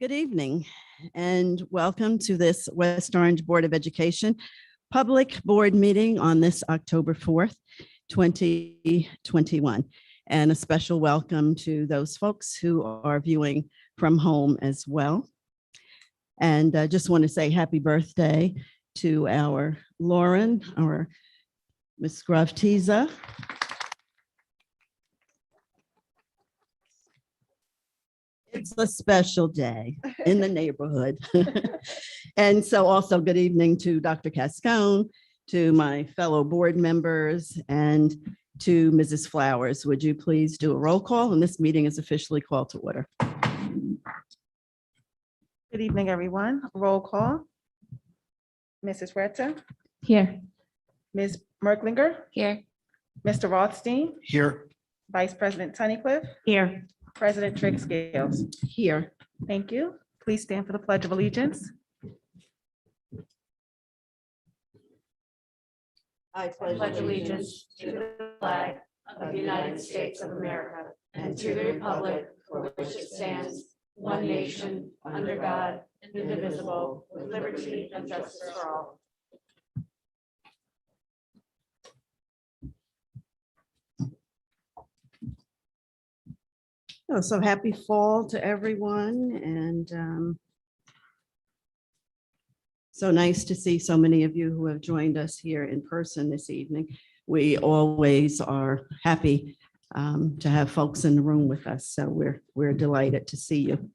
Good evening and welcome to this West Orange Board of Education public board meeting on this October 4th, 2021. And a special welcome to those folks who are viewing from home as well. And I just want to say happy birthday to our Lauren, our Miss Gravtiza. It's a special day in the neighborhood. And so also good evening to Dr. Cascone, to my fellow board members, and to Mrs. Flowers. Would you please do a roll call? And this meeting is officially called to order. Good evening, everyone. Roll call. Mrs. Huerta, Here. Ms. Merklinger, Here. Mr. Rothstein, Here. Vice President Tunnicliffe, Here. President Trigg Scales. Here. Thank you. Please stand for the Pledge of Allegiance. I Pledge allegiance to the flag of the United States of America and to the republic for which it stands, one nation, under God, indivisible, with liberty and justice for all. So happy fall to everyone, and so nice to see so many of you who have joined us here in person this evening. We always are happy to have folks in the room with us, so we're delighted to see you.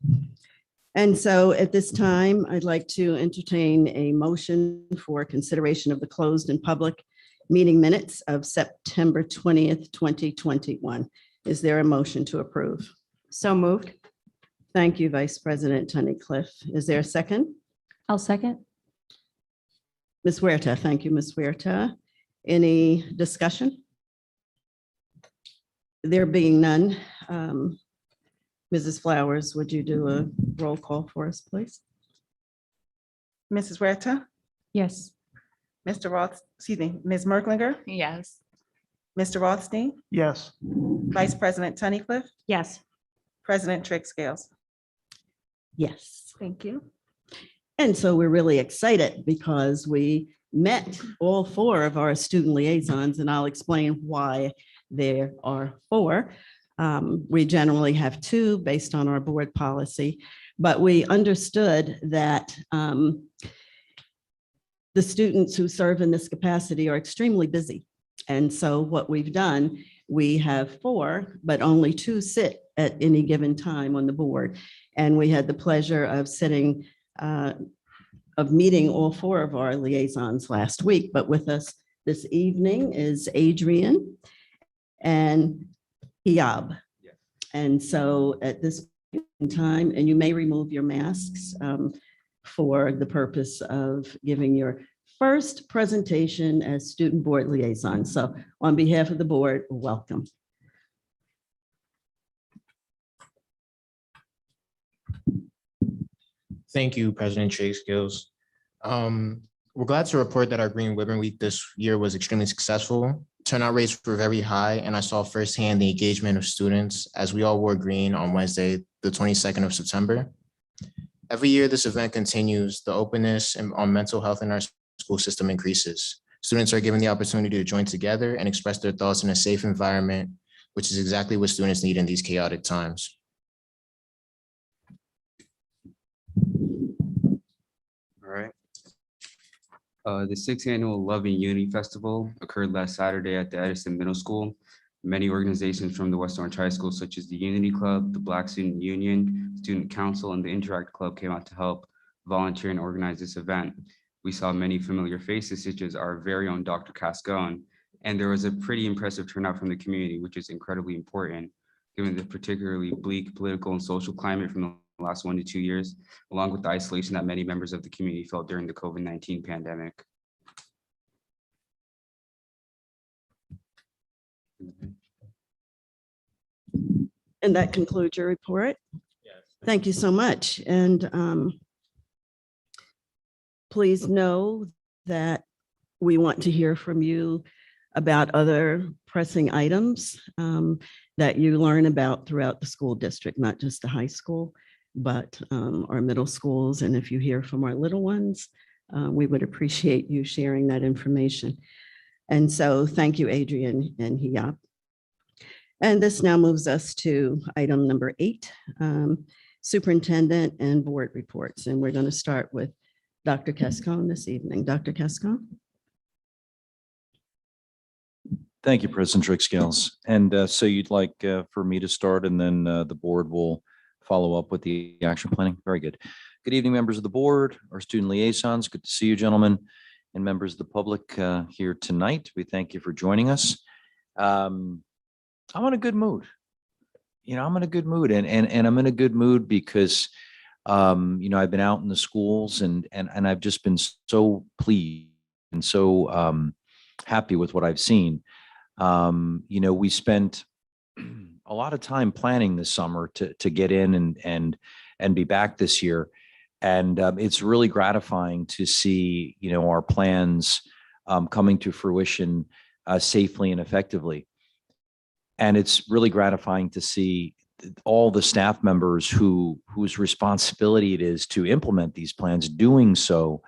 And so at this time, I'd like to entertain a motion for consideration of the closed and public meeting minutes of September 20th, 2021. Is there a motion to approve? So moved. Thank you, Vice President Tunnicliffe. Is there a second? I'll second. Ms. Huerta, thank you, Ms. Huerta. Any discussion? There being none, Mrs. Flowers, would you do a roll call for us, please? Mrs. Huerta, Yes. Mr. Ms. Merklinger, Yes. Mr. Rothstein, Yes. Vice President Tunnicliffe, Yes. President Trigg Scales. Yes. Thank you. And so we're really excited because we met all four of our student liaisons, and I'll explain why there are four. We generally have two based on our board policy, but we understood that the students who serve in this capacity are extremely busy. And so what we've done, we have four, but only two sit at any given time on the board. And we had the pleasure of meeting all four of our liaisons last week, but with us this evening is Adrian and Iab. And so at this time, and you may remove your masks for the purpose of giving your first presentation as student board liaison. So on behalf of the board, welcome. Thank you, President Trigg Scales. We're glad to report that our Green Ribbon Week this year was extremely successful. Turnout rates were very high, and I saw firsthand the engagement of students as we all wore green on Wednesday, the 22nd of September. Every year this event continues, the openness on mental health in our school system increases. Students are given the opportunity to join together and express their thoughts in a safe environment, which is exactly what students need in these chaotic times. All right. The 6th annual Love and Unity Festival occurred last Saturday at the Edison Middle School. Many organizations from the West Orange High School, such as the Unity Club, the Black Student Union, Student Council, and the Interact Club came out to help volunteer and organize this event. We saw many familiar faces, such as our very own Dr. Cascone, and there was a pretty impressive turnout from the community, which is incredibly important, given the particularly bleak political and social climate from the last 1 to 2 years, along with the isolation that many members of the community felt during the COVID-19 pandemic. And that concludes your report? Yes. Thank you so much. And please know that we want to hear from you about other pressing items that you learn about throughout the school district, not just the high school. but our middle schools. And if you hear from our little ones, we would appreciate you sharing that information. And so thank you, Adrian and Hiap. And this now moves us to item number 8, superintendent and board reports. And we're going to start with Dr. Cascone this evening. Dr. Cascone? Thank you, President Drixgels. And so you'd like for me to start, and then the board will follow up with the action planning. Very good. Good evening, members of the board, our student liaisons. Good to see you, gentlemen, and members of the public here tonight. We thank you for joining us. I'm in a good mood. I'm in a good mood, and I'm in a good mood because I've been out in the schools and I've just been so pleased and so happy with what I've seen. We spent a lot of time planning this summer to get in and be back this year. And it's really gratifying to see, our plans coming to fruition safely and effectively. And it's really gratifying to see all the staff members whose responsibility it is to implement these plans doing so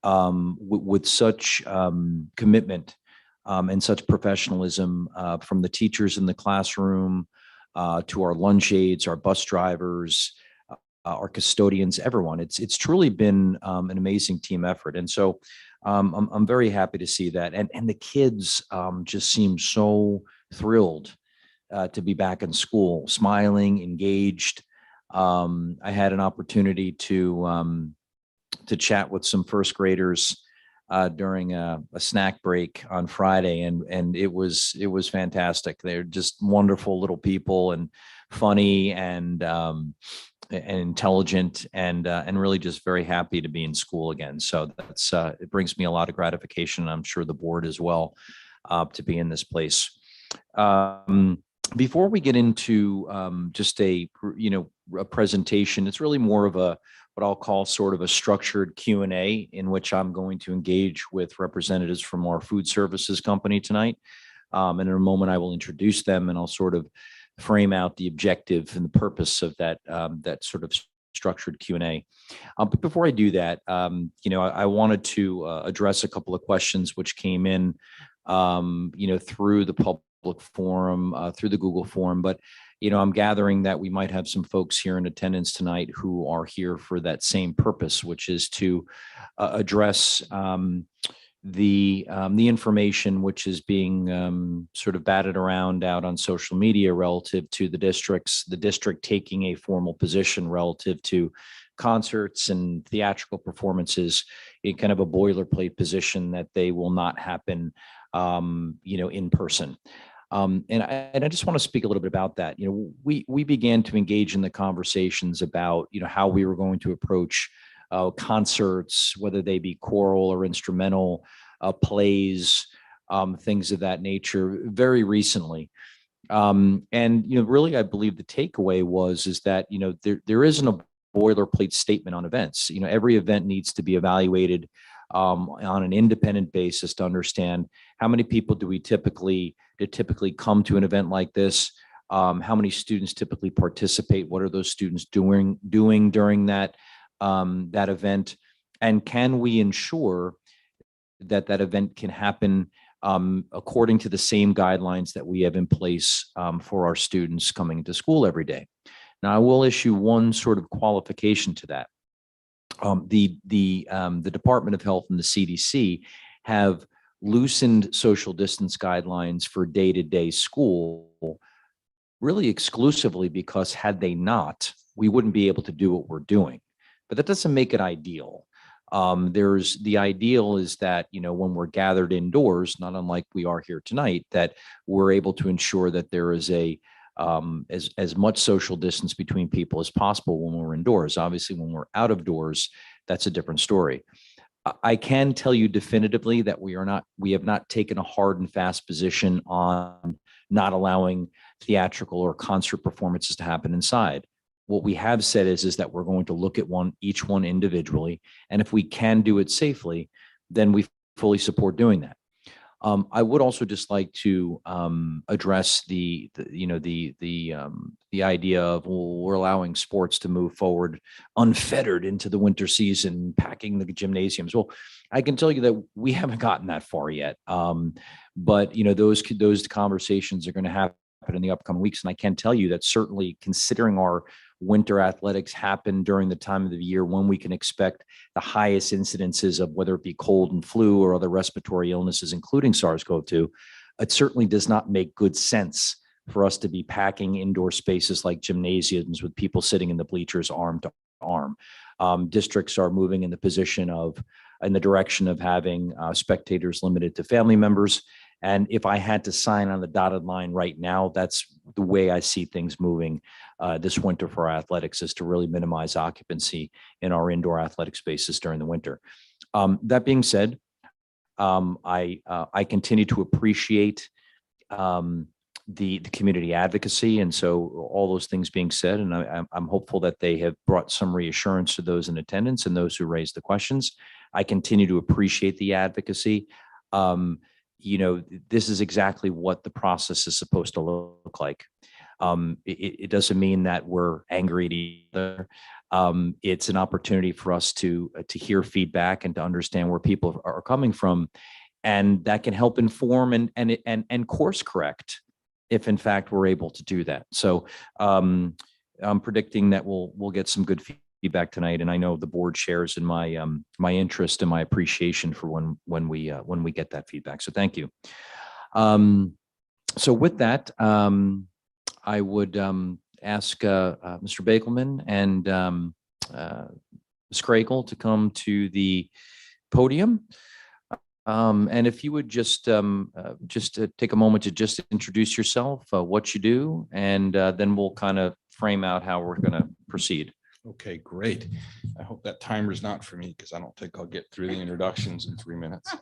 with such commitment and such professionalism from the teachers in the classroom to our lunch aides, our bus drivers, our custodians, everyone. It's truly been an amazing team effort. And so I'm very happy to see that. And the kids just seem so thrilled to be back in school, smiling, engaged. I had an opportunity to chat with some first graders during a snack break on Friday, and it was fantastic. They're just wonderful little people and funny and intelligent and really just very happy to be in school again. So that's it brings me a lot of gratification. I'm sure the board as well to be in this place. Before we get into just a presentation, it's really more of what I'll call sort of a structured Q&A in which I'm going to engage with representatives from our food services company tonight. And in a moment, I will introduce them and I'll sort of frame out the objective and the purpose of that sort of structured Q&A. But before I do that, I wanted to address a couple of questions which came in, through the public forum, through the Google form. But I'm gathering that we might have some folks here in attendance tonight who are here for that same purpose, which is to address the information which is being sort of batted around out on social media relative to the district taking a formal position relative to concerts and theatrical performances in kind of a boilerplate position that they will not happen, in person. And I just want to speak a little bit about that. We began to engage in the conversations about, how we were going to approach concerts, whether they be choral or instrumental, plays, things of that nature very recently. Really, I believe the takeaway is that, there isn't a boilerplate statement on events. Every event needs to be evaluated on an independent basis to understand how many people do typically come to an event like this, how many students typically participate, what are those students doing during that event, and can we ensure that event can happen according to the same guidelines that we have in place for our students coming to school every day. Now, I will issue one sort of qualification to that. The Department of Health and the CDC have loosened social distance guidelines for day-to-day school really exclusively because had they not, we wouldn't be able to do what we're doing. But that doesn't make it ideal. The ideal is that, when we're gathered indoors, not unlike we are here tonight, that we're able to ensure that there is as much social distance between people as possible when we're indoors. Obviously, when we're out of doors, that's a different story. I can tell you definitively that we have not taken a hard and fast position on not allowing theatrical or concert performances to happen inside. What we have said is that we're going to look at each one individually. And if we can do it safely, then we fully support doing that. I would also just like to address the idea of, well, we're allowing sports to move forward unfettered into the winter season, packing the gymnasiums. Well, I can tell you that we haven't gotten that far yet. But those conversations are going to happen in the upcoming weeks. And I can tell you that certainly, considering our winter athletics happen during the time of the year when we can expect the highest incidences of whether it be cold and flu or other respiratory illnesses, including SARS-CoV-2, it certainly does not make good sense for us to be packing indoor spaces like gymnasiums with people sitting in the bleachers arm to arm. Districts are moving in the direction of having spectators limited to family members. And if I had to sign on the dotted line right now, that's the way I see things moving this winter for our athletics, is to really minimize occupancy in our indoor athletic spaces during the winter. That being said, I continue to appreciate the community advocacy. And so all those things being said, and I'm hopeful that they have brought some reassurance to those in attendance and those who raised the questions. I continue to appreciate the advocacy. This is exactly what the process is supposed to look like. It doesn't mean that we're angry at each other. It's an opportunity for us to hear feedback and to understand where people are coming from, and that can help inform and course correct if in fact we're able to do that. So I'm predicting that we'll get some good feedback tonight, and I know the board shares in my my interest and my appreciation for when we get that feedback. So thank you. So with that, I would ask Mr. Bagelman and Ms. Craigle to come to the podium. And if you would just take a moment to just introduce yourself, what you do, and then we'll kind of frame out how we're going to proceed. Okay, great. I hope that timer's not for me, because I don't think I'll get through the introductions in 3 minutes.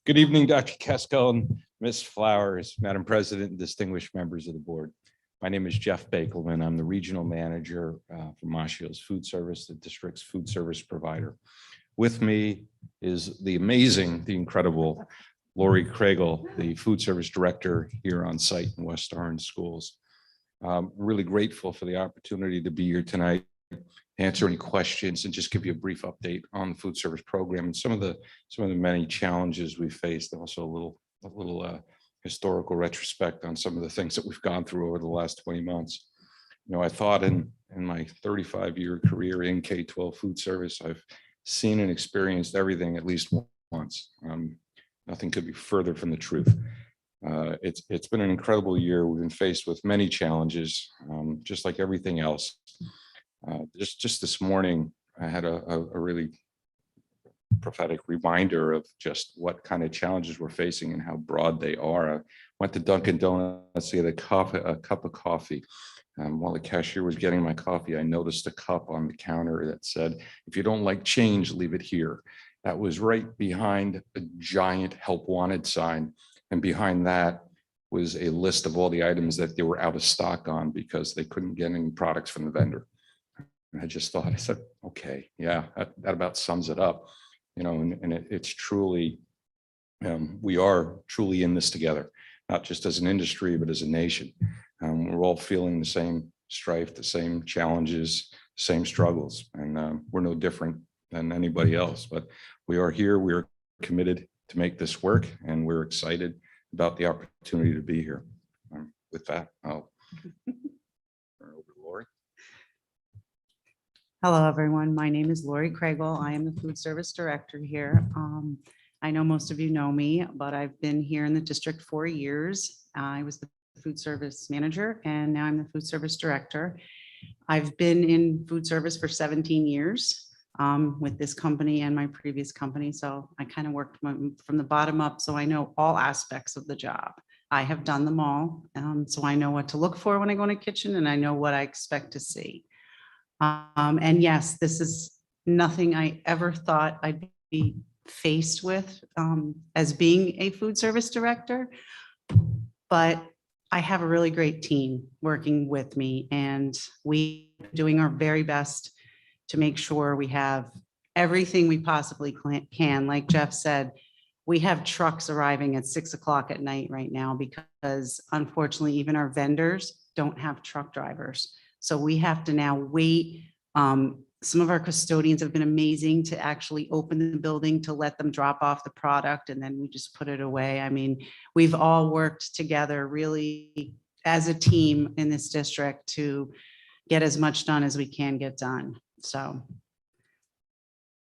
Good evening, Dr. Kesko and Ms. Flowers, Madam President, and distinguished members of the board. My name is Jeff Bakelman. I'm the regional manager for Mashio's Food Service, the district's food service provider. With me is the incredible Lori Craigle, the food service director here on site in West Orange Schools. Really grateful for the opportunity to be here tonight, answer any questions, and just give you a brief update on the food service program and some of the many challenges we faced. Also a little historical retrospect on some of the things that we've gone through over the last 20 months. I thought in my 35-year career in K-12 food service, I've seen and experienced everything at least once. Nothing could be further from the truth. It's been an incredible year. We've been faced with many challenges, just like everything else. Just this morning, I had a really prophetic reminder of just what kind of challenges we're facing and how broad they are. I went to Dunkin' Donuts to get a cup of coffee. While the cashier was getting my coffee, I noticed a cup on the counter that said, "If you don't like change, leave it here." That was right behind a giant help wanted sign. And behind that was a list of all the items that they were out of stock on because they couldn't get any products from the vendor. And I just thought, I said, okay, yeah, that about sums it up. It's truly, we are truly in this together, not just as an industry, but as a nation. We're all feeling the same strife, the same challenges, same struggles, and we're no different than anybody else. But we are here, we are committed to make this work, and we're excited about the opportunity to be here. With that, I'll turn over to Lori. Hello, everyone. My name is Lori Craigle. I am the food service director here. I know most of you know me, but I've been here in the district 4 years. I was the food service manager, and now I'm the food service director. I've been in food service for 17 years with this company and my previous company. So I kind of worked from the bottom up. So I know all aspects of the job. I have done them all. So I know what to look for when I go in a kitchen, and I know what I expect to see. And yes, this is nothing I ever thought I'd be faced with as being a food service director, but I have a really great team working with me, and we are doing our very best to make sure we have everything we possibly can. Like Jeff said, we have trucks arriving at 6 o'clock at night right now because unfortunately, even our vendors don't have truck drivers. So we have to now wait. Some of our custodians have been amazing to actually open the building to let them drop off the product, and then we just put it away. I mean, we've all worked together really as a team in this district to get as much done as we can get done. So.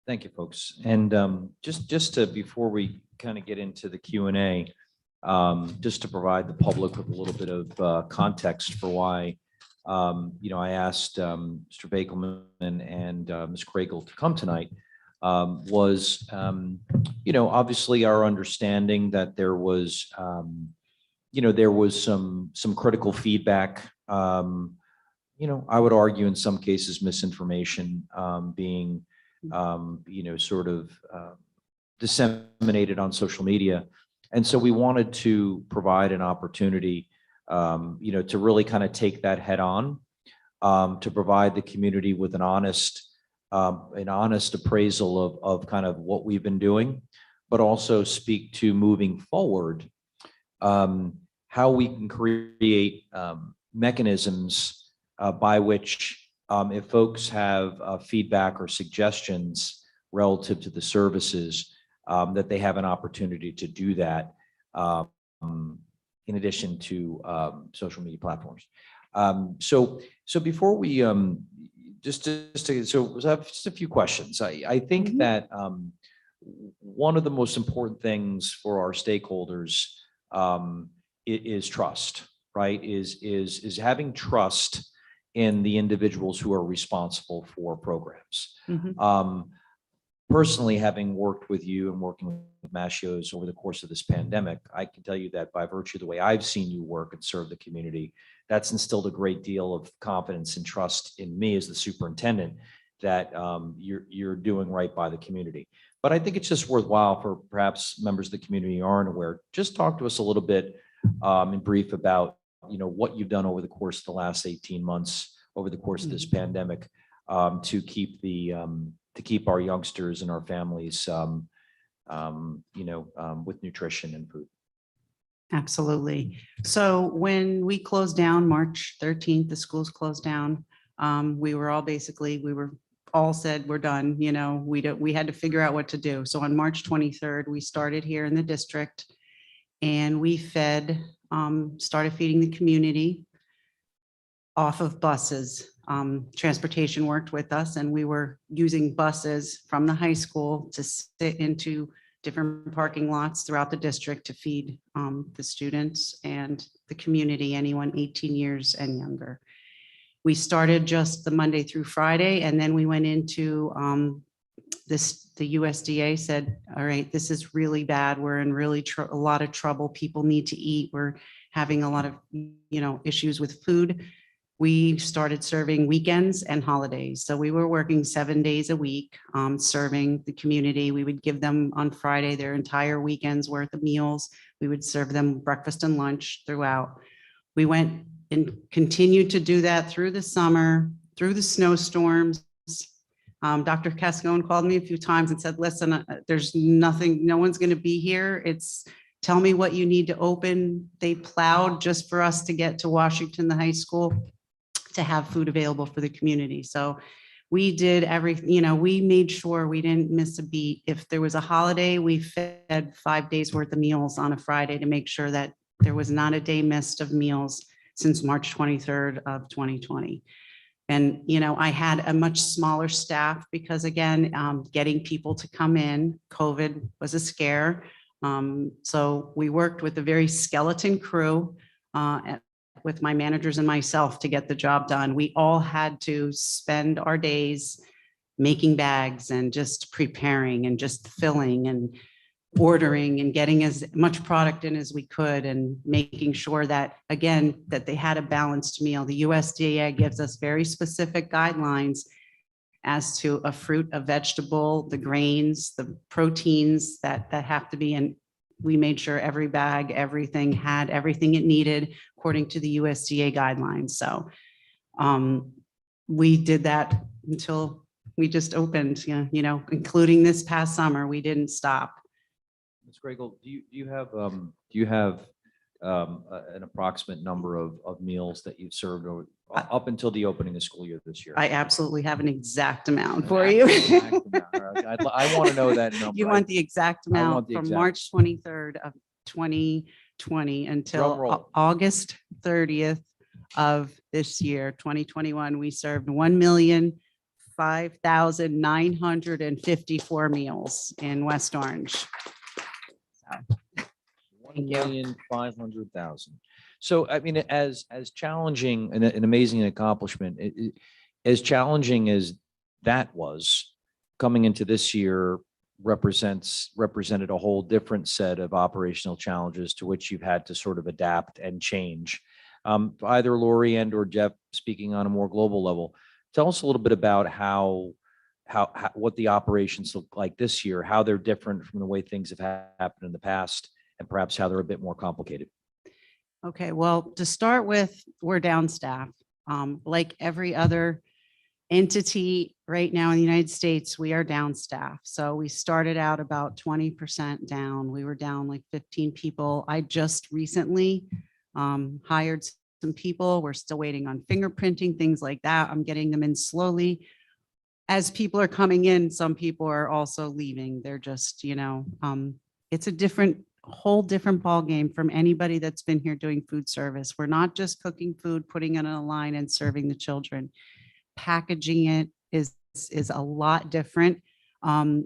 Thank you, folks. And just to, before we kind of get into the Q&A, just to provide the public with a little bit of context for why, I asked Mr. Bakelman and Ms. Craigle to come tonight, was, obviously our understanding that there was, there was some critical feedback, I would argue in some cases misinformation being sort of disseminated on social media. And so we wanted to provide an opportunity, to really kind of take that head on, to provide the community with an honest appraisal of kind of what we've been doing, but also speak to moving forward, how we can create mechanisms by which if folks have feedback or suggestions relative to the services, that they have an opportunity to do that in addition to social media platforms. So before we just a few questions. I think that one of the most important things for our stakeholders is trust, right? Is having trust in the individuals who are responsible for programs. Personally, having worked with you and working with Mashios over the course of this pandemic, I can tell you that by virtue of the way I've seen you work and serve the community, that's instilled a great deal of confidence and trust in me as the superintendent that you're doing right by the community. But I think it's just worthwhile for perhaps members of the community who aren't aware, just talk to us a little bit in brief about what you've done over the course of the last 18 months, over the course of this pandemic, to keep our youngsters and our families, with nutrition and food. Absolutely. So when we closed down March 13th, the schools closed down. We were all said, we're done. We had to figure out what to do. So on March 23rd, we started here in the district and we started feeding the community off of buses. Transportation worked with us and we were using buses from the high school to sit into different parking lots throughout the district to feed the students and the community, anyone 18 years and younger. We started just the Monday through Friday, and then we went into the USDA said, all right, this is really bad. We're in really a lot of trouble. People need to eat. We're having a lot of, issues with food. We started serving weekends and holidays. So we were working 7 days a week, serving the community. We would give them on Friday their entire weekend's worth of meals. We would serve them breakfast and lunch throughout. We went and continued to do that through the summer, through the snowstorms. Dr. Cascone called me a few times and said, listen, there's nothing, no one's going to be here. Tell me what you need to open. They plowed just for us to get to Washington, the high school, to have food available for the community. So we did everything, we made sure we didn't miss a beat. If there was a holiday, we fed 5 days worth of meals on a Friday to make sure that there was not a day missed of meals since March 23rd of 2020. And, I had a much smaller staff because again, getting people to come in, COVID was a scare. So we worked with a very skeleton crew, with my managers and myself to get the job done. We all had to spend our days making bags and just preparing and just filling and ordering and getting as much product in as we could and making sure that, again, that they had a balanced meal. The USDA gives us very specific guidelines as to a fruit, a vegetable, the grains, the proteins that have to be in. We made sure every bag, everything had everything it needed according to the USDA guidelines. So we did that until we just opened, including this past summer, we didn't stop. Ms. Craigle, do you have an approximate number of meals that you've served up until the opening of school year this year? I absolutely have an exact amount for you. I want to know that number. You want the exact I want amount the from exact- March 23rd of 2020 Drum until roll. August 30th of this year, 2021. We served 1,005,954 meals in West Orange. Thank you. 1,500,000. So, I mean, as challenging and an amazing accomplishment, as challenging as that was, coming into this year represented a whole different set of operational challenges to which you've had to sort of adapt and change. Either Lori and or Jeff, speaking on a more global level, tell us a little bit about how what the operations look like this year, how they're different from the way things have happened in the past, and perhaps how they're a bit more complicated. Okay, well, to start with, we're down staff. Like every other entity right now in the United States, we are down staff. So we started out about 20% down. We were down like 15 people. I just recently hired some people. We're still waiting on fingerprinting, things like that. I'm getting them in slowly. As people are coming in, some people are also leaving. They're just, it's a whole different ball game from anybody that's been here doing food service. We're not just cooking food, putting it on a line and serving the children. Packaging it is a lot different.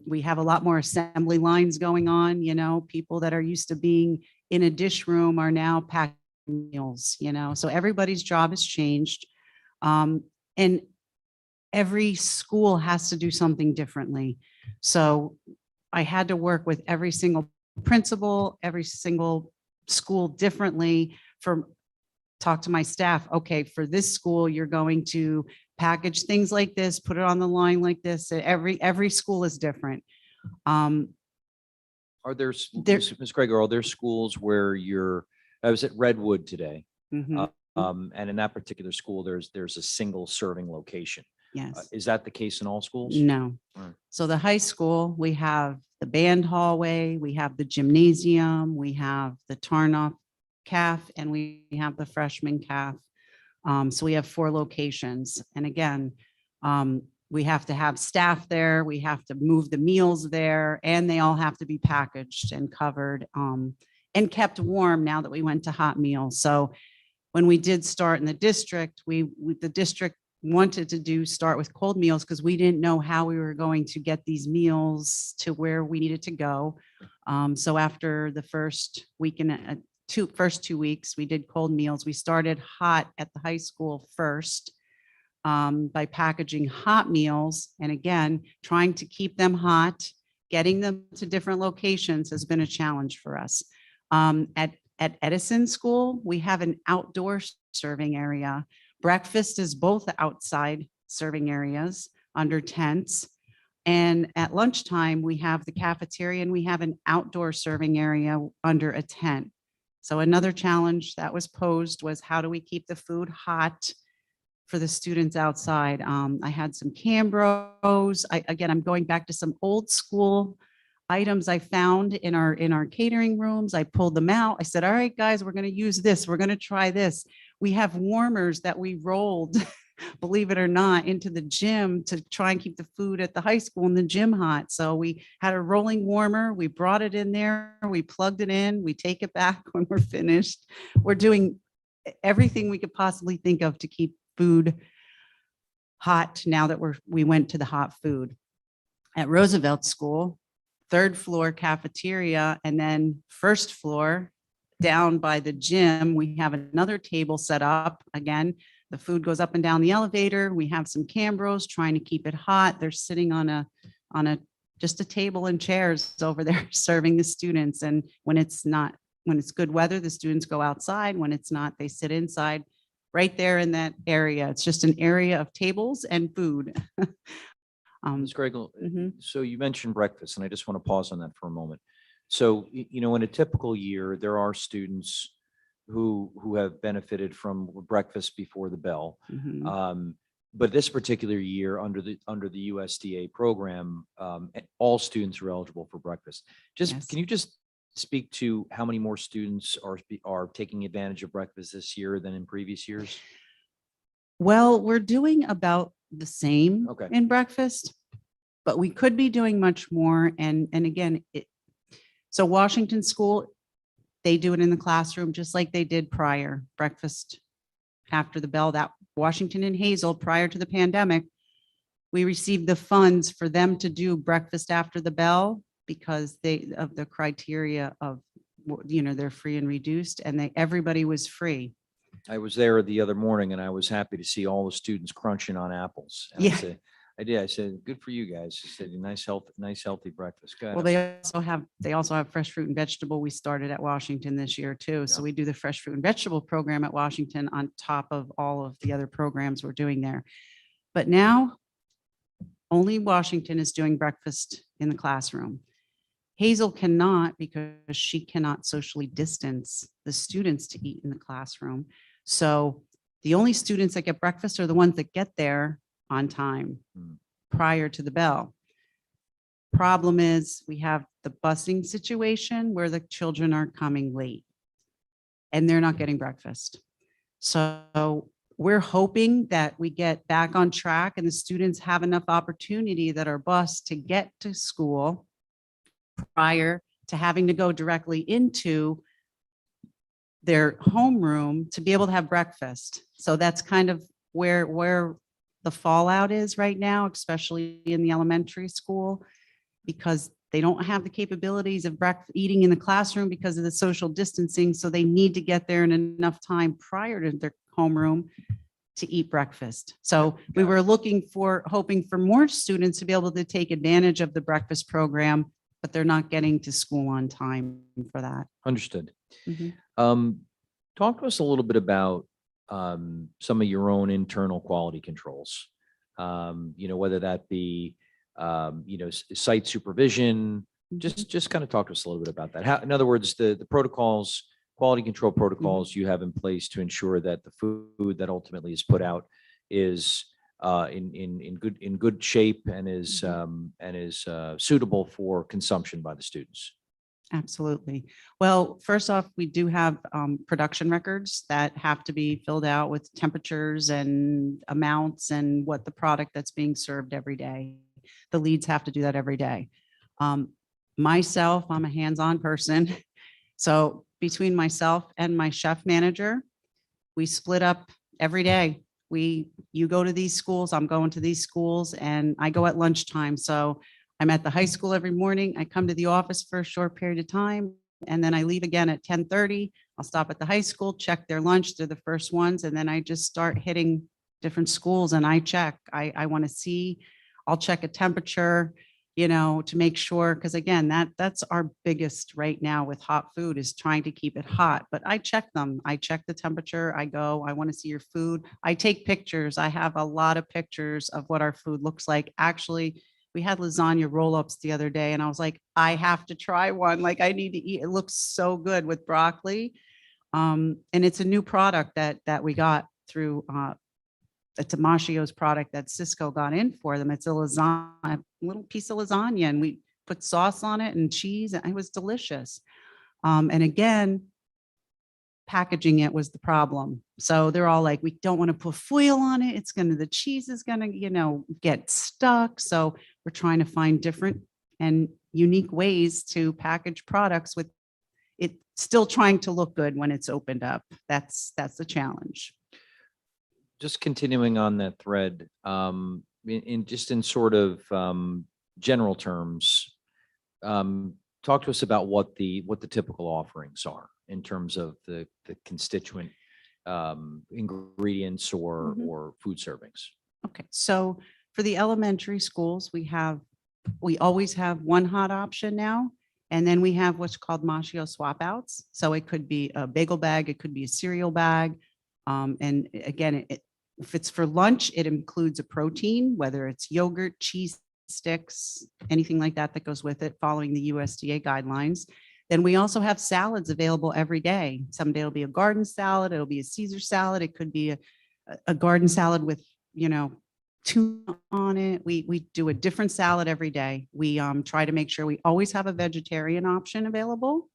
We have a lot more assembly lines going on, people that are used to being in a dish room are now packing meals, so everybody's job has changed. And every school has to do something differently. So I had to work with every single principal, every single school differently. Talk to my staff. Okay, for this school, you're going to package things like this, put it on the line like this. Every school is different. Are there, Ms. Craig, are there schools where I was at Redwood today, Mhm, and in that particular school, there's a single serving location. yes. Is that the case in all schools? No. Right. So the high school, we have the band hallway, we have the gymnasium, we have the Tarnoff calf, and we have the freshman calf. So we have 4 locations. And again, we have to have staff there, we have to move the meals there, and they all have to be packaged and covered and kept warm now that we went to hot meals. So when we did start in the district, the district wanted to start with cold meals because we didn't know how we were going to get these meals to where we needed to go. So after the first week and first 2 weeks, we did cold meals. We started hot at the high school first by packaging hot meals. And again, trying to keep them hot, getting them to different locations has been a challenge for us. At Edison School, we have an outdoor serving area. Breakfast is both outside serving areas under tents. And at lunchtime, we have the cafeteria and we have an outdoor serving area under a tent. So another challenge that was posed was how do we keep the food hot for the students outside? I had some Cambros. I'm going back to some old school items I found in our catering rooms. I pulled them out. I said, all right, guys, we're going to use this. We're going to try this. We have warmers that we rolled, believe it or not, into the gym to try and keep the food at the high school in the gym hot. So we had a rolling warmer. We brought it in there. We plugged it in. We take it back when we're finished. We're doing everything we could possibly think of to keep food hot now that we went to the hot food. At Roosevelt School, 3rd floor cafeteria, and then 1st floor down by the gym, we have another table set up. Again, the food goes up and down the elevator. We have some Cambros trying to keep it hot. They're sitting on just a table and chairs over there serving the students. And when it's good weather, the students go outside. When it's not, they sit inside right there in that area. It's just an area of tables and food. Ms. Craigle, Mhm. so you mentioned breakfast, and I just want to pause on that for a moment. So, in a typical year, there are students who have benefited from breakfast before the bell. Mhm. But this particular year, under the USDA program, all students are eligible for breakfast. Yes. Can you just speak to how many more students are taking advantage of breakfast this year than in previous years? Well, we're doing about the same Okay. in breakfast, but we could be doing much more. And again, so Washington School, they do it in the classroom, just like they did prior, breakfast after the bell. That Washington and Hazel, prior to the pandemic, we received the funds for them to do breakfast after the bell because of the criteria of, they're free and reduced, and everybody was free. I was there the other morning and I was happy to see all the students crunching on apples. And Yeah. I did. I said, good for you guys. I said, nice healthy breakfast. Go ahead. Well, they also have fresh fruit and vegetable. We started at Washington this year too. So Yeah. we do the fresh fruit and vegetable program at Washington on top of all of the other programs we're doing there. But now only Washington is doing breakfast in the classroom. Hazel cannot because she cannot socially distance the students to eat in the classroom. So the only students that get breakfast are the ones that get there on time prior to the bell. Problem is we have the busing situation where the children are coming late and they're not getting breakfast. So we're hoping that we get back on track and the students have enough opportunity that are bused to get to school prior to having to go directly into their homeroom to be able to have breakfast. So that's kind of where the fallout is right now, especially in the elementary school, because they don't have the capabilities of eating in the classroom because of the social distancing. So they need to get there in enough time prior to their homeroom to eat breakfast. So we were hoping for more students to be able to take advantage of the breakfast program, but they're not getting to school on time for that. Understood. Mhm. Talk to us a little bit about some of your own internal quality controls. Whether that be, site supervision, just kind of talk to us a little bit about that. How, in other words, the protocols, quality control protocols you have in place to ensure that the food that ultimately is put out is in good shape and is suitable for consumption by the students. Absolutely. Well, first off, we do have production records that have to be filled out with temperatures and amounts and what the product that's being served every day. The leads have to do that every day. Myself, I'm a hands-on person. So between myself and my chef manager, we split up every day. You go to these schools, I'm going to these schools, and I go at lunchtime. So I'm at the high school every morning. I come to the office for a short period of time, and then I leave again at 10:30. I'll stop at the high school, check their lunch. They're the first ones. And then I just start hitting different schools and I check. I want to see, I'll check a temperature, to make sure, because again, that's our biggest right now with hot food is trying to keep it hot. But I check them. I check the temperature. I want to see your food. I take pictures. I have a lot of pictures of what our food looks like. Actually, we had lasagna roll-ups the other day and I was like, I have to try one. Like I need to eat. It looks so good with broccoli. And it's a new product that we got through the Tamashio's product that Cisco got in for them. It's a little piece of lasagna and we put sauce on it and cheese and it was delicious. And again, packaging it was the problem. So they're all like, we don't want to put foil on it. The cheese is going to, get stuck. So we're trying to find different and unique ways to package products with it still trying to look good when it's opened up. That's the challenge. Just continuing on that thread, in sort of general terms, talk to us about what the typical offerings are in terms of the constituent ingredients or food servings. Okay, so for the elementary schools, we always have one hot option now. And then we have what's called Mashio swap outs. So it could be a bagel bag, it could be a cereal bag. And again, if it's for lunch, it includes a protein, whether it's yogurt, cheese sticks, anything like that goes with it, following the USDA guidelines. Then we also have salads available every day. Someday it'll be a garden salad, it'll be a Caesar salad, it could be a garden salad with, tuna on it. We do a different salad every day. We try to make sure we always have a vegetarian option available.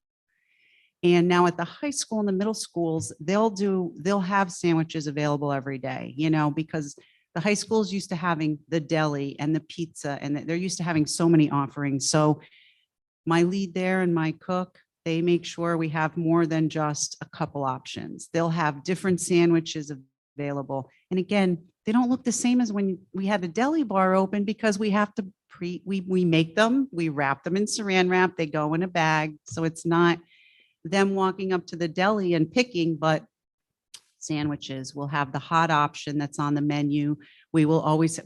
And now at the high school and the middle schools, they'll have sandwiches available every day, because the high schools used to having the deli and the pizza, and they're used to having so many offerings. So my lead there and my cook, they make sure we have more than just a couple options. They'll have different sandwiches available. And again, they don't look the same as when we had the deli bar open, because we have to we make them, we wrap them in saran wrap, they go in a bag. So it's not them walking up to the deli and picking, but sandwiches. We'll have the hot option that's on the menu. We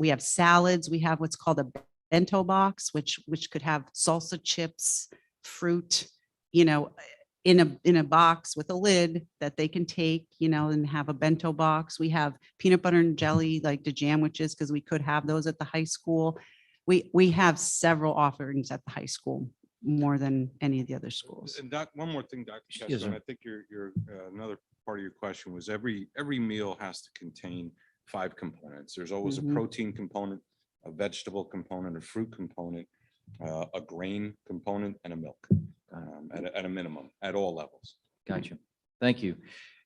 have salads. We have what's called a bento box, which could have salsa chips, fruit, in a box with a lid that they can take, and have a bento box. We have peanut butter and jelly, like the jamwiches, because we could have those at the high school. We have several offerings at the high school, more than any of the other schools. And one more thing, Dr. Yes, Kessler, sir. and I think your another part of your question was every meal has to contain 5 components. There's always Mhm. a protein component, a vegetable component, a fruit component, a grain component, and a milk at a minimum, at all levels. Gotcha. Thank you.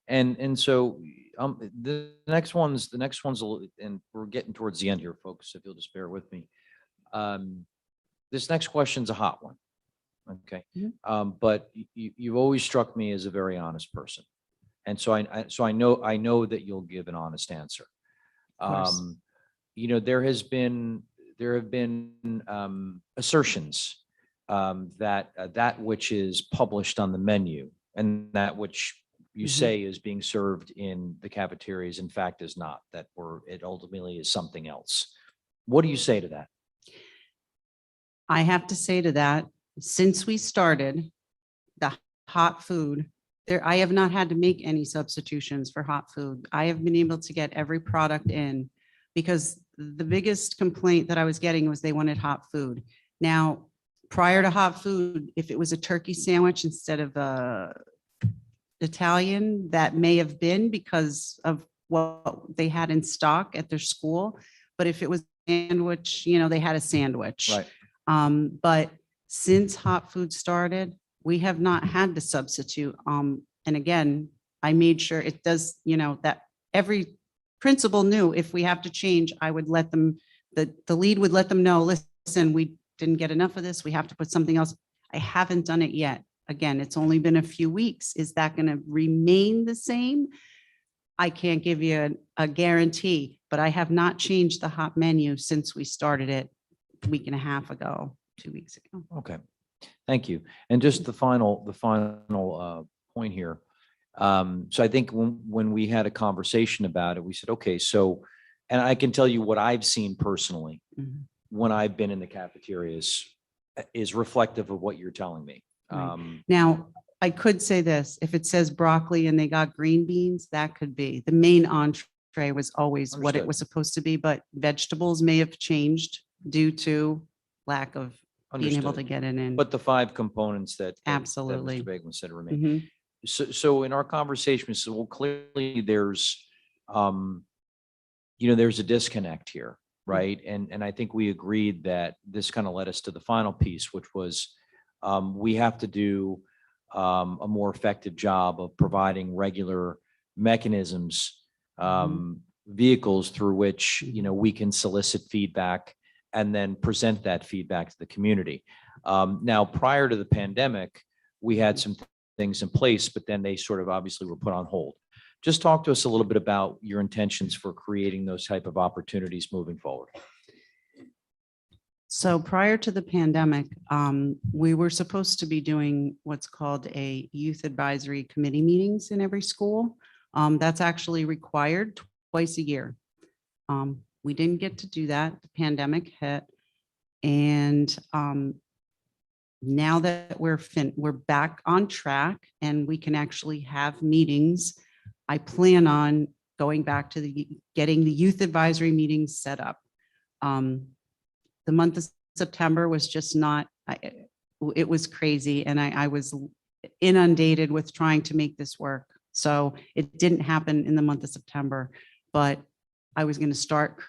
And so the next one's a little, and we're getting towards the end here, folks, if you'll just bear with me. This next question's a hot one. Okay. But you've always struck me as a very honest person. And so I know that you'll give an honest answer. course. There have been assertions that which is published on the menu and that which you Mhm. say is being served in the cafeterias, in fact, is not, it ultimately is something else. What do you say to that? I have to say to that, since we started the hot food, I have not had to make any substitutions for hot food. I have been able to get every product in, because the biggest complaint that I was getting was they wanted hot food. Now, prior to hot food, if it was a turkey sandwich instead of Italian, that may have been because of what they had in stock at their school. But if it was a sandwich, they had a sandwich. Right. But since hot food started, we have not had to substitute. And again, I made sure it does, that every principal knew if we have to change, I would let them, the lead would let them know, listen, we didn't get enough of this. We have to put something else. I haven't done it yet. Again, it's only been a few weeks. Is that going to remain the same? I can't give you a guarantee, but I have not changed the hot menu since we started it a week and a half ago, 2 weeks ago. Okay, thank you. And just the final point here. So I think when we had a conversation about it, we said, okay, so, and I can tell you what I've seen personally Mhm. when I've been in the cafeterias is reflective of what you're telling me. Right. Now, I could say this, if it says broccoli and they got green beans, that could be. The main entree was always what it Understood. was supposed to be, but vegetables may have changed due to lack of being able to Understood. get it in. But the 5 components that Absolutely. Mr. Bagman said remain. Mhm. So in our conversation, we said, well, clearly there's a disconnect here, right? And I think we agreed that this kind of led us to the final piece, which was we have to do a more effective job of providing regular mechanisms, vehicles through which, we can solicit feedback and then present that feedback to the community. Now, prior to the pandemic, we had some things in place, but then they sort of obviously were put on hold. Just talk to us a little bit about your intentions for creating those type of opportunities moving forward. So prior to the pandemic, we were supposed to be doing what's called a youth advisory committee meetings in every school. That's actually required twice a year. We didn't get to do that. The pandemic hit. And now that we're back on track and we can actually have meetings, I plan on going back to getting the youth advisory meetings set up. The month of September was just not, it was crazy. And I was inundated with trying to make this work. So it didn't happen in the month of September, but I was going to start,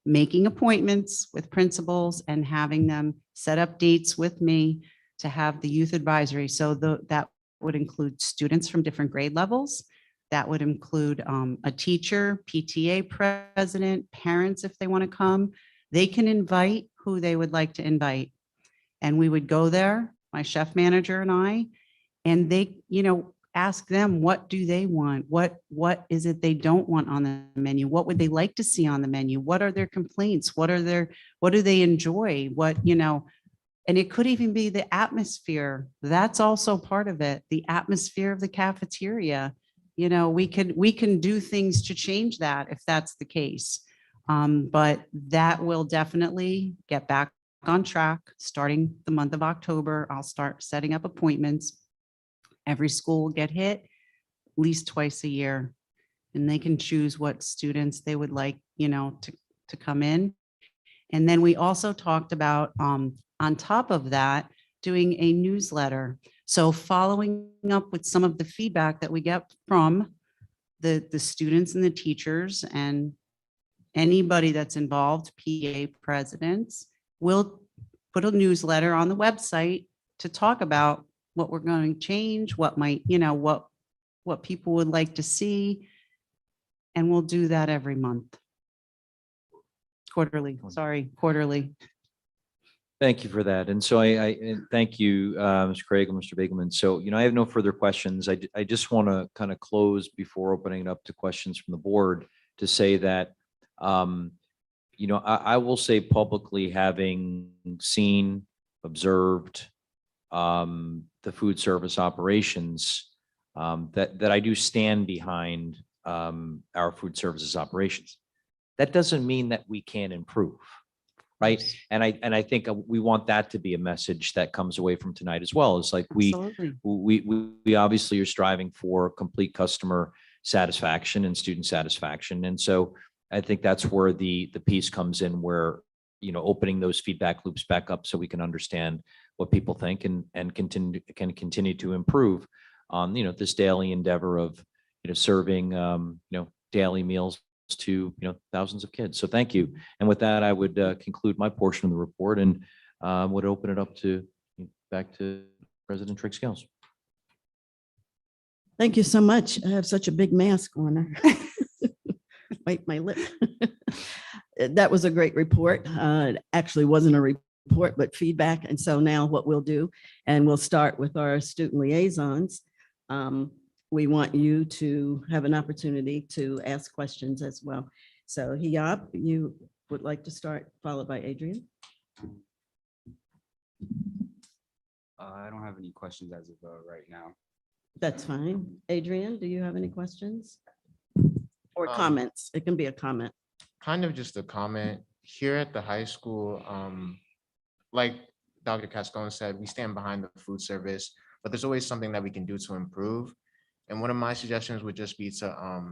making appointments with principals and having them set up dates with me to have the youth advisory. So that would include students from different grade levels. That would include a teacher, PTA president, parents, if they want to come. They can invite who they would like to invite. And we would go there, my chef manager and I, and they, ask them, what do they want? What is it they don't want on the menu? What would they like to see on the menu? What are their complaints? What do they enjoy? And it could even be the atmosphere. That's also part of it. The atmosphere of the cafeteria. We can do things to change that if that's the case. But that will definitely get back on track starting the month of October. I'll start setting up appointments. Every school will get hit at least twice a year, and they can choose what students they would like, to come in. And then we also talked about, on top of that, doing a newsletter. So following up with some of the feedback that we get from the students and the teachers and anybody that's involved, PA presidents, we'll put a newsletter on the website to talk about what we're going to change, what might, what people would like to see. And we'll do that every month. Quarterly. Thank you for that. And so and thank you, Mr. Craigle, Mr. Begelman. So, I have no further questions. I just want to kind of close before opening it up to questions from the board to say that, I will say publicly, having seen, observed, the food service operations, that I do stand behind our food services operations. That doesn't mean that we can't improve, right? And I think we want that to be a message that comes away from tonight as well. It's like we obviously are striving for complete customer satisfaction and student satisfaction, and so I think that's where the piece comes in, where opening those feedback loops back up so we can understand what people think and continue to improve on, this daily endeavor of, serving, daily meals to, thousands of kids. So thank you. And with that, I would conclude my portion of the report and would open it up back to President Trigg-Scales. Thank you so much. I have such a big mask on. Bite my lip. That was a great report. It actually wasn't a report, but feedback. And so now what we'll do, and we'll start with our student liaisons. We want you to have an opportunity to ask questions as well. So Hiab, you would like to start, followed by Adrian. I don't have any questions as of right now. That's fine. Adrian, do you have any questions? Or comments? It can be a comment. Kind of just a comment here at the high school. Like Dr. Cascone said, we stand behind the food service, but there's always something that we can do to improve. And one of my suggestions would just be to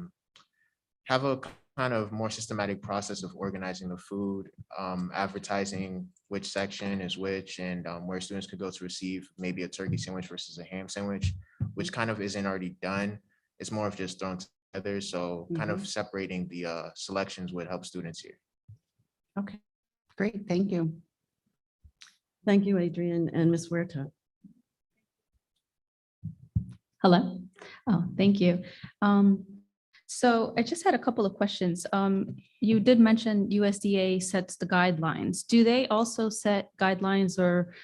have a kind of more systematic process of organizing the food, advertising which section is which, and where students could go to receive maybe a turkey sandwich versus a ham sandwich, which kind of isn't already done. It's more of just thrown together. So kind of separating the selections would help students here. Okay, great. Thank you. Thank you, Adrian. And Ms. Huerta. Hello. Oh, thank you. So I just had a couple of questions. You did mention USDA sets the guidelines. Do they also set guidelines or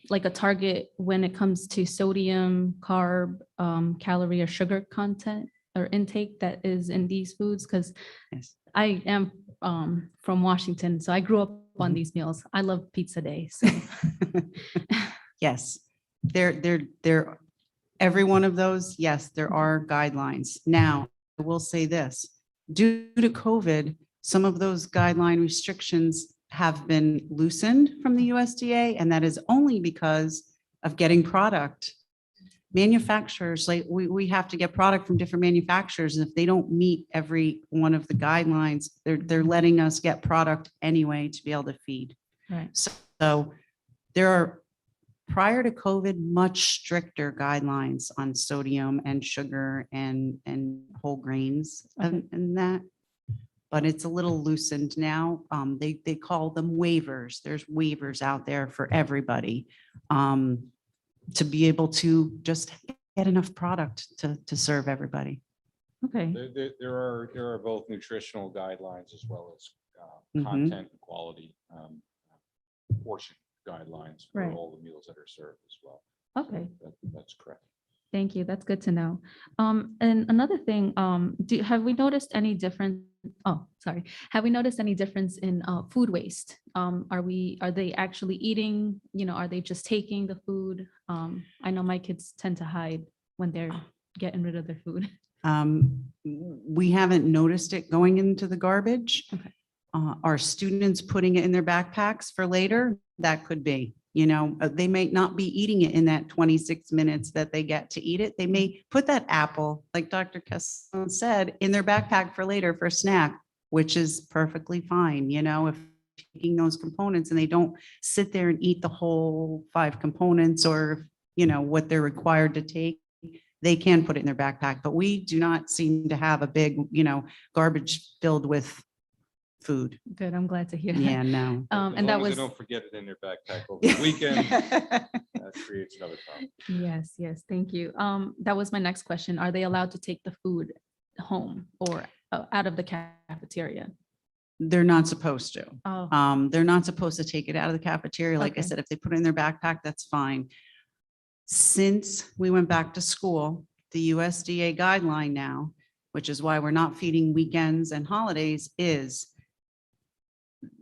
like a target when it comes to sodium, carb, calorie or sugar content or intake that is in these foods? Because Yes. I am from Washington, so I grew up on these meals. I love pizza day. So. Yes, they're every one of those. Yes, there are guidelines. Now, I will say this, due to COVID, some of those guideline restrictions have been loosened from the USDA, and that is only because of getting product. Manufacturers, like we have to get product from different manufacturers, and if they don't meet every one of the guidelines, they're letting us get product anyway to be able to feed. Right. So there are, prior to COVID, much stricter guidelines on sodium and sugar and whole grains and that, but it's a little loosened now. They call them waivers. There's waivers out there for everybody. to be able to just get enough product to serve everybody. Okay, There are both nutritional guidelines as well as Mhm. content and quality portion guidelines for Right. all the meals that are served as well. okay. That's correct. Thank you. That's good to know. And another thing, have we noticed any difference? Oh, sorry. Have we noticed any difference in food waste? Are they actually eating, are they just taking the food? I know my kids tend to hide when they're getting rid of their food. We haven't noticed it going into the garbage. Okay. Are students putting it in their backpacks for later? That could be, they may not be eating it in that 26 minutes that they get to eat it. They may put that apple, like Dr. Kesson said, in their backpack for later for a snack, which is perfectly fine, if taking those components and they don't sit there and eat the whole 5 components or, what they're required to take, they can put it in their backpack, but we do not seem to have a big, garbage filled with food. Good. I'm glad to hear that. Yeah, no. As And that long as was, they don't forget it in their backpack over the weekend, that creates another problem. yes, thank you. That was my next question. Are they allowed to take the food home or out of the cafeteria? They're not supposed to. Oh, They're not supposed to take it out of the cafeteria. Like I Okay. said, if they put it in their backpack, that's fine. Since we went back to school, the USDA guideline now, which is why we're not feeding weekends and holidays, is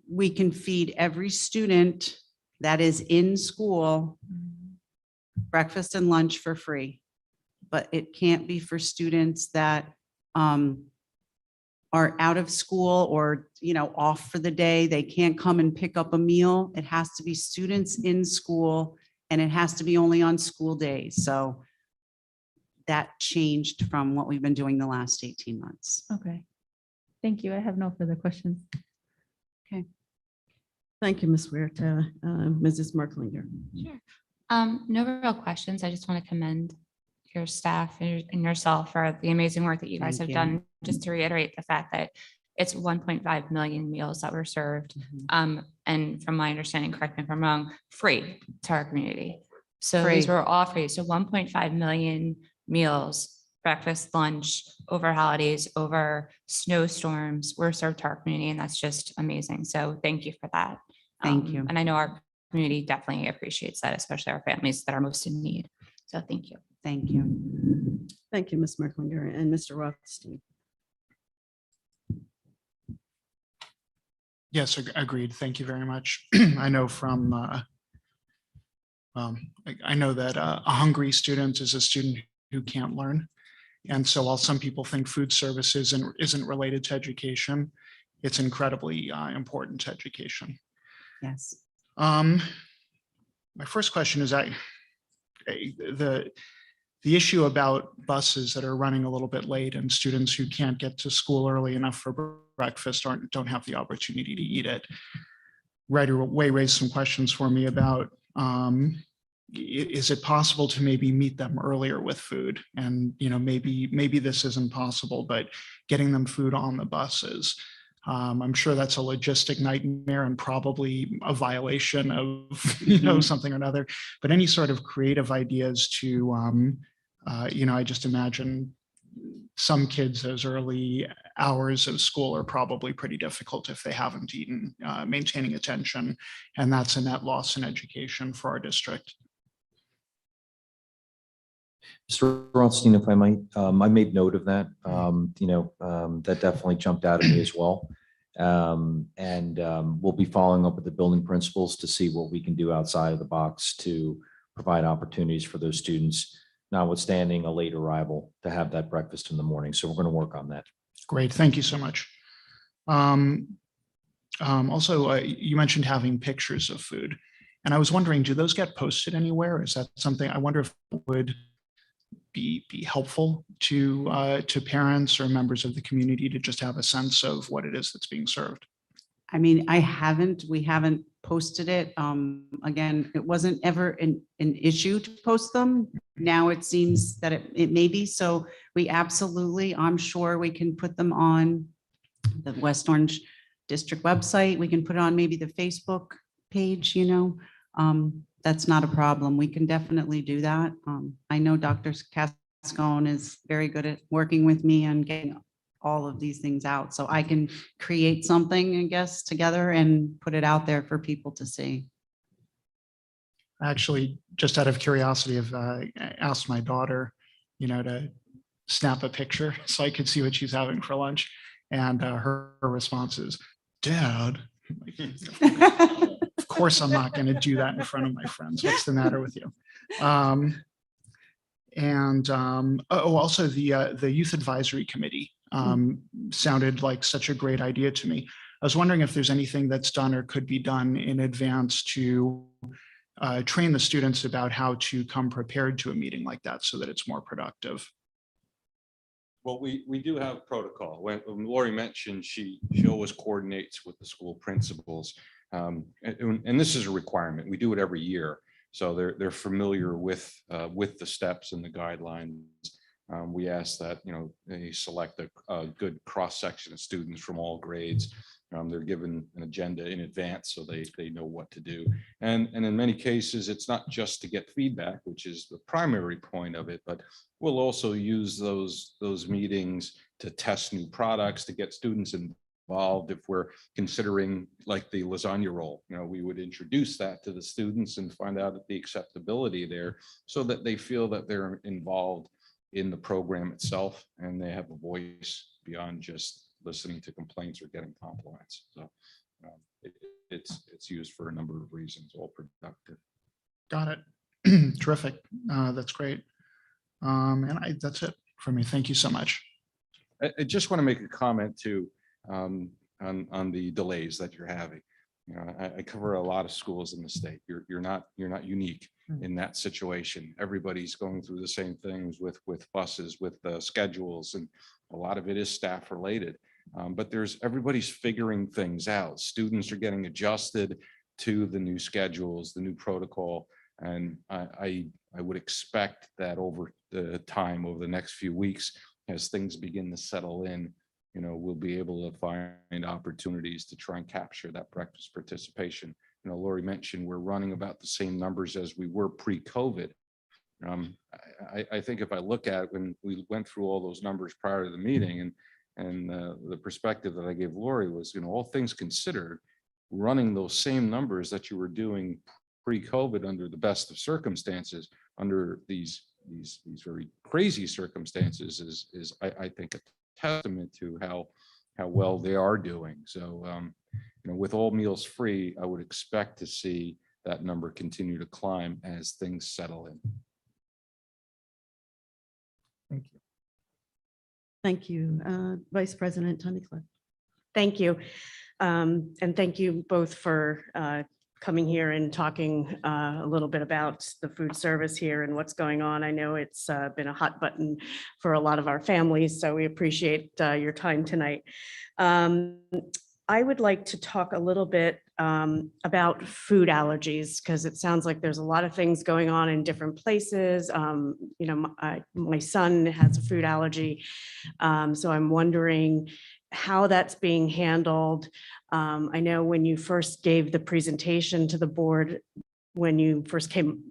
we can feed every student that is in school breakfast and lunch for free. But it can't be for students that are out of school or, off for the day. They can't come and pick up a meal. It has to be students in school and it has to be only on school days. So that changed from what we've been doing the last 18 months. okay. Thank you. I have no further questions. Thank you, Ms. Huerta. Mrs. Merklinger. Sure. No real questions. I just want to commend your staff and yourself for the amazing work that you guys Thank have you. done. Just to reiterate the fact that it's 1.5 million meals that were served. And from my understanding, correct me if I'm wrong, free to our community. So these Free. were all free. So 1.5 million meals, breakfast, lunch, over holidays, over snowstorms were served to our community. And that's just amazing. So thank you for that. Thank you. And I know our community definitely appreciates that, especially our families that are most in need. So thank you. Thank you. Thank you, Ms. Merklinger and Mr. Rothstein. Yes, agreed. Thank you very much. I know from, I know that a hungry student is a student who can't learn. And so while some people think food service isn't related to education, it's incredibly important to education. Yes. My first question is the issue about buses that are running a little bit late and students who can't get to school early enough for breakfast don't have the opportunity to eat it. Right away raised some questions for me about is it possible to maybe meet them earlier with food? And maybe this isn't possible, but getting them food on the buses. I'm sure that's a logistic nightmare and probably a violation of something or another, but any sort of creative ideas to I just imagine some kids, those early hours of school are probably pretty difficult if they haven't eaten, maintaining attention, and that's a net loss in education for our district. Mr. Rothstein, if I might, I made note of that. That definitely jumped out at me as well. We'll be following up with the building principals to see what we can do outside of the box to provide opportunities for those students, notwithstanding a late arrival, to have that breakfast in the morning. So we're going to work on that. Great, thank you so much. Also, you mentioned having pictures of food, and I was wondering, do those get posted anywhere? Is that something, I wonder if it would be helpful to parents or members of the community to just have a sense of what it is that's being served? I mean, we haven't posted it. Again, it wasn't ever an issue to post them. Now it seems that it may be. So we absolutely, I'm sure we can put them on the West Orange District website. We can put it on maybe the Facebook page, That's not a problem. We can definitely do that. I know Dr. Cascone is very good at working with me and getting all of these things out. So I can create something, I guess, together and put it out there for people to see. Actually, just out of curiosity, I asked my daughter, to snap a picture so I could see what she's having for lunch. And her response is, Dad, of course I'm not going to do that in front of my friends. What's the matter with you? Also the Youth Advisory Committee sounded like such a great idea to me. I was wondering if there's anything that's done or could be done in advance to train the students about how to come prepared to a meeting like that so that it's more productive. Well, we do have protocol. When Lori mentioned, she always coordinates with the school principals. And this is a requirement. We do it every year. So they're familiar with the steps and the guidelines. We ask that, they select a good cross-section of students from all grades. They're given an agenda in advance so they know what to do. And in many cases, it's not just to get feedback, which is the primary point of it, but we'll also use those meetings to test new products, to get students involved. If we're considering like the lasagna roll, we would introduce that to the students and find out the acceptability there so that they feel that they're involved in the program itself and they have a voice beyond just listening to complaints or getting compliments. So it's used for a number of reasons, all productive. Got it. Terrific. That's great. And that's it for me. Thank you so much. I just want to make a comment too on the delays that you're having. I cover a lot of schools in the state. You're not unique in that situation. Everybody's going through the same things with buses, with schedules, and a lot of it is staff related. But everybody's figuring things out. Students are getting adjusted to the new schedules, the new protocol, and I would expect that over the time, over the next few weeks, as things begin to settle in, we'll be able to find opportunities to try and capture that breakfast participation. Lori mentioned we're running about the same numbers as we were pre-COVID. I think if I look at when we went through all those numbers prior to the meeting and the perspective that I gave Lori was, all things considered, running those same numbers that you were doing pre-COVID under the best of circumstances, under these very crazy circumstances is I think a testament to how well they are doing. So, with all meals free, I would expect to see that number continue to climb as things settle in. Thank you. Thank you. Vice President Tunnicliffe. Thank you. And thank you both for coming here and talking a little bit about the food service here and what's going on. I know it's been a hot button for a lot of our families, so we appreciate your time tonight. I would like to talk a little bit about food allergies, because it sounds like there's a lot of things going on in different places. My son has a food allergy, so I'm wondering how that's being handled. I know when you first gave the presentation to the board, when you first came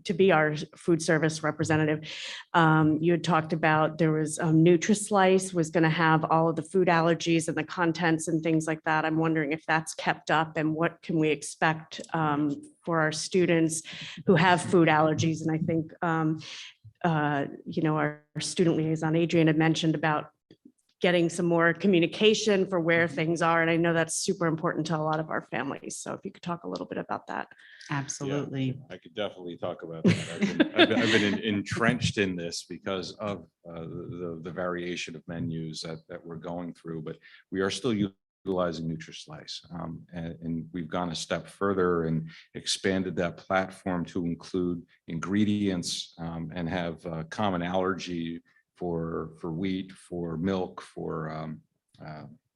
to be our food service representative, you had talked about there was NutriSlice was going to have all of the food allergies and the contents and things like that. I'm wondering if that's kept up and what can we expect for our students who have food allergies. And I think, our student liaison, Adrian, had mentioned about getting some more communication for where things are. And I know that's super important to a lot of our families. So if you could talk a little bit about that. Absolutely. I could definitely talk about that. I've been entrenched in this because of the variation of menus that we're going through, but we are still utilizing NutriSlice. And we've gone a step further and expanded that platform to include ingredients and have common allergy for wheat, for milk, for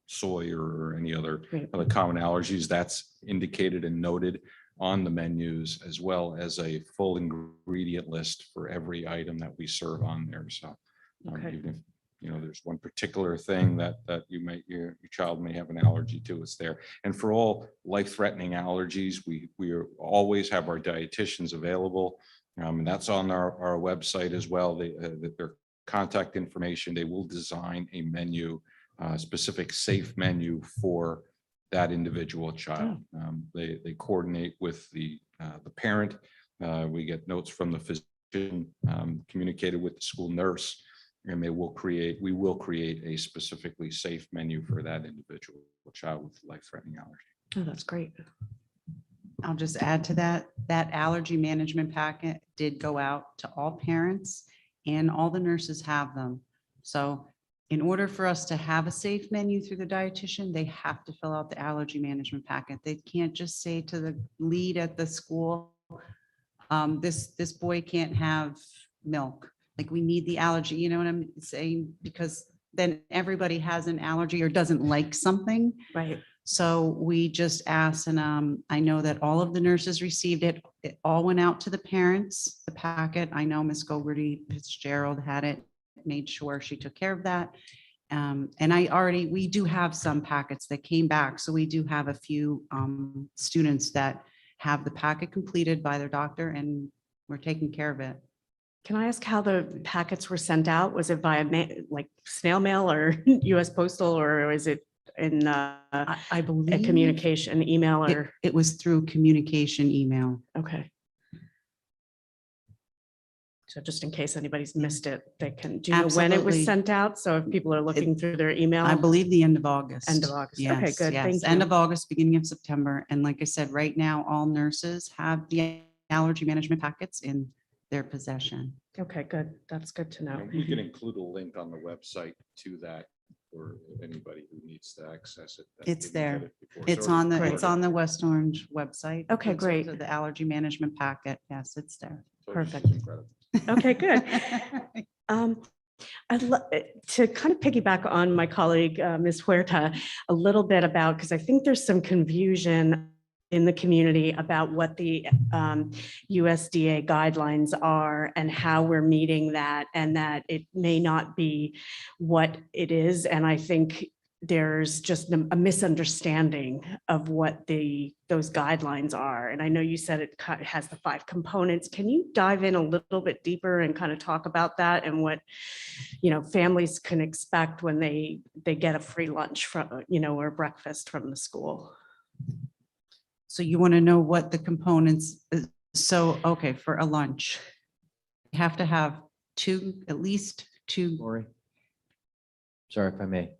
soy, or any other common allergies. That's indicated and noted on the menus, as well as a full ingredient list for every item that we serve on there. So Okay. even if there's one particular thing that your child may have an allergy to, it's there. And for all life-threatening allergies, we always have our dietitians available. And that's on our website as well. Their contact information, they will design a menu, specific safe menu for that individual child. They coordinate with the parent. We get notes from the physician, communicated with the school nurse, and we will create a specifically safe menu for that individual child with life-threatening allergy. Oh, that's great. I'll just add to that, that allergy management packet did go out to all parents and all the nurses have them. So in order for us to have a safe menu through the dietitian, they have to fill out the allergy management packet. They can't just say to the lead at the school, this boy can't have milk. Like, we need the allergy, you know what I'm saying? Because then everybody has an allergy or doesn't like something. Right. So we just asked, and I know that all of the nurses received it. It all went out to the parents, the packet. I know Miss Gogarty Fitzgerald had it, made sure she took care of that. And we do have some packets that came back. So we do have a few students that have the packet completed by their doctor, and we're taking care of it. Can I ask how the packets were sent out? Was it via like snail mail or US Postal, or was it in I believe a communication email or? it was through communication email. Okay. So just in case anybody's missed it, they can, do you know when it was Absolutely. sent out? So if people are looking through their email? I believe the end of August. End of August. Okay, Yes, good. yes. Thank End you. of August, beginning of September. And like I said, right now, all nurses have the allergy management packets in their possession. Okay, good. That's good to know. And we can include a link on the website to that for anybody who needs to access it. that It's didn't there. get it before. It's already on the, part it's of on the West Orange website. Okay, in terms great. of The allergy management packet. Yes, it's there. So this is Perfect. incredible. Okay, good. I'd love to kind of piggyback on my colleague, Ms. Huerta, a little bit about, because I think there's some confusion in the community about what the USDA guidelines are and how we're meeting that, and that it may not be what it is. And I think there's just a misunderstanding of what those guidelines are. And I know you said it has the 5 components. Can you dive in a little bit deeper and kind of talk about that and what, families can expect when they get a free lunch from, or breakfast from the school? So you want to know what the components, so, okay, for a lunch, you have to have at least two. Lori? Sorry if I may.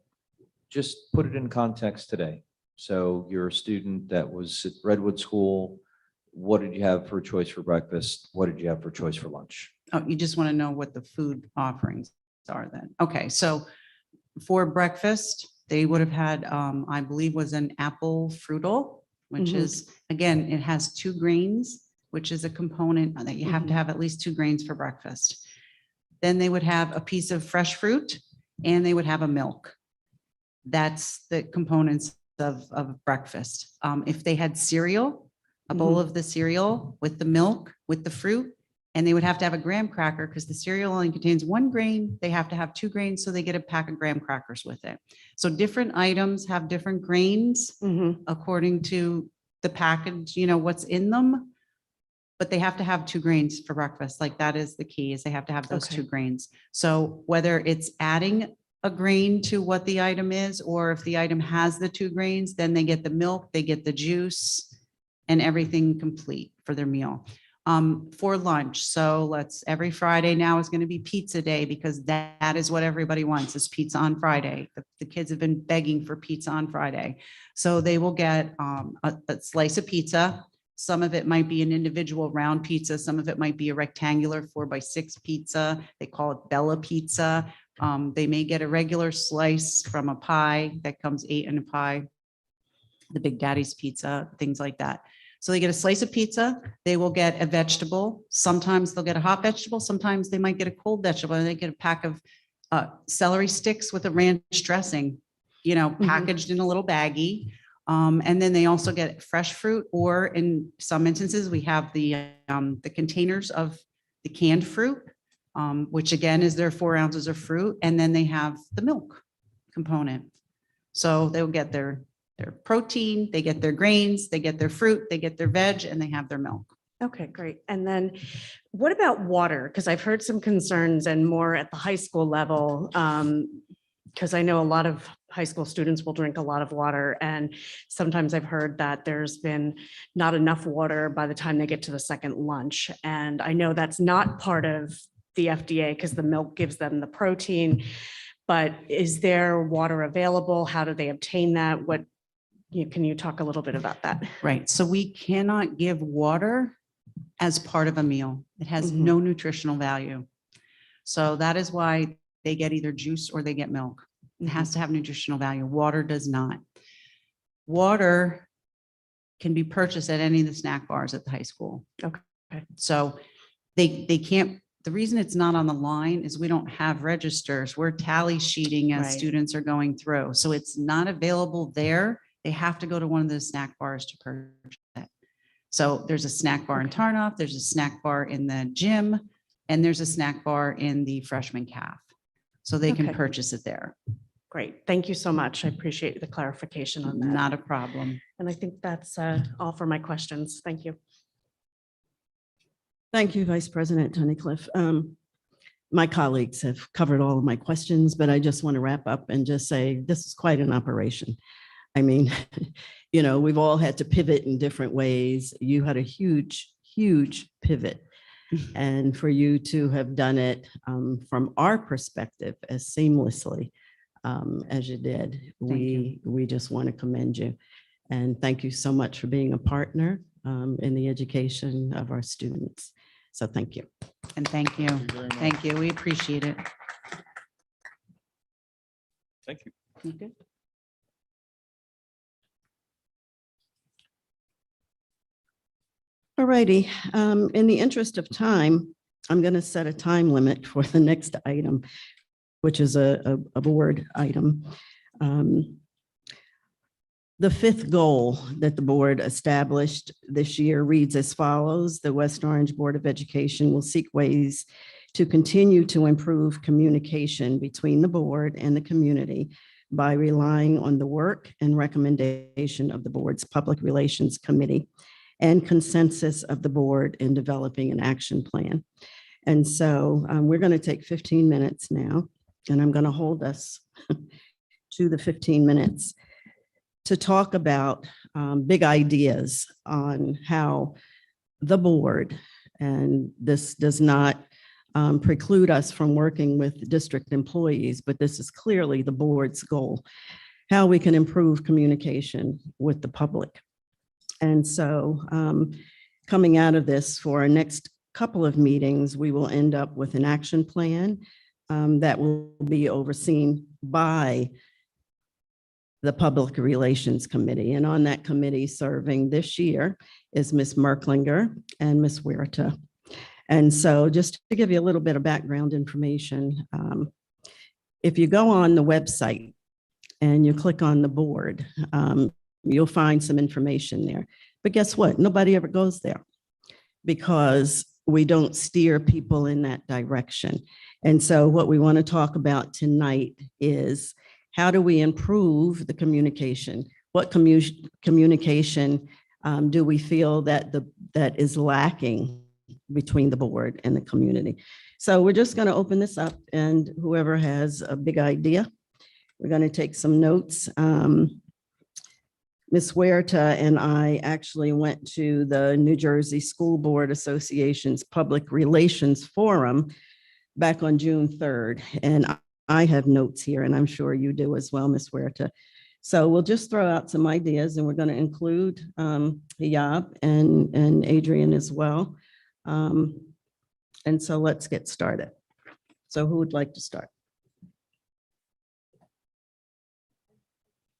Just put it in context today. So you're a student that was at Redwood School. What did you have for choice for breakfast? What did you have for choice for lunch? Oh, you just want to know what the food offerings are then. Okay, so for breakfast, they would have had, I believe was an apple frutal, which Mhm. is, again, it has 2 grains, which is a component that you have to have at least 2 grains for breakfast. Then they would have a piece of fresh fruit and they would have a milk. That's the components of breakfast. If they had cereal, a bowl of the cereal with the milk, with the fruit, and they would have to have a graham cracker because the cereal only contains 1 grain. They have to have 2 grains, so they get a pack of graham crackers with it. So different items have different grains Mhm. according to the package, what's in them. But they have to have 2 grains for breakfast. Like, that is the key, is they have to have those Okay. 2 grains. So whether it's adding a grain to what the item is, or if the item has the 2 grains, then they get the milk, they get the juice and everything complete for their meal. For lunch, so every Friday now is going to be pizza day, because that is what everybody wants, is pizza on Friday. The kids have been begging for pizza on Friday. So they will get a slice of pizza. Some of it might be an individual round pizza. Some of it might be a rectangular 4x6 pizza. They call it Bella Pizza. They may get a regular slice from a pie that comes 8 in a pie, the Big Daddy's pizza, things like that. So they get a slice of pizza, they will get a vegetable. Sometimes they'll get a hot vegetable. Sometimes they might get a cold vegetable, and they get a pack of celery sticks with a ranch dressing, packaged in a little baggie. And then they also get fresh fruit, or in some instances, we have the containers of the canned fruit. which again is their 4 ounces of fruit, and then they have the milk component. So they'll get their protein, they get their grains, they get their fruit, they get their veg, and they have their milk. Okay, great. And then what about water? Because I've heard some concerns and more at the high school level. Because I know a lot of high school students will drink a lot of water. And sometimes I've heard that there's been not enough water by the time they get to the second lunch. And I know that's not part of the FDA because the milk gives them the protein. But is there water available? How do they obtain that? Can you talk a little bit about that? Right. So we cannot give water as part of a meal. It has no nutritional value. So that is why they get either juice or they get milk. It has to have nutritional value. Water does not. Water can be purchased at any of the snack bars at the high school. Okay. So they can't, the reason it's not on the line is we don't have registers. We're tally sheeting as Right. students are going through. So it's not available there. They have to go to one of the snack bars to purchase it. So there's a snack bar in Tarnoff, there's a snack bar in the gym, and there's a snack bar in the freshman calf. So they can Okay. purchase it there. Great. Thank you so much. I appreciate the clarification on that. Not a problem. And I think that's all for my questions. Thank you. Thank you, Vice President Tunnicliffe. My colleagues have covered all of my questions, but I just want to wrap up and just say this is quite an operation. I mean, we've all had to pivot in different ways. You had a huge, huge pivot. And for you to have done it from our perspective as seamlessly as you did, we just want to commend you. And thank you so much for being a partner in the education of our students. So thank you. And thank you. Thank you. We appreciate it. Thank you. Okay. All righty. In the interest of time, I'm going to set a time limit for the next item, which is a board item. The fifth goal that the board established this year reads as follows. The West Orange Board of Education will seek ways to continue to improve communication between the board and the community by relying on the work and recommendation of the board's Public Relations Committee and consensus of the board in developing an action plan. And so we're going to take 15 minutes now, and I'm going to hold us to the 15 minutes to talk about big ideas on how the board, and this does not preclude us from working with district employees, but this is clearly the board's goal, how we can improve communication with the public. And so coming out of this, for our next couple of meetings, we will end up with an action plan that will be overseen by the Public Relations Committee. And on that committee serving this year is Ms. Merklinger and Ms. Huerta. And so just to give you a little bit of background information, if you go on the website and you click on the board, you'll find some information there. But guess what? Nobody ever goes there because we don't steer people in that direction. And so what we want to talk about tonight is how do we improve the communication? What communication do we feel that is lacking between the board and the community? So we're just going to open this up, and whoever has a big idea, we're going to take some notes. Ms. Huerta and I actually went to the New Jersey School Board Association's Public Relations Forum back on June 3rd. And I have notes here, and I'm sure you do as well, Ms. Huerta. So we'll just throw out some ideas, and we're going to include Hiyab and Adrian as well. And so let's get started. So who would like to start?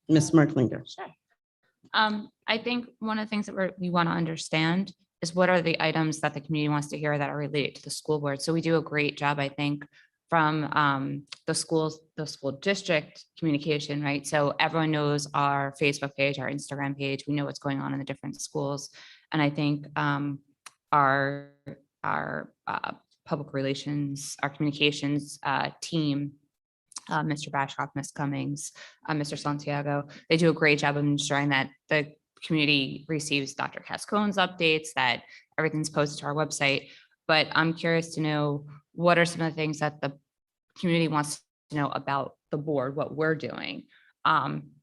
Ms. Merklinger. Sure. I think one of the things that we want to understand is what are the items that the community wants to hear that are related to the school board. So we do a great job, I think, from the school district communication, right? So everyone knows our Facebook page, our Instagram page. We know what's going on in the different schools. And I think our public relations, our communications team, Mr. Bashkoff, Ms. Cummings, Mr. Santiago. They do a great job of ensuring that the community receives Dr. Cascone's updates, that everything's posted to our website. But I'm curious to know, what are some of the things that the community wants to know about the board, what we're doing,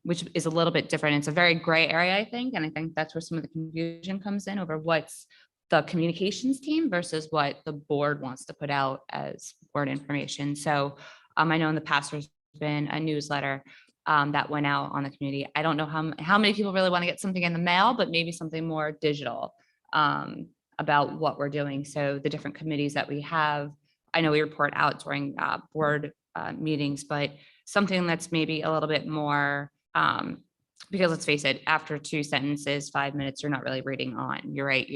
which is a little bit different. It's a very gray area, I think. And I think that's where some of the confusion comes in over what's the communications team versus what the board wants to put out as board information. So I know in the past there's been a newsletter that went out on the community. I don't know how many people really want to get something in the mail, but maybe something more digital about what we're doing. So the different committees that we have, I know we report out during board meetings, but something that's maybe a little bit more, because let's face it, after 2 sentences, 5 minutes, you're not really reading on. You're right.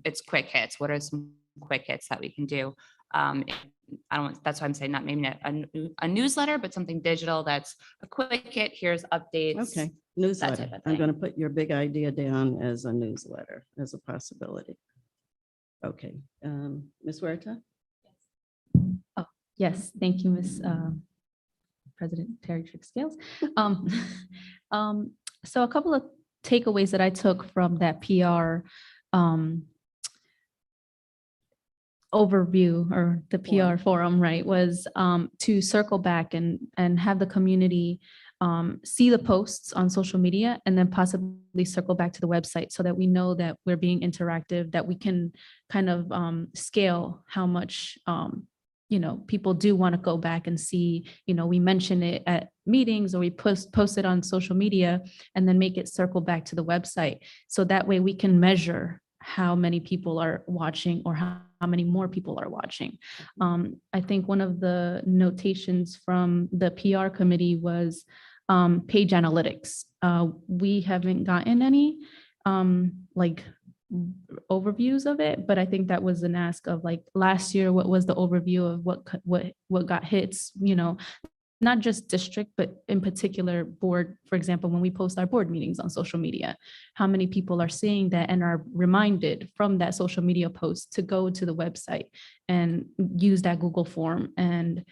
It's quick hits. What are some quick hits that we can do? That's why I'm saying not a newsletter, but something digital that's a quick hit. Here's updates. Okay, type newsletter. of I'm thing. going to put your big idea down as a newsletter, as a possibility. Okay, Ms. Huerta? Yes, thank you, Ms. President Terry Trick-Scales. So a couple of takeaways that I took from that PR overview, or the PR forum, right, was to circle back and have the community see the posts on social media, and then possibly circle back to the website so that we know that we're being interactive, that we can kind of scale how much people do want to go back and see. We mention it at meetings, or we post it on social media, and then make it circle back to the website. So that way we can measure how many people are watching, or how many more people are watching. I think one of the notations from the PR committee was page analytics. We haven't gotten any overviews of it, but I think that was an ask of last year, what was the overview of what got hits, not just district, but in particular board. For example, when we post our board meetings on social media, how many people are seeing that and are reminded from that social media post to go to the website and use that Google form and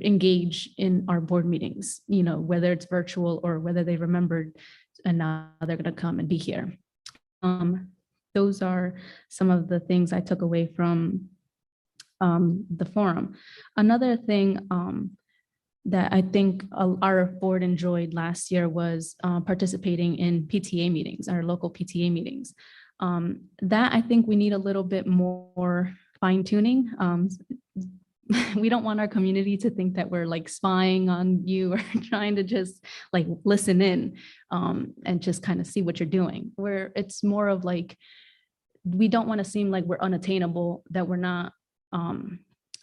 engage in our board meetings, whether it's virtual or whether they remembered and now they're going to come and be here. Those are some of the things I took away from the forum. Another thing that I think our board enjoyed last year was participating in PTA meetings, our local PTA meetings. That I think we need a little bit more fine tuning. We don't want our community to think that we're spying on you or trying to just listen in and just kind of see what you're doing. Where it's more of we don't want to seem like we're unattainable, that we're not,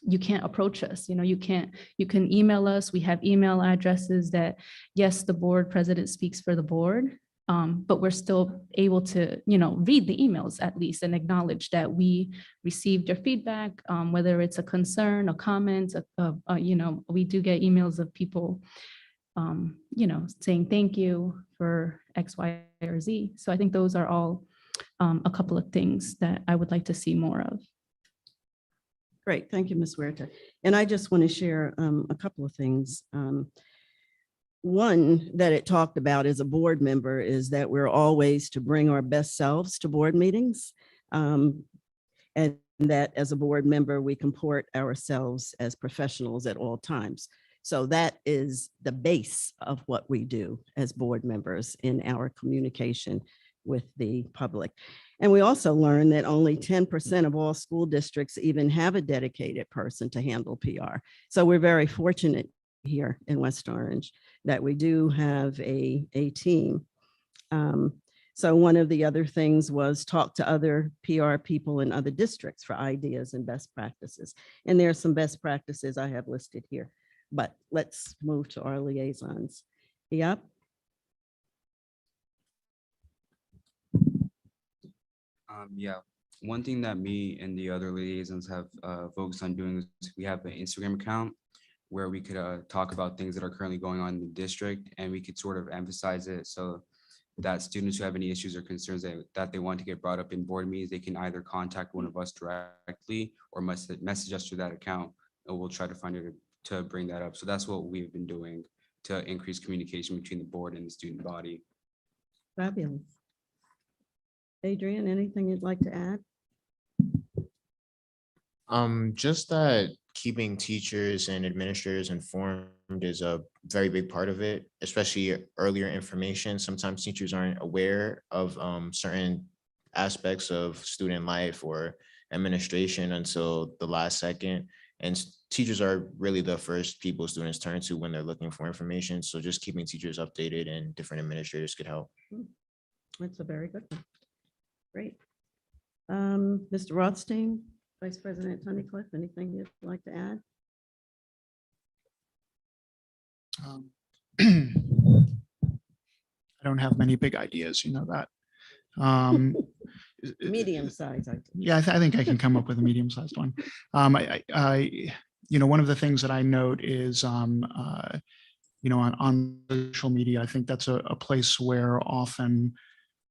you can't approach us. You can email us. We have email addresses that, yes, the board president speaks for the board, but we're still able to, read the emails at least and acknowledge that we received your feedback, whether it's a concern, a comment, we do get emails of people, saying thank you for X, Y, or Z. So I think those are all a couple of things that I would like to see more of. Great, thank you, Ms. Huerta. And I just want to share a couple of things. One that it talked about as a board member is that we're always to bring our best selves to board meetings. And that as a board member, we comport ourselves as professionals at all times. So that is the base of what we do as board members in our communication with the public. And we also learned that only 10% of all school districts even have a dedicated person to handle PR. So we're very fortunate here in West Orange that we do have a team. So one of the other things was talk to other PR people in other districts for ideas and best practices. And there are some best practices I have listed here, but let's move to our liaisons. Yep. Yeah, one thing that me and the other liaisons have focused on doing is we have an Instagram account where we could talk about things that are currently going on in the district, and we could sort of emphasize it so that students who have any issues or concerns that they want to get brought up in board meetings, they can either contact one of us directly or message us through that account, and we'll try to find it to bring that up. So that's what we've been doing to increase communication between the board and the student body. Fabulous. Adrian, anything you'd like to add? Just that keeping teachers and administrators informed is a very big part of it, especially earlier information. Sometimes teachers aren't aware of certain aspects of student life or administration until the last second. And teachers are really the first people students turn to when they're looking for information. So just keeping teachers updated and different administrators could help. That's a very good one. Great. Mr. Rothstein, Vice President Tunnicliffe, anything you'd like to add? I don't have many big ideas, you know that. Medium size. Yeah, I think I can come up with a medium-sized one. One of the things that I note is, on social media, I think that's a place where often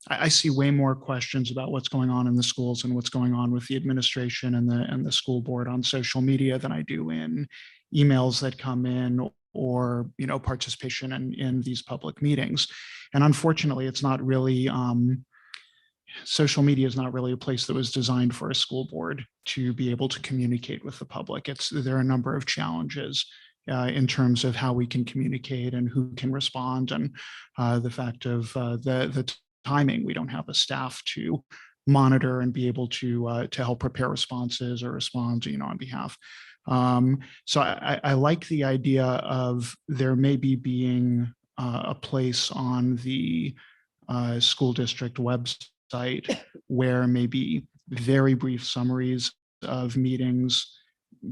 I see way more questions about what's going on in the schools and what's going on with the administration and the school board on social media than I do in emails that come in or, participation in these public meetings. And unfortunately, it's not really, social media is not really a place that was designed for a school board to be able to communicate with the public. There are a number of challenges in terms of how we can communicate and who can respond, and the fact of the timing. We don't have a staff to monitor and be able to help prepare responses or respond, on behalf. So I like the idea of there maybe being a place on the school district website where maybe very brief summaries of meetings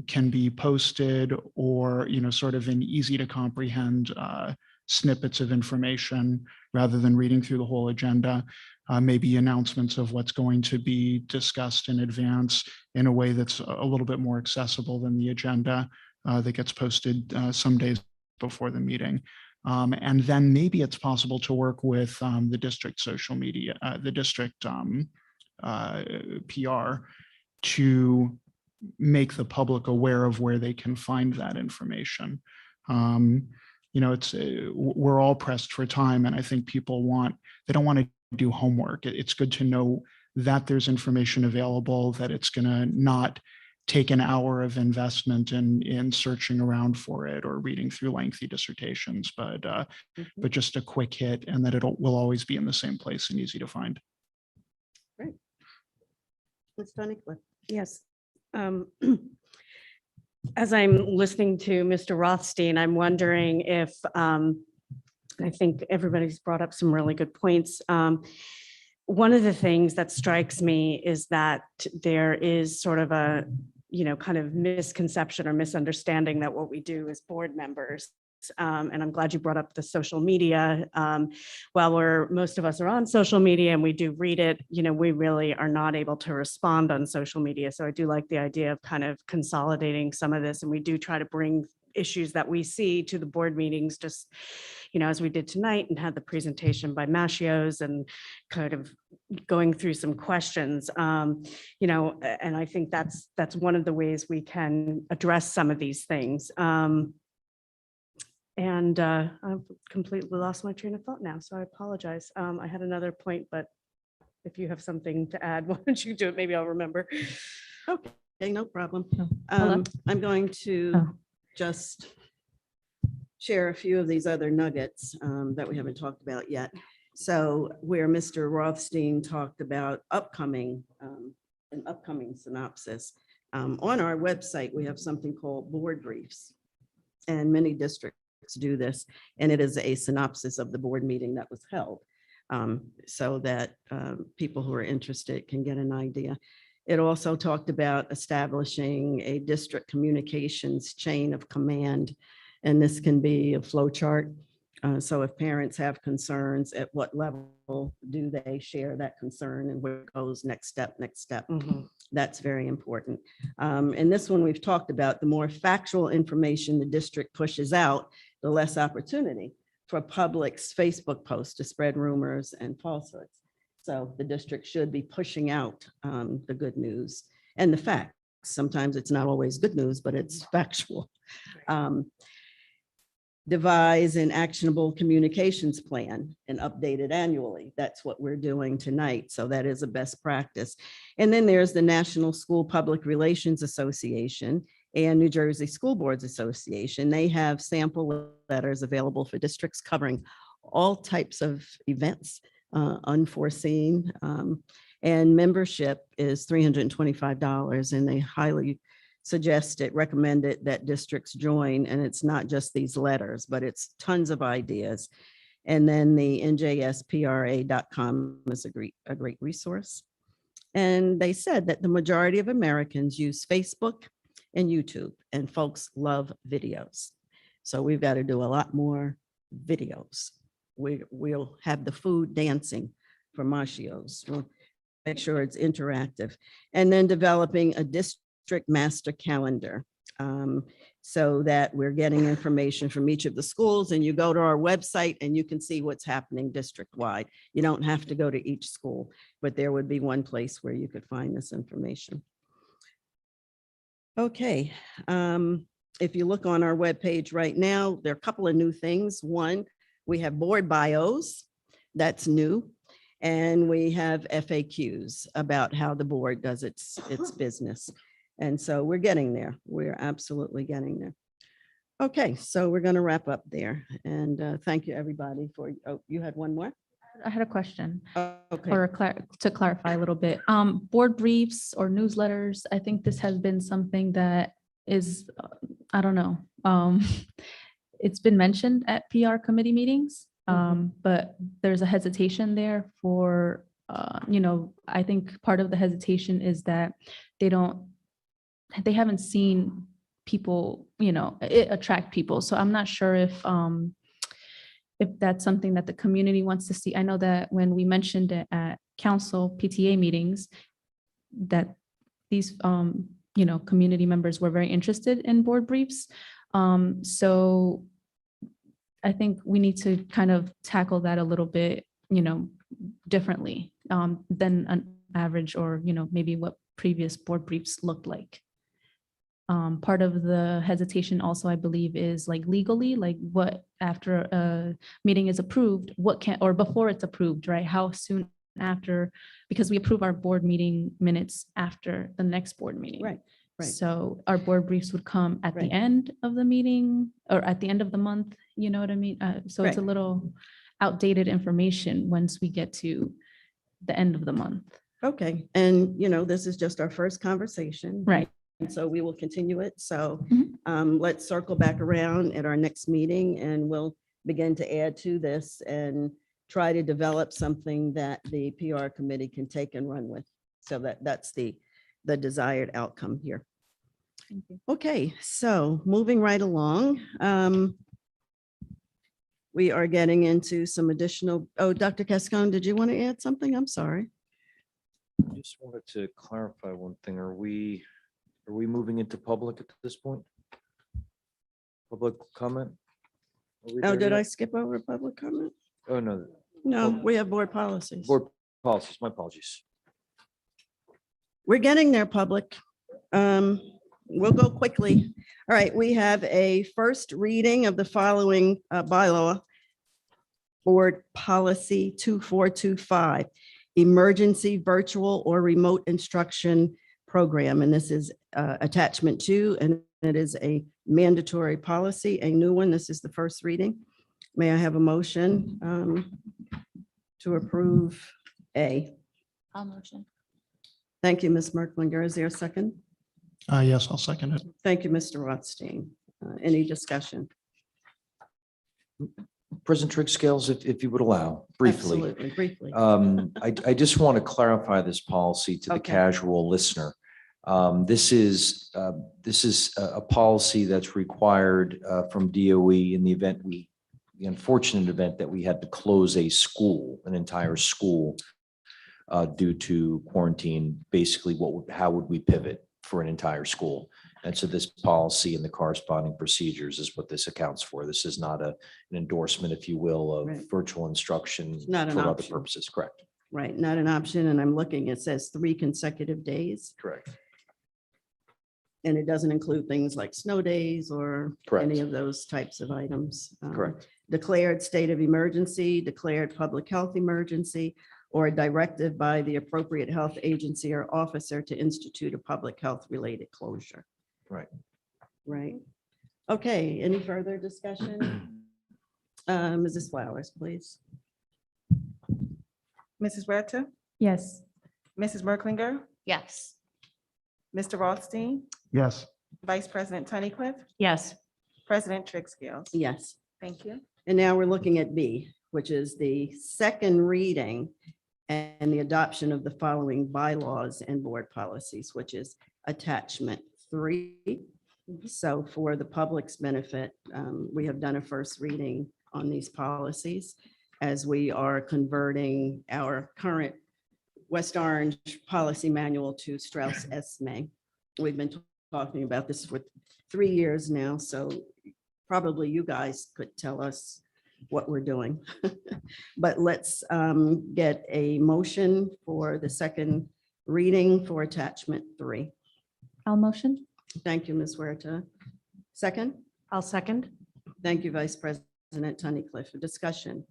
can be posted, or sort of in easy to comprehend snippets of information rather than reading through the whole agenda. Maybe announcements of what's going to be discussed in advance in a way that's a little bit more accessible than the agenda that gets posted some days before the meeting. And then maybe it's possible to work with the district social media, the district PR, to make the public aware of where they can find that information. We're all pressed for time, and I think people they don't want to do homework. It's good to know that there's information available, that it's going to not take an hour of investment in searching around for it or reading through lengthy dissertations, but just a quick hit, and that will always be in the same place and easy to find. Great. Ms. Tunnicliffe. Yes. As I'm listening to Mr. Rothstein, I'm wondering if, I think everybody's brought up some really good points. One of the things that strikes me is that there is sort of a, kind of misconception or misunderstanding that what we do as board members. And I'm glad you brought up the social media. While most of us are on social media and we do read it, we really are not able to respond on social media. So I do like the idea of kind of consolidating some of this, and we do try to bring issues that we see to the board meetings, just, as we did tonight and had the presentation by Mashios and kind of going through some questions, and I think that's one of the ways we can address some of these things. And I've completely lost my train of thought now, so I apologize. I had another point, but if you have something to add, why don't you do it? Maybe I'll remember. Okay, no problem. Hello? I'm going to just share a few of these other nuggets that we haven't talked about yet. So where Mr. Rothstein talked about an upcoming synopsis, on our website, we have something called board briefs, and many districts do this, and it is a synopsis of the board meeting that was held, so that people who are interested can get an idea. It also talked about establishing a district communications chain of command, and this can be a flow chart. So if parents have concerns, at what level do they share that concern, and where it goes next step. That's very important. And this one we've talked about, the more factual information the district pushes out, the less opportunity for public's Facebook posts to spread rumors and falsehoods. So the district should be pushing out the good news and the facts. Sometimes it's not always good news, but it's factual. Devise an actionable communications plan and update it annually. That's what we're doing tonight. So that is a best practice. And then there's the National School Public Relations Association and New Jersey School Boards Association. They have sample letters available for districts covering all types of events, unforeseen. And membership is $325, and they highly suggest it, recommend it, that districts join. And it's not just these letters, but it's tons of ideas. And then the njspra.com is a great resource. And they said that the majority of Americans use Facebook and YouTube, and folks love videos. So we've got to do a lot more videos. We'll have the food dancing for Mashios. We'll make sure it's interactive. And then developing a district master calendar so that we're getting information from each of the schools, and you go to our website and you can see what's happening district-wide. You don't have to go to each school, but there would be one place where you could find this information. Okay, if you look on our webpage right now, there are a couple of new things. One, we have board bios, that's new. And we have FAQs about how the board does its business. And so we're getting there. We're absolutely getting there. Okay, so we're going to wrap up there. And thank you, everybody, for, oh, you had one more? I had a question Okay. or to clarify a little bit. Board briefs or newsletters, I think this has been something that is, I don't know. It's been mentioned at PR committee meetings, but there's a hesitation there for, I think part of the hesitation is that they haven't seen people, it attract people. So I'm not sure if that's something that the community wants to see. I know that when we mentioned it at council PTA meetings, that these, community members were very interested in board briefs. So I think we need to kind of tackle that a little bit, differently than an average or, maybe what previous board briefs looked like. Part of the hesitation also, I believe, is like legally, like what after a meeting is approved, what can, or before it's approved, right? How soon after, because we approve our board meeting minutes after the next board meeting. Right. Right. So our board briefs would come at Right. the end of the meeting or at the end of the month, you know what I mean? So it's a Right. little outdated information once we get to the end of the month. Okay, and this is just our first conversation. Right. And so we will continue it. So Mhm. let's circle back around at our next meeting, and we'll begin to add to this and try to develop something that the PR committee can take and run with. So that's the desired outcome here. Thank you. Okay, so moving right along. We are getting into some additional, Dr. Cascone, did you want to add something? I'm sorry. I just wanted to clarify one thing. Are we moving into public at this point? Public comment? Are we Oh, there did I yet? skip over public comment? Oh, no. No, we have board policies. Board policies, my apologies. We're getting there, public. We'll go quickly. All right, we have a first reading of the following bylaw. Board Policy 2425, Emergency Virtual or Remote Instruction Program. And this is attachment 2, and it is a mandatory policy, a new one. This is the first reading. May I have a motion to approve A? I'll motion. Thank you, Ms. Merklinger. Is there a second? Yes, I'll second it. Thank you, Mr. Rothstein. Any discussion? President Trick Scales, if you would allow, briefly. Absolutely, briefly. I just want to clarify this policy to the Okay. casual listener. This is a policy that's required from DOE in the event the unfortunate event that we had to close an entire school due to quarantine. Basically, how would we pivot for an entire school. And so this policy and the corresponding procedures is what this accounts for. This is not an endorsement, if you will, of Right. virtual instruction not an for other option. purposes. Correct. Right, not an option. And I'm looking, it says 3 consecutive days. Correct. And it doesn't include things like snow days or Correct. any of those types of items. Correct. Declared state of emergency, declared public health emergency, or a directive by the appropriate health agency or officer to institute a public health related closure. Right. Right. Okay, any further discussion? Mrs. Flowers, please. Mrs. Huerta, Yes. Mrs. Merklinger, Yes. Mr. Rothstein, Yes. Vice President Tunnicliff, Yes. President Trixfield. Yes. Thank you. And now we're looking at B, which is the second reading and the adoption of the following bylaws and board policies, which is attachment 3. So for the public's benefit, we have done a first reading on these policies as we are converting our current West Orange policy manual to Strauss Esme. We've been talking about this for 3 years now, so probably you guys could tell us what we're doing. But let's get a motion for the second reading for attachment 3. I'll motion. Thank you, Ms. Huerta. Second? I'll second. Thank you, Vice President Tunnicliff. For discussion.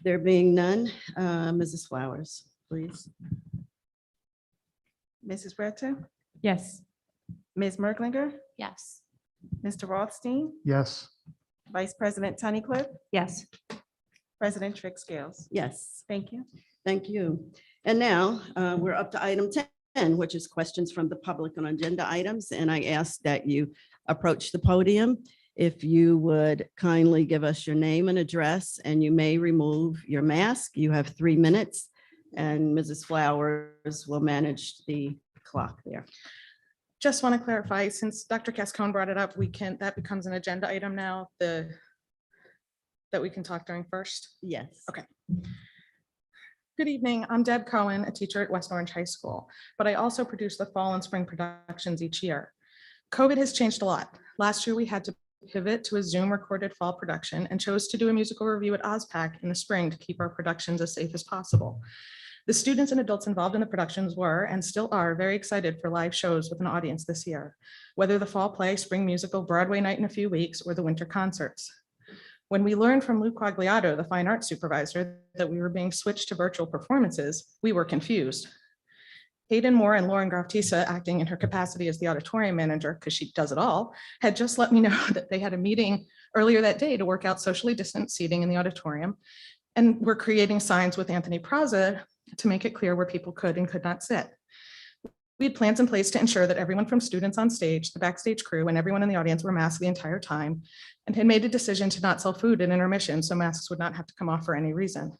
There being none, Mrs. Flowers, please. Mrs. Huerta, Yes. Ms. Merklinger, Yes. Mr. Rothstein, Yes. Vice President Tunnicliff, Yes. President Trixfield. Yes, Thank you. thank you. And now we're up to item 10, which is questions from the public on agenda items. And I ask that you approach the podium. If you would kindly give us your name and address, and you may remove your mask. You have 3 minutes, and Mrs. Flowers will manage the clock there. Just want to clarify, since Dr. Cascone brought it up, that becomes an agenda item now, that we can talk during first. Yes. Okay. Good evening. I'm Deb Cohen, a teacher at West Orange High School, but I also produce the fall and spring productions each year. COVID has changed a lot. Last year, we had to pivot to a Zoom recorded fall production and chose to do a musical review at OSPAC in the spring to keep our productions as safe as possible. The students and adults involved in the productions were and still are very excited for live shows with an audience this year, whether the fall play, spring musical, Broadway night in a few weeks, or the winter concerts. When we learned from Lou Quagliato, the fine arts supervisor, that we were being switched to virtual performances, we were confused. Hayden Moore and Lauren Graftisa, acting in her capacity as the auditorium manager, because she does it all, had just let me know that they had a meeting earlier that day to work out socially distant seating in the auditorium. And we're creating signs with Anthony Praza to make it clear where people could and could not sit. We had plans in place to ensure that everyone from students on stage, the backstage crew, and everyone in the audience were masked the entire time, and had made a decision to not sell food in intermission so masks would not have to come off for any reason.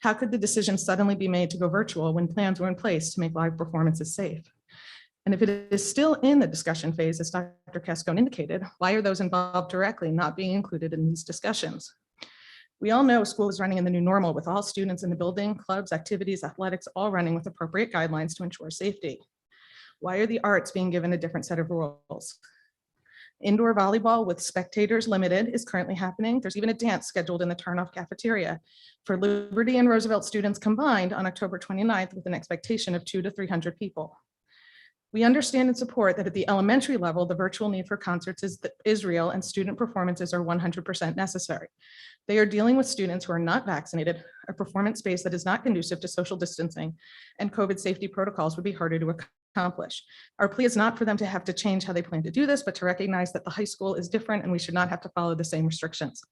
How could the decision suddenly be made to go virtual when plans were in place to make live performances safe? And if it is still in the discussion phase, as Dr. Cascone indicated, why are those involved directly not being included in these discussions? We all know school is running in the new normal with all students in the building, clubs, activities, athletics, all running with appropriate guidelines to ensure safety. Why are the arts being given a different set of rules? Indoor volleyball with spectators limited is currently happening. There's even a dance scheduled in the turnoff cafeteria for Liberty and Roosevelt students combined on October 29th with an expectation of 200 to 300 people. We understand and support that at the elementary level, the virtual need for concerts is real and student performances are 100% necessary. They are dealing with students who are not vaccinated, a performance space that is not conducive to social distancing, and COVID safety protocols would be harder to accomplish. Our plea is not for them to have to change how they plan to do this, but to recognize that the high school is different and we should not have to follow the same restrictions.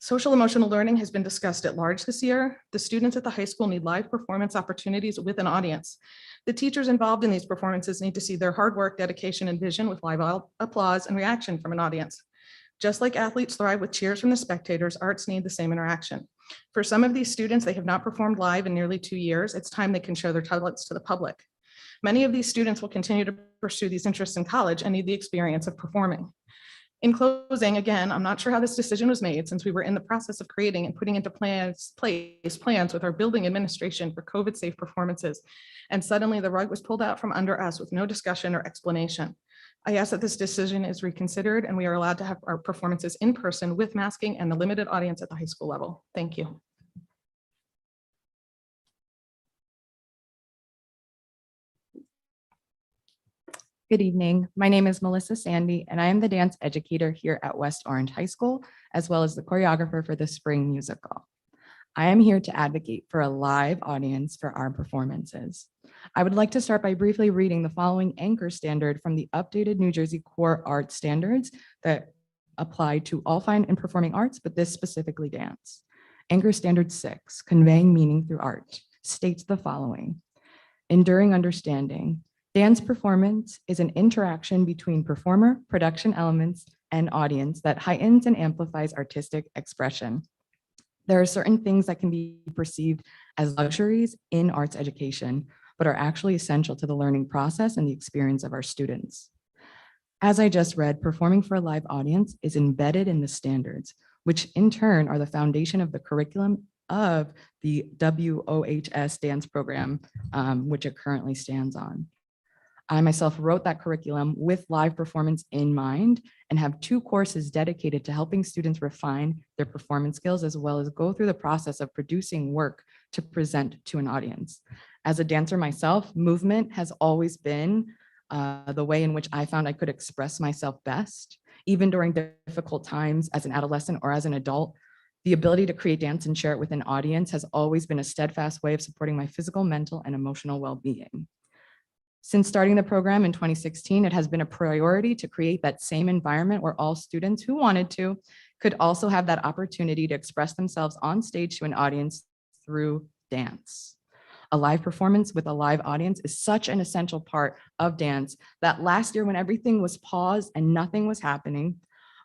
Social emotional learning has been discussed at large this year. The students at the high school need live performance opportunities with an audience. The teachers involved in these performances need to see their hard work, dedication, and vision with live applause and reaction from an audience. Just like athletes thrive with cheers from the spectators, arts need the same interaction. For some of these students, they have not performed live in nearly 2 years. It's time they can show their talents to the public. Many of these students will continue to pursue these interests in college and need the experience of performing. In closing, again, I'm not sure how this decision was made since we were in the process of creating and putting into plans with our building administration for COVID-safe performances. And suddenly the rug was pulled out from under us with no discussion or explanation. I ask that this decision is reconsidered and we are allowed to have our performances in person with masking and the limited audience at the high school level. Thank you. Good evening. My name is Melissa Sandy, and I am the dance educator here at West Orange High School, as well as the choreographer for the spring musical. I am here to advocate for a live audience for our performances. I would like to start by briefly reading the following anchor standard from the updated New Jersey Core Art Standards that apply to all fine and performing arts, but this specifically dance. Anchor Standard 6, Conveying Meaning Through Art, states the following: enduring understanding. Dance performance is an interaction between performer, production elements, and audience that heightens and amplifies artistic expression. There are certain things that can be perceived as luxuries in arts education, but are actually essential to the learning process and the experience of our students. As I just read, performing for a live audience is embedded in the standards, which in turn are the foundation of the curriculum of the WOHS dance program, which it currently stands on. I myself wrote that curriculum with live performance in mind and have 2 courses dedicated to helping students refine their performance skills, as well as go through the process of producing work to present to an audience. As a dancer myself, movement has always been the way in which I found I could express myself best. Even during difficult times as an adolescent or as an adult, the ability to create dance and share it with an audience has always been a steadfast way of supporting my physical, mental, and emotional well-being. Since starting the program in 2016, it has been a priority to create that same environment where all students who wanted to could also have that opportunity to express themselves on stage to an audience through dance. A live performance with a live audience is such an essential part of dance that last year, when everything was paused and nothing was happening,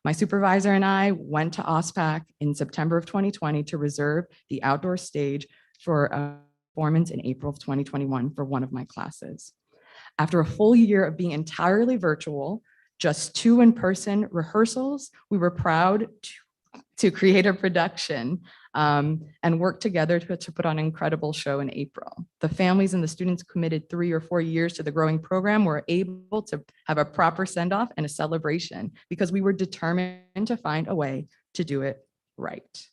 my supervisor and I went to OSPAC in September of 2020 to reserve the outdoor stage for a performance in April of 2021 for one of my classes. After a full year of being entirely virtual, just 2 in-person rehearsals, we were proud to create a production and work together to put on an incredible show in April. The families and the students committed 3 or 4 years to the growing program were able to have a proper send-off and a celebration because we were determined to find a way to do it right.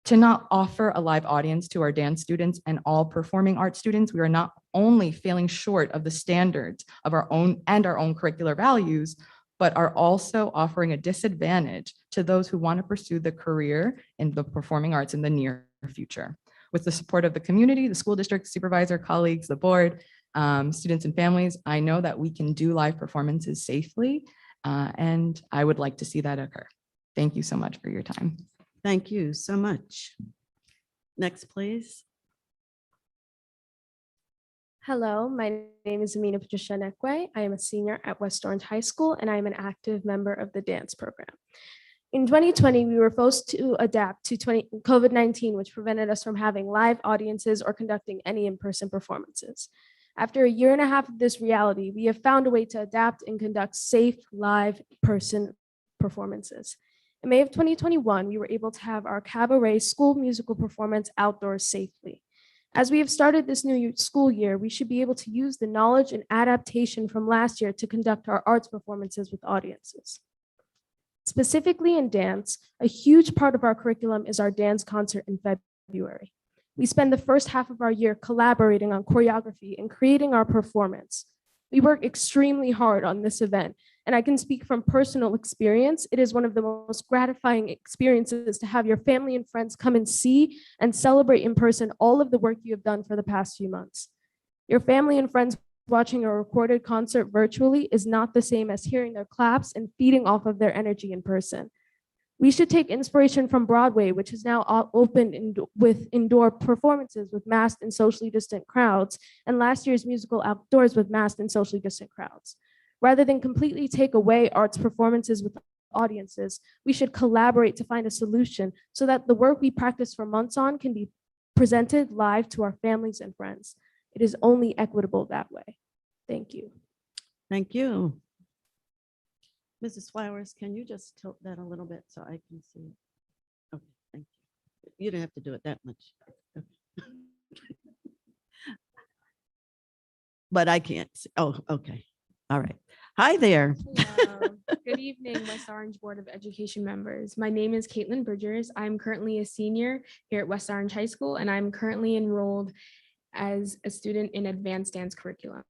To not offer a live audience to our dance students and all performing arts students, we are not only failing short of the standards of our own curricular values, but are also offering a disadvantage to those who want to pursue the career in the performing arts in the near future. With the support of the community, the school district, supervisor, colleagues, the board, students and families, I know that we can do live performances safely, and I would like to see that occur. Thank you so much for your time. Thank you so much. Next, please. Hello, my name is Amina Patricia Nekwe. I am a senior at West Orange High School, and I am an active member of the dance program. In 2020, we were forced to adapt to COVID-19, which prevented us from having live audiences or conducting any in-person performances. After a year and a half of this reality, we have found a way to adapt and conduct safe live person performances. In May of 2021, we were able to have our cabaret school musical performance outdoors safely. As we have started this new school year, we should be able to use the knowledge and adaptation from last year to conduct our arts performances with audiences. Specifically in dance, a huge part of our curriculum is our dance concert in February. We spend the first half of our year collaborating on choreography and creating our performance. We work extremely hard on this event, and I can speak from personal experience. It is one of the most gratifying experiences to have your family and friends come and see and celebrate in person all of the work you have done for the past few months. Your family and friends watching a recorded concert virtually is not the same as hearing their claps and feeding off of their energy in person. We should take inspiration from Broadway, which is now opened with indoor performances with masked and socially distant crowds, and last year's musical Outdoors with masked and socially distant crowds. Rather than completely take away arts performances with audiences, we should collaborate to find a solution so that the work we practice for months on can be presented live to our families and friends. It is only equitable that way. Thank you. Thank you. Mrs. Flowers, can you just tilt that a little bit so I can see it? Okay, thank you. You don't have to do it that much. Okay. But I can't see. Oh, okay. All right. Hi there. Hello. Good evening, West Orange Board of Education members. My name is Caitlin Bridgers. I'm currently a senior here at West Orange High School, and I'm currently enrolled as a student in advanced dance curriculum.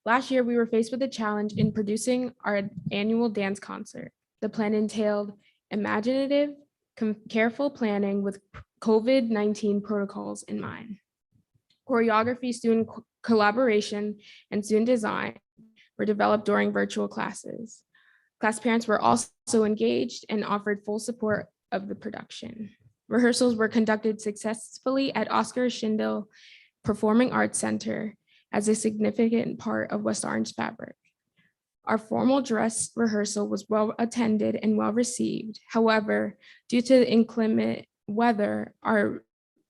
Last year, we were faced with a challenge in producing our annual dance concert. The plan entailed imaginative, careful planning with COVID-19 protocols in mind. Choreography, student collaboration, and student design were developed during virtual classes. Class parents were also engaged and offered full support of the production. Rehearsals were conducted successfully at Oscar Schindel Performing Arts Center as a significant part of West Orange fabric. Our formal dress rehearsal was well attended and well received. However, due to the inclement weather, our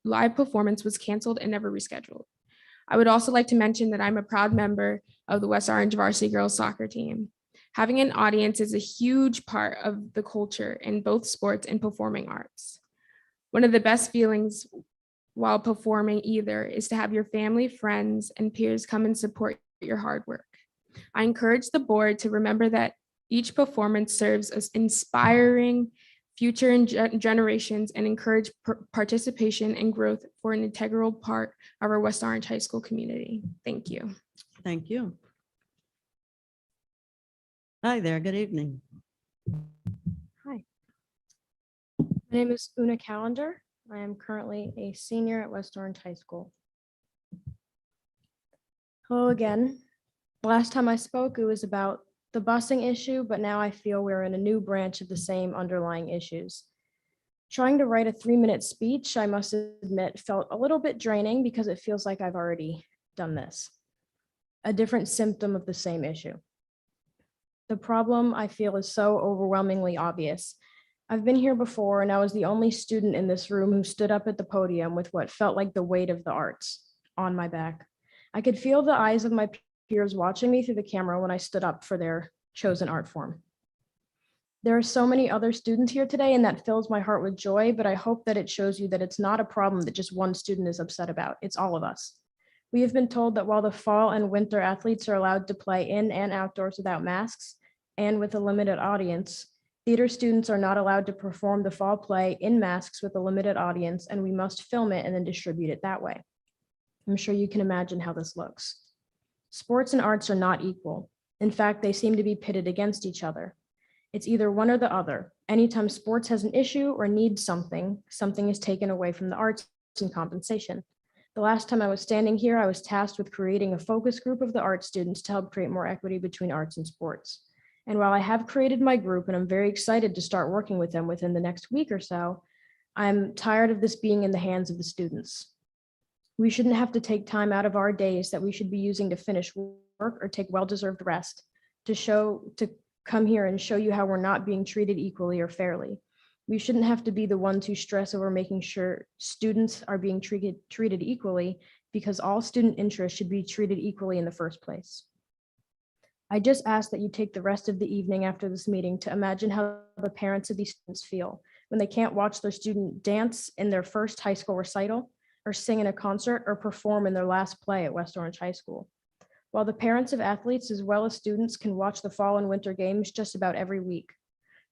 live performance was canceled and never rescheduled. I would also like to mention that I'm a proud member of the West Orange varsity girls soccer team. Having an audience is a huge part of the culture in both sports and performing arts. One of the best feelings while performing either is to have your family, friends, and peers come and support your hard work. I encourage the board to remember that each performance serves as inspiring future generations and encourage participation and growth for an integral part of our West Orange High School community. Thank you. Thank you. Hi there. Good evening. Hi. My name is Una Callender. I am currently a senior at West Orange High School. Hello again. Last time I spoke, it was about the busing issue, but now I feel we're in a new branch of the same underlying issues. Trying to write a 3-minute speech, I must admit, felt a little bit draining because it feels like I've already done this. A different symptom of the same issue. The problem I feel is so overwhelmingly obvious. I've been here before and I was the only student in this room who stood up at the podium with what felt like the weight of the arts on my back. I could feel the eyes of my peers watching me through the camera when I stood up for their chosen art form. There are so many other students here today and that fills my heart with joy, but I hope that it shows you that it's not a problem that just one student is upset about. It's all of us. We have been told that while the fall and winter athletes are allowed to play in and outdoors without masks and with a limited audience, theater students are not allowed to perform the fall play in masks with a limited audience, and we must film it and then distribute it that way. I'm sure you can imagine how this looks. Sports and arts are not equal. In fact, they seem to be pitted against each other. It's either one or the other. Anytime sports has an issue or needs something, something is taken away from the arts and compensation. The last time I was standing here, I was tasked with creating a focus group of the art students to help create more equity between arts and sports. And while I have created my group and I'm very excited to start working with them within the next week or so, I'm tired of this being in the hands of the students. We shouldn't have to take time out of our days that we should be using to finish work or take well-deserved rest to come here and show you how we're not being treated equally or fairly. We shouldn't have to be the ones who stress over making sure students are being treated equally, because all student interests should be treated equally in the first place. I just ask that you take the rest of the evening after this meeting to imagine how the parents of these students feel when they can't watch their student dance in their first high school recital, or sing in a concert, or perform in their last play at West Orange High School. While the parents of athletes as well as students can watch the fall and winter games just about every week.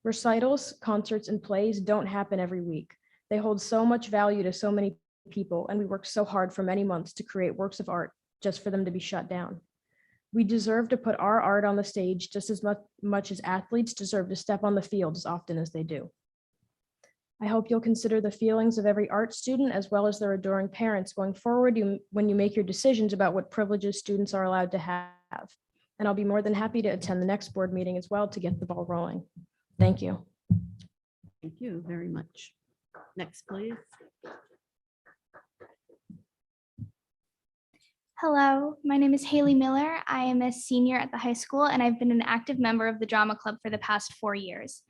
Recitals, concerts, and plays don't happen every week. They hold so much value to so many people, and we work so hard for many months to create works of art just for them to be shut down. We deserve to put our art on the stage just as much as athletes deserve to step on the field as often as they do. I hope you'll consider the feelings of every art student as well as their adoring parents going forward when you make your decisions about what privileges students are allowed to have. And I'll be more than happy to attend the next board meeting as well to get the ball rolling. Thank you. Thank you very much. Next, please. Hello, my name is Haley Miller. I am a senior at the high school and I've been an active member of the drama club for the past 4 years.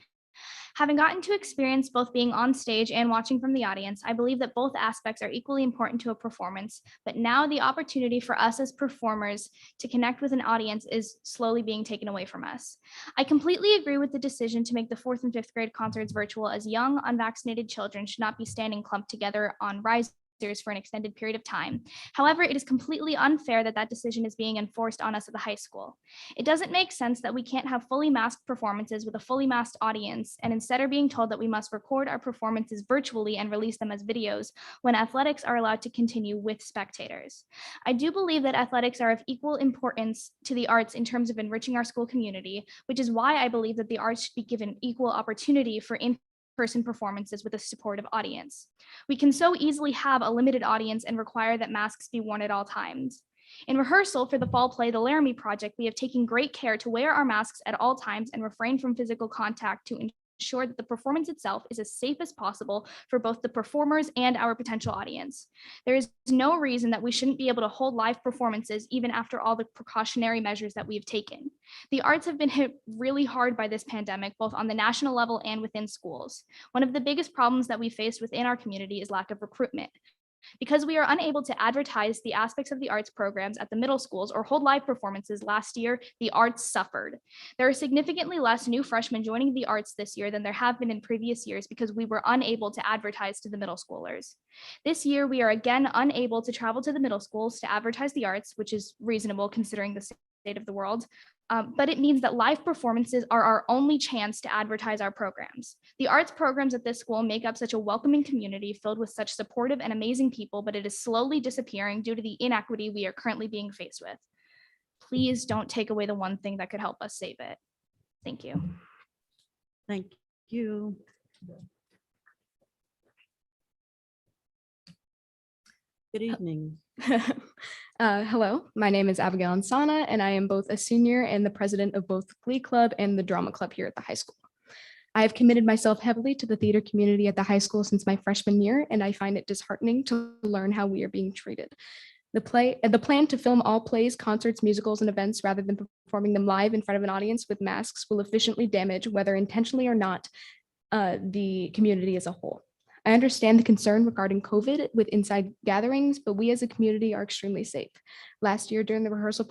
Having gotten to experience both being on stage and watching from the audience, I believe that both aspects are equally important to a performance, but now the opportunity for us as performers to connect with an audience is slowly being taken away from us. I completely agree with the decision to make the 4th and 5th grade concerts virtual, as young unvaccinated children should not be standing clumped together on risers for an extended period of time. However, it is completely unfair that that decision is being enforced on us at the high school. It doesn't make sense that we can't have fully masked performances with a fully masked audience and instead are being told that we must record our performances virtually and release them as videos when athletics are allowed to continue with spectators. I do believe that athletics are of equal importance to the arts in terms of enriching our school community, which is why I believe that the arts should be given equal opportunity for in-person performances with a supportive audience. We can so easily have a limited audience and require that masks be worn at all times. In rehearsal for the fall play, The Laramie Project, we have taken great care to wear our masks at all times and refrain from physical contact to ensure that the performance itself is as safe as possible for both the performers and our potential audience. There is no reason that we shouldn't be able to hold live performances even after all the precautionary measures that we've taken. The arts have been hit really hard by this pandemic, both on the national level and within schools. One of the biggest problems that we faced within our community is lack of recruitment. Because we are unable to advertise the aspects of the arts programs at the middle schools or hold live performances last year, the arts suffered. There are significantly less new freshmen joining the arts this year than there have been in previous years because we were unable to advertise to the middle schoolers. This year, we are again unable to travel to the middle schools to advertise the arts, which is reasonable considering the state of the world. But it means that live performances are our only chance to advertise our programs. The arts programs at this school make up such a welcoming community filled with such supportive and amazing people, but it is slowly disappearing due to the inequity we are currently being faced with. Please don't take away the one thing that could help us save it. Thank you. Thank you. Good evening. Hello, my name is Abigail Ansana, and I am both a senior and the president of both the Glee Club and the Drama Club here at the high school. I have committed myself heavily to the theater community at the high school since my freshman year, and I find it disheartening to learn how we are being treated. The plan to film all plays, concerts, musicals, and events rather than performing them live in front of an audience with masks will efficiently damage, whether intentionally or not, the community as a whole. I understand the concern regarding COVID with inside gatherings, but we as a community are extremely safe. Last year, during the rehearsal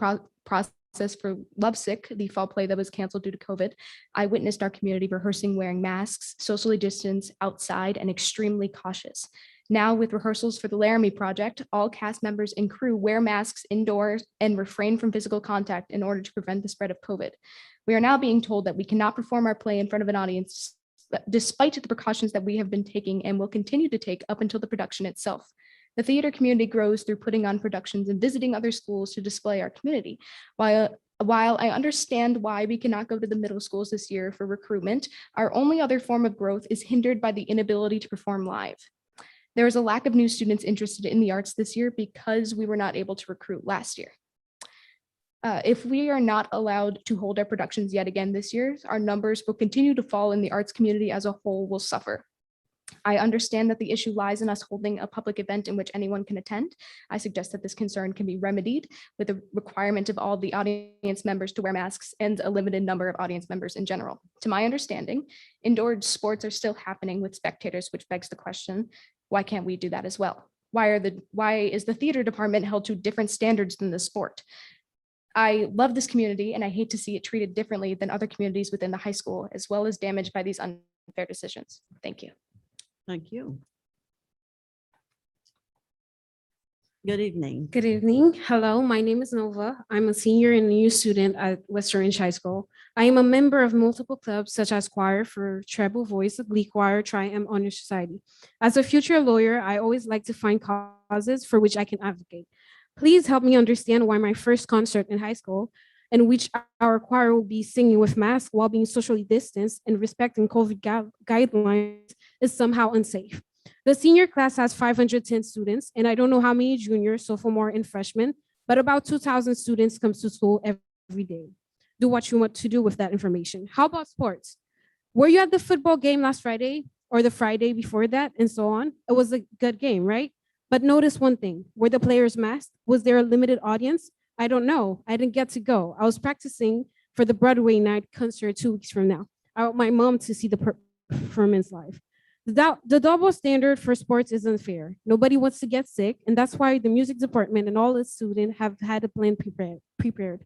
process for Lovesick, the fall play that was canceled due to COVID, I witnessed our community rehearsing wearing masks, socially distanced, outside, and extremely cautious. Now, with rehearsals for the Laramie Project, all cast members and crew wear masks indoors and refrain from physical contact in order to prevent the spread of COVID. We are now being told that we cannot perform our play in front of an audience despite the precautions that we have been taking and will continue to take up until the production itself. The theater community grows through putting on productions and visiting other schools to display our community. While I understand why we cannot go to the middle schools this year for recruitment, our only other form of growth is hindered by the inability to perform live. There is a lack of new students interested in the arts this year because we were not able to recruit last year. If we are not allowed to hold our productions yet again this year, our numbers will continue to fall and the arts community as a whole will suffer. I understand that the issue lies in us holding a public event in which anyone can attend. I suggest that this concern can be remedied with a requirement of all the audience members to wear masks and a limited number of audience members in general. To my understanding, indoor sports are still happening with spectators, which begs the question, why can't we do that as well? Why is the theater department held to different standards than the sport? I love this community and I hate to see it treated differently than other communities within the high school, as well as damaged by these unfair decisions. Thank you. Thank you. Good evening. Good evening. Hello, my name is Nova. I'm a senior and new student at West Orange High School. I am a member of multiple clubs such as choir for treble voice, Glee choir, Tri-M Honor Society. As a future lawyer, I always like to find causes for which I can advocate. Please help me understand why my first concert in high school, in which our choir will be singing with masks while being socially distanced and respecting COVID guidelines, is somehow unsafe. The senior class has 510 students, and I don't know how many juniors, sophomore, and freshmen, but about 2,000 students come to school every day. Do what you want to do with that information. How about sports? Were you at the football game last Friday or the Friday before that and so on? It was a good game, right? But notice one thing, were the players masked? Was there a limited audience? I don't know, I didn't get to go. I was practicing for the Broadway night concert 2 weeks from now. I want my mom to see the performance live. The double standard for sports is unfair. Nobody wants to get sick, and that's why the music department and all its students have had a plan prepared.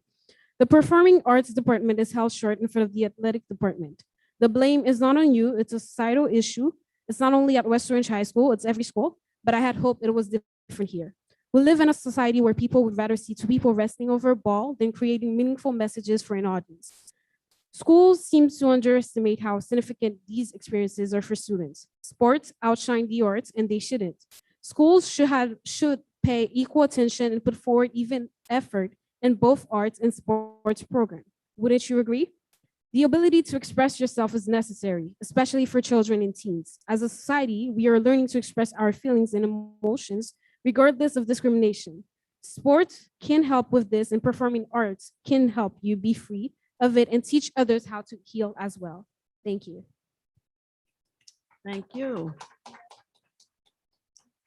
The performing arts department is held short in front of the athletic department. The blame is not on you, it's a societal issue. It's not only at West Orange High School, it's every school, but I had hoped it was different here. We live in a society where people would rather see two people wrestling over a ball than creating meaningful messages for an audience. Schools seem to underestimate how significant these experiences are for students. Sports outshine the arts, and they shouldn't. Schools should pay equal attention and put forward even effort in both arts and sports program. Wouldn't you agree? The ability to express yourself is necessary, especially for children and teens. As a society, we are learning to express our feelings and emotions regardless of discrimination. Sports can help with this, and performing arts can help you be free of it and teach others how to heal as well. Thank you. Thank you.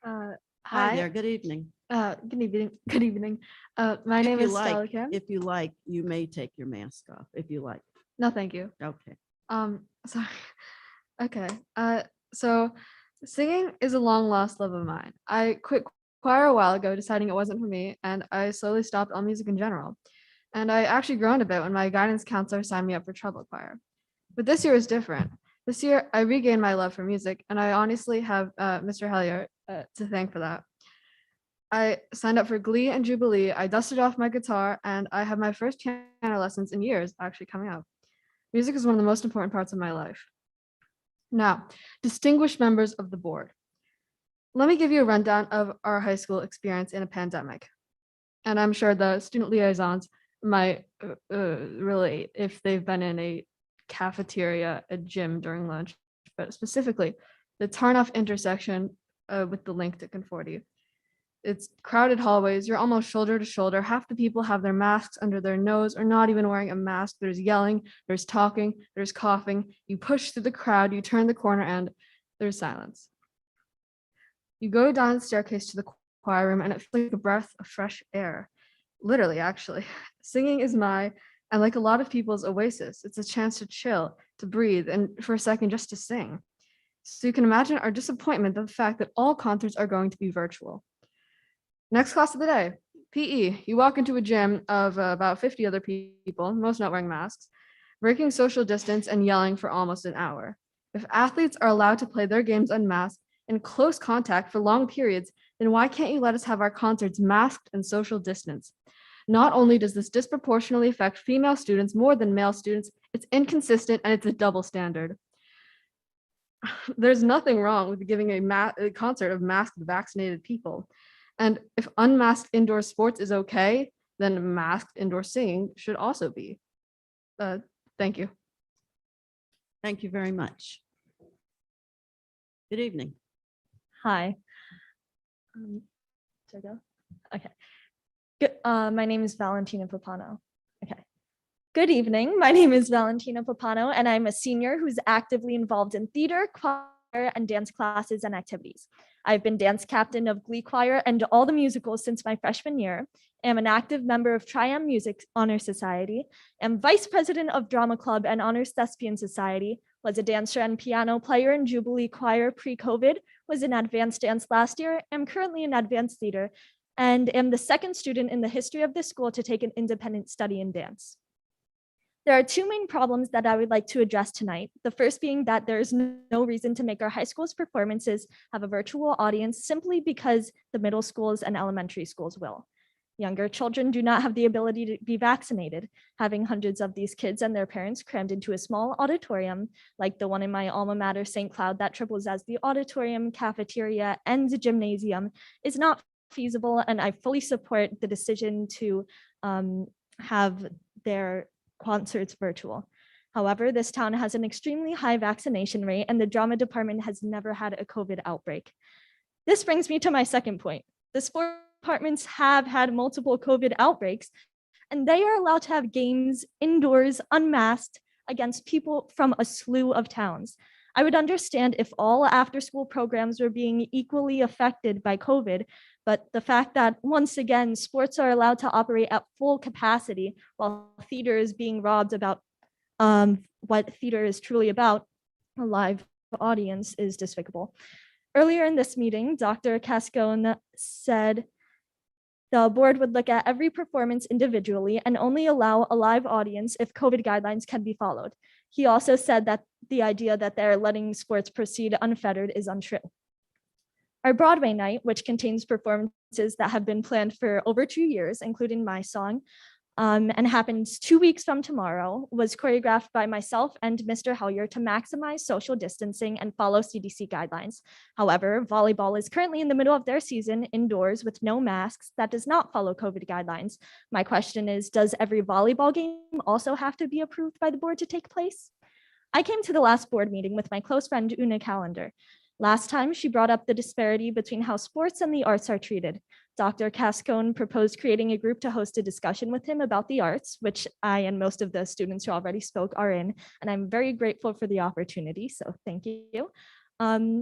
Hi. Hi there. Good evening. Good evening. Good evening. My name is Stella Kim. If you like, you may take your mask off if you like. No, thank you. Okay. Sorry. Okay. So singing is a long lost love of mine. I quit choir a while ago, deciding it wasn't for me, and I slowly stopped all music in general. And I actually groaned a bit when my guidance counselor signed me up for treble choir. But this year is different. This year, I regained my love for music, and I honestly have Mr. Hellier to thank for that. I signed up for Glee and Jubilee. I dusted off my guitar, and I have my first piano lessons in years actually coming up. Music is one of the most important parts of my life. Now, distinguished members of the board, let me give you a rundown of our high school experience in a pandemic. And I'm sure the student liaisons might relate if they've been in a cafeteria, a gym during lunch, but specifically the Tarnoff intersection with the link to Conforti. It's crowded hallways. You're almost shoulder to shoulder. Half the people have their masks under their nose or not even wearing a mask. There's yelling, there's talking, there's coughing. You push through the crowd, you turn the corner, and there's silence. You go down the staircase to the choir room, and it feels like a breath of fresh air. Literally, actually. Singing is and like a lot of people's oasis. It's a chance to chill, to breathe, and for a second just to sing. So you can imagine our disappointment at the fact that all concerts are going to be virtual. Next class of the day, PE. You walk into a gym of about 50 other people, most not wearing masks, breaking social distance and yelling for almost an hour. If athletes are allowed to play their games unmasked in close contact for long periods, then why can't you let us have our concerts masked and social distance? Not only does this disproportionately affect female students more than male students, it's inconsistent and it's a double standard. There's nothing wrong with giving a concert of masked vaccinated people. And if unmasked indoor sports is okay, then masked indoor singing should also be. Thank you. Thank you very much. Good evening. Hi. Should I go? Okay. Good. My name is Valentina Papano. Okay. Good evening. My name is Valentina Papano, and I'm a senior who's actively involved in theater, choir, and dance classes and activities. I've been dance captain of Glee Choir and all the musicals since my freshman year. I'm an active member of Triumph Music Honor Society. I'm vice president of Drama Club and Honors Thespian Society. Was a dancer and piano player in Jubilee Choir pre-COVID. Was in advanced dance last year. I'm currently an advanced theater and am the second student in the history of this school to take an independent study in dance. There are two main problems that I would like to address tonight. The first being that there is no reason to make our high school's performances have a virtual audience simply because the middle schools and elementary schools will. Younger children do not have the ability to be vaccinated. Having hundreds of these kids and their parents crammed into a small auditorium, like the one in my alma mater, St. Cloud, that triples as the auditorium, cafeteria, and the gymnasium, is not feasible, and I fully support the decision to have their concerts virtual. However, this town has an extremely high vaccination rate, and the drama department has never had a COVID outbreak. This brings me to my second point. The sport departments have had multiple COVID outbreaks, and they are allowed to have games indoors, unmasked, against people from a slew of towns. I would understand if all after-school programs were being equally affected by COVID, but the fact that, once again, sports are allowed to operate at full capacity while theater is being robbed about what theater is truly about, a live audience, is despicable. Earlier in this meeting, Dr. Cascone said the board would look at every performance individually and only allow a live audience if COVID guidelines can be followed. He also said that the idea that they're letting sports proceed unfettered is untrue. Our Broadway night, which contains performances that have been planned for over 2 years, including my song, and happens 2 weeks from tomorrow, was choreographed by myself and Mr. Hellier to maximize social distancing and follow CDC guidelines. However, volleyball is currently in the middle of their season indoors with no masks. That does not follow COVID guidelines. My question is, does every volleyball game also have to be approved by the board to take place? I came to the last board meeting with my close friend Una Callender. Last time, she brought up the disparity between how sports and the arts are treated. Dr. Cascone proposed creating a group to host a discussion with him about the arts, which I and most of the students who already spoke are in, and I'm very grateful for the opportunity, so thank you.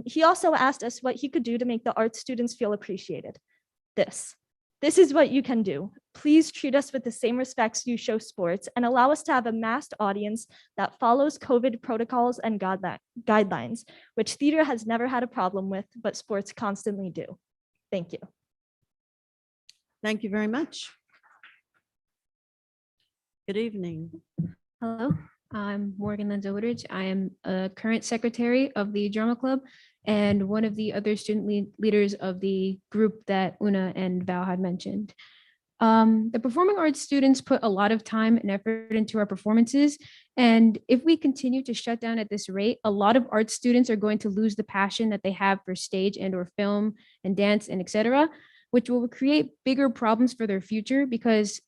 He also asked us what he could do to make the arts students feel appreciated. This is what you can do. Please treat us with the same respects you show sports and allow us to have a masked audience that follows COVID protocols and guidelines, which theater has never had a problem with, but sports constantly do. Thank you. Thank you very much. Good evening. Hello, I'm Morgan Lanza-Woodridge. I am a current secretary of the drama club and one of the other student leaders of the group that Una and Val had mentioned. The performing arts students put a lot of time and effort into our performances. And if we continue to shut down at this rate, a lot of art students are going to lose the passion that they have for stage and or film and dance and etc., which will create bigger problems for their future because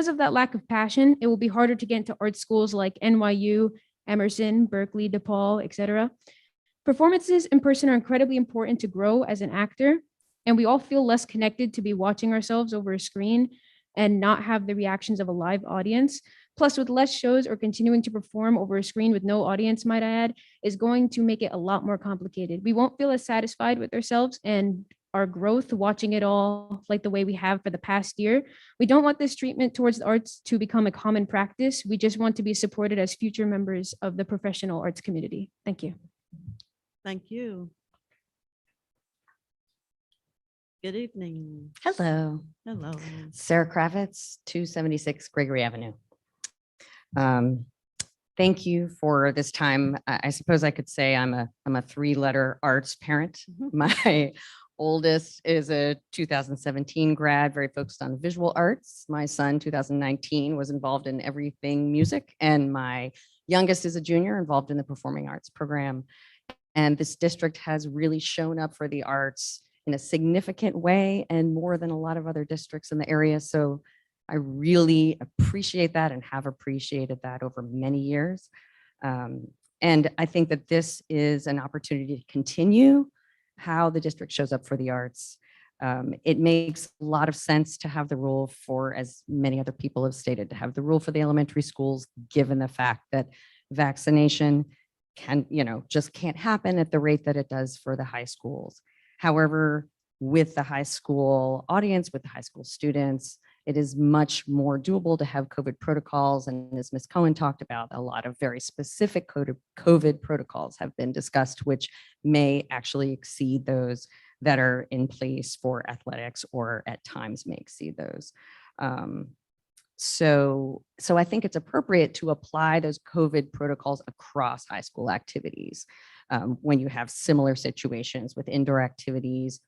of that lack of passion, it will be harder to get into art schools like NYU, Emerson, Berkeley, DePaul, etc. Performances in person are incredibly important to grow as an actor, and we all feel less connected to be watching ourselves over a screen and not have the reactions of a live audience. Plus, with less shows or continuing to perform over a screen with no audience, might I add, is going to make it a lot more complicated. We won't feel as satisfied with ourselves and our growth watching it all like the way we have for the past year. We don't want this treatment towards the arts to become a common practice. We just want to be supported as future members of the professional arts community. Thank you. Thank you. Good evening. Hello. Hello. Sarah Kravitz, 276 Gregory Avenue. Thank you for this time. I suppose I could say I'm a 3-letter arts parent. My oldest is a 2017 grad, very focused on visual arts. My son, 2019, was involved in everything music, and my youngest is a junior involved in the performing arts program. And this district has really shown up for the arts in a significant way and more than a lot of other districts in the area. So I really appreciate that and have appreciated that over many years. And I think that this is an opportunity to continue how the district shows up for the arts. It makes a lot of sense to have the rule for, as many other people have stated, to have the rule for the elementary schools, given the fact that vaccination just can't happen at the rate that it does for the high schools. However, with the high school audience, with the high school students, it is much more doable to have COVID protocols. And as Ms. Cohen talked about, a lot of very specific COVID protocols have been discussed, which may actually exceed those that are in place for athletics, or at times may exceed those. So I think it's appropriate to apply those COVID protocols across high school activities when you have similar situations with indoor activities,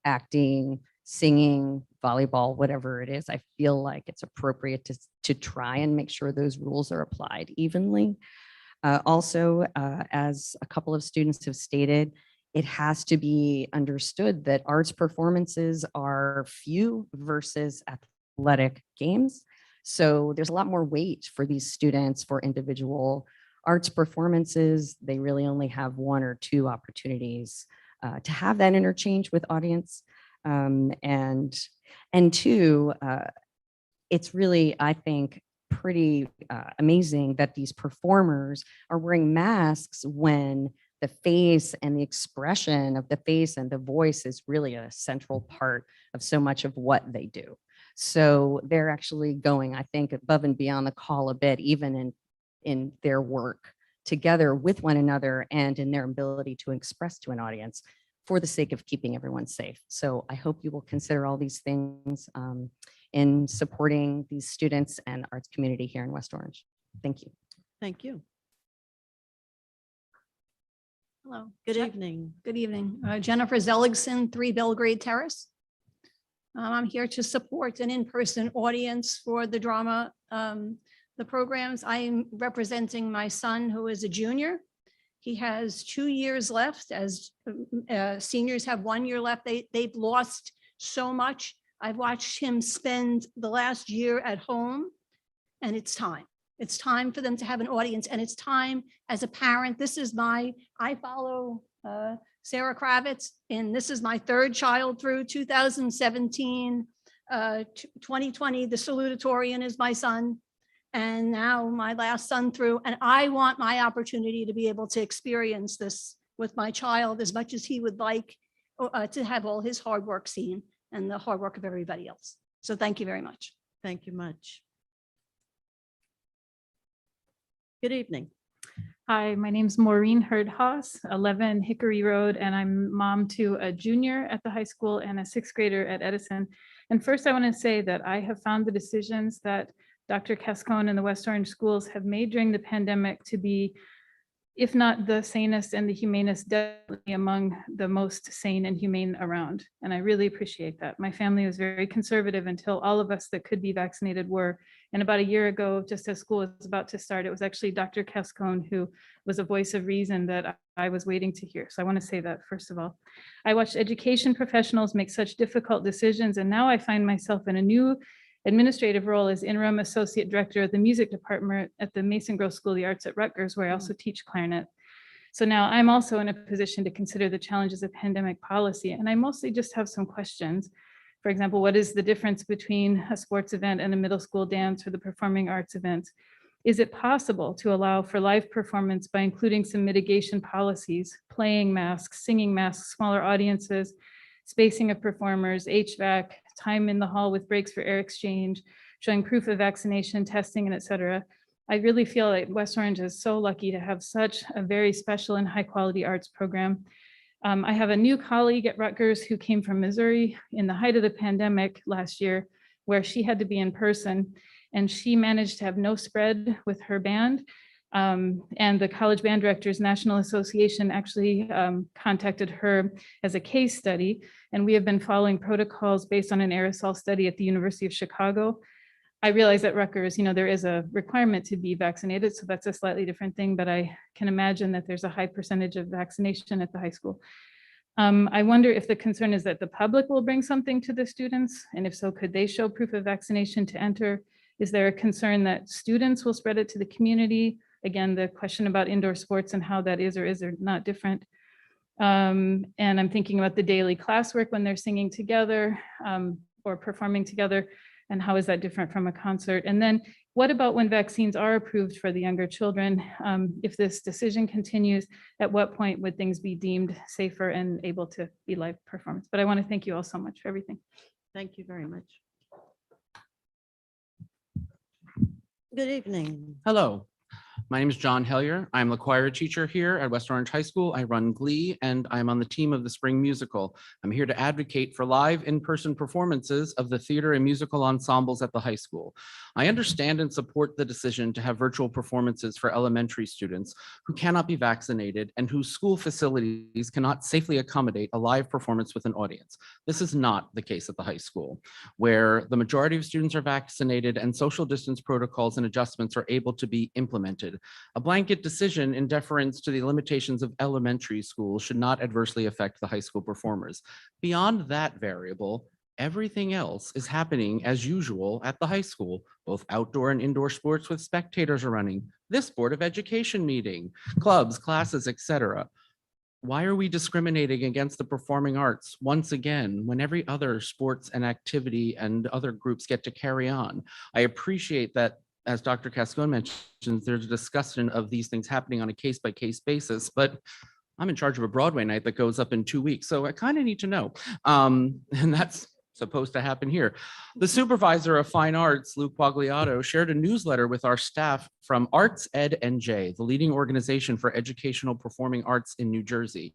acting, singing, volleyball, whatever it is. I feel like it's appropriate to try and make sure those rules are applied evenly. Also, as a couple of students have stated, it has to be understood that arts performances are few versus athletic games. So there's a lot more weight for these students for individual arts performances. They really only have 1 or 2 opportunities to have that interchange with audience. And 2, it's really, I think, pretty amazing that these performers are wearing masks when the face and the expression of the face and the voice is really a central part of so much of what they do. So they're actually going, I think, above and beyond the call a bit, even in in their work together with one another and in their ability to express to an audience for the sake of keeping everyone safe. So I hope you will consider all these things in supporting these students and arts community here in West Orange. Thank you. Thank you. Hello. Good evening. Good evening. Jennifer Zelligson, 3 Belgrade Terrace. I'm here to support an in-person audience for the drama, the programs. I am representing my son, who is a junior. He has 2 years left, as seniors have 1 year left. They've lost so much. I've watched him spend the last year at home, and it's time. It's time for them to have an audience, and it's time as a parent. I follow Sarah Kravitz, and this is my 3rd child through 2017, 2020, the salutatorian is my son, and now my last son through, and I want my opportunity to be able to experience this with my child as much as he would like to have all his hard work seen and the hard work of everybody else. So thank you very much. Thank you much. Good evening. Hi, my name's Maureen Hurd-Haas, 11 Hickory Road, and I'm mom to a junior at the high school and a 6th grader at Edison. And first, I want to say that I have found the decisions that Dr. Cascone and the West Orange schools have made during the pandemic to be, if not the sanest and the humanest, definitely among the most sane and humane around. And I really appreciate that. My family was very conservative until all of us that could be vaccinated were. And about a year ago, just as school was about to start, it was actually Dr. Cascone who was a voice of reason that I was waiting to hear. So I want to say that first of all. I watched education professionals make such difficult decisions, and now I find myself in a new administrative role as interim associate director of the music department at the Mason Grove School of the Arts at Rutgers, where I also teach clarinet. So now I'm also in a position to consider the challenges of pandemic policy, and I mostly just have some questions. For example, what is the difference between a sports event and a middle school dance or the performing arts event? Is it possible to allow for live performance by including some mitigation policies, playing masks, singing masks, smaller audiences, spacing of performers, HVAC, time in the hall with breaks for air exchange, showing proof of vaccination, testing, and et cetera? I really feel like West Orange is so lucky to have such a very special and high quality arts program. I have a new colleague at Rutgers who came from Missouri in the height of the pandemic last year, where she had to be in person, and she managed to have no spread with her band. And the College Band Directors National Association actually contacted her as a case study, and we have been following protocols based on an aerosol study at the University of Chicago. I realize at Rutgers, there is a requirement to be vaccinated, so that's a slightly different thing, but I can imagine that there's a high percentage of vaccination at the high school. I wonder if the concern is that the public will bring something to the students, and if so, could they show proof of vaccination to enter? Is there a concern that students will spread it to the community? Again, the question about indoor sports and how that is or is not different. And I'm thinking about the daily classwork when they're singing together or performing together, and how is that different from a concert? And then what about when vaccines are approved for the younger children? If this decision continues, at what point would things be deemed safer and able to be live performance? But I want to thank you all so much for everything. Thank you very much. Good evening. Hello, my name is John Hellier. I'm the choir teacher here at West Orange High School. I run Glee, and I'm on the team of the Spring Musical. I'm here to advocate for live in-person performances of the theater and musical ensembles at the high school. I understand and support the decision to have virtual performances for elementary students who cannot be vaccinated and whose school facilities cannot safely accommodate a live performance with an audience. This is not the case at the high school, where the majority of students are vaccinated and social distance protocols and adjustments are able to be implemented. A blanket decision in deference to the limitations of elementary schools should not adversely affect the high school performers. Beyond that variable, everything else is happening as usual at the high school. Both outdoor and indoor sports with spectators are running, this Board of Education meeting, clubs, classes, etc. Why are we discriminating against the performing arts once again when every other sports and activity and other groups get to carry on? I appreciate that, as Dr. Cascone mentioned, there's a discussion of these things happening on a case-by-case basis, but I'm in charge of a Broadway night that goes up in 2 weeks, so I kind of need to know. And that's supposed to happen here. The supervisor of fine arts, Luke Quagliato, shared a newsletter with our staff from Arts Ed NJ, the leading organization for educational performing arts in New Jersey,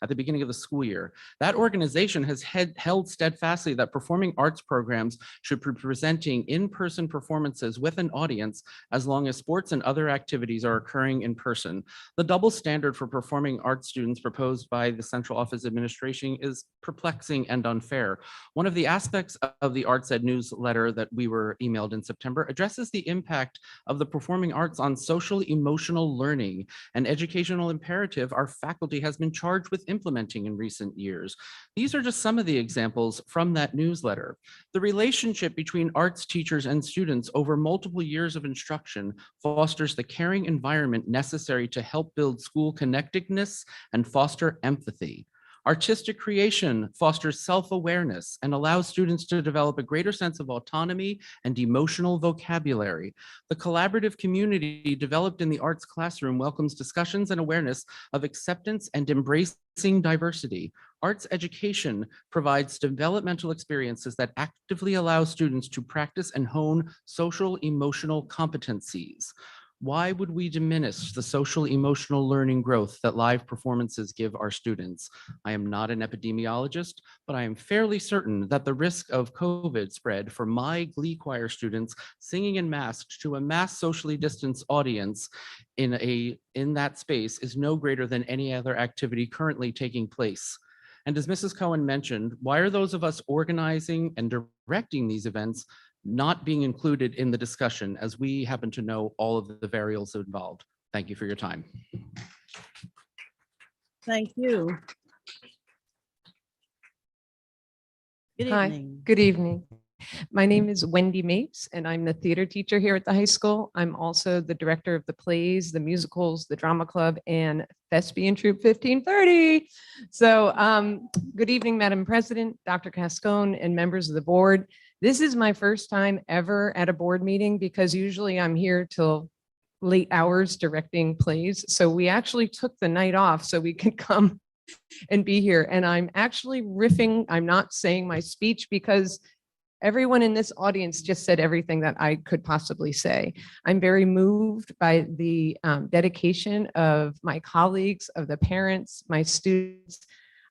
at the beginning of the school year. That organization has held steadfastly that performing arts programs should be presenting in-person performances with an audience as long as sports and other activities are occurring in person. The double standard for performing arts students proposed by the Central Office Administration is perplexing and unfair. One of the aspects of the Arts Ed newsletter that we were emailed in September addresses the impact of the performing arts on social emotional learning, an educational imperative our faculty has been charged with implementing in recent years. These are just some of the examples from that newsletter. The relationship between arts teachers and students over multiple years of instruction fosters the caring environment necessary to help build school connectedness and foster empathy. Artistic creation fosters self-awareness and allows students to develop a greater sense of autonomy and emotional vocabulary. The collaborative community developed in the arts classroom welcomes discussions and awareness of acceptance and embracing diversity. Arts education provides developmental experiences that actively allow students to practice and hone social emotional competencies. Why would we diminish the social emotional learning growth that live performances give our students? I am not an epidemiologist, but I am fairly certain that the risk of COVID spread for my Glee choir students singing in masks to a mass socially distanced audience in that space is no greater than any other activity currently taking place. And as Mrs. Cohen mentioned, why are those of us organizing and directing these events not being included in the discussion, as we happen to know all of the variables involved? Thank you for your time. Thank you. Good Hi, evening. good evening. My name is Wendy Mapes, and I'm the theater teacher here at the high school. I'm also the director of the plays, the musicals, the drama club, and Thespian Troupe 1530. So good evening, Madam President, Dr. Cascone, and members of the board. This is my first time ever at a board meeting because usually I'm here till late hours directing plays. So we actually took the night off so we could come and be here. And I'm actually riffing. I'm not saying my speech because everyone in this audience just said everything that I could possibly say. I'm very moved by the dedication of my colleagues, of the parents, my students.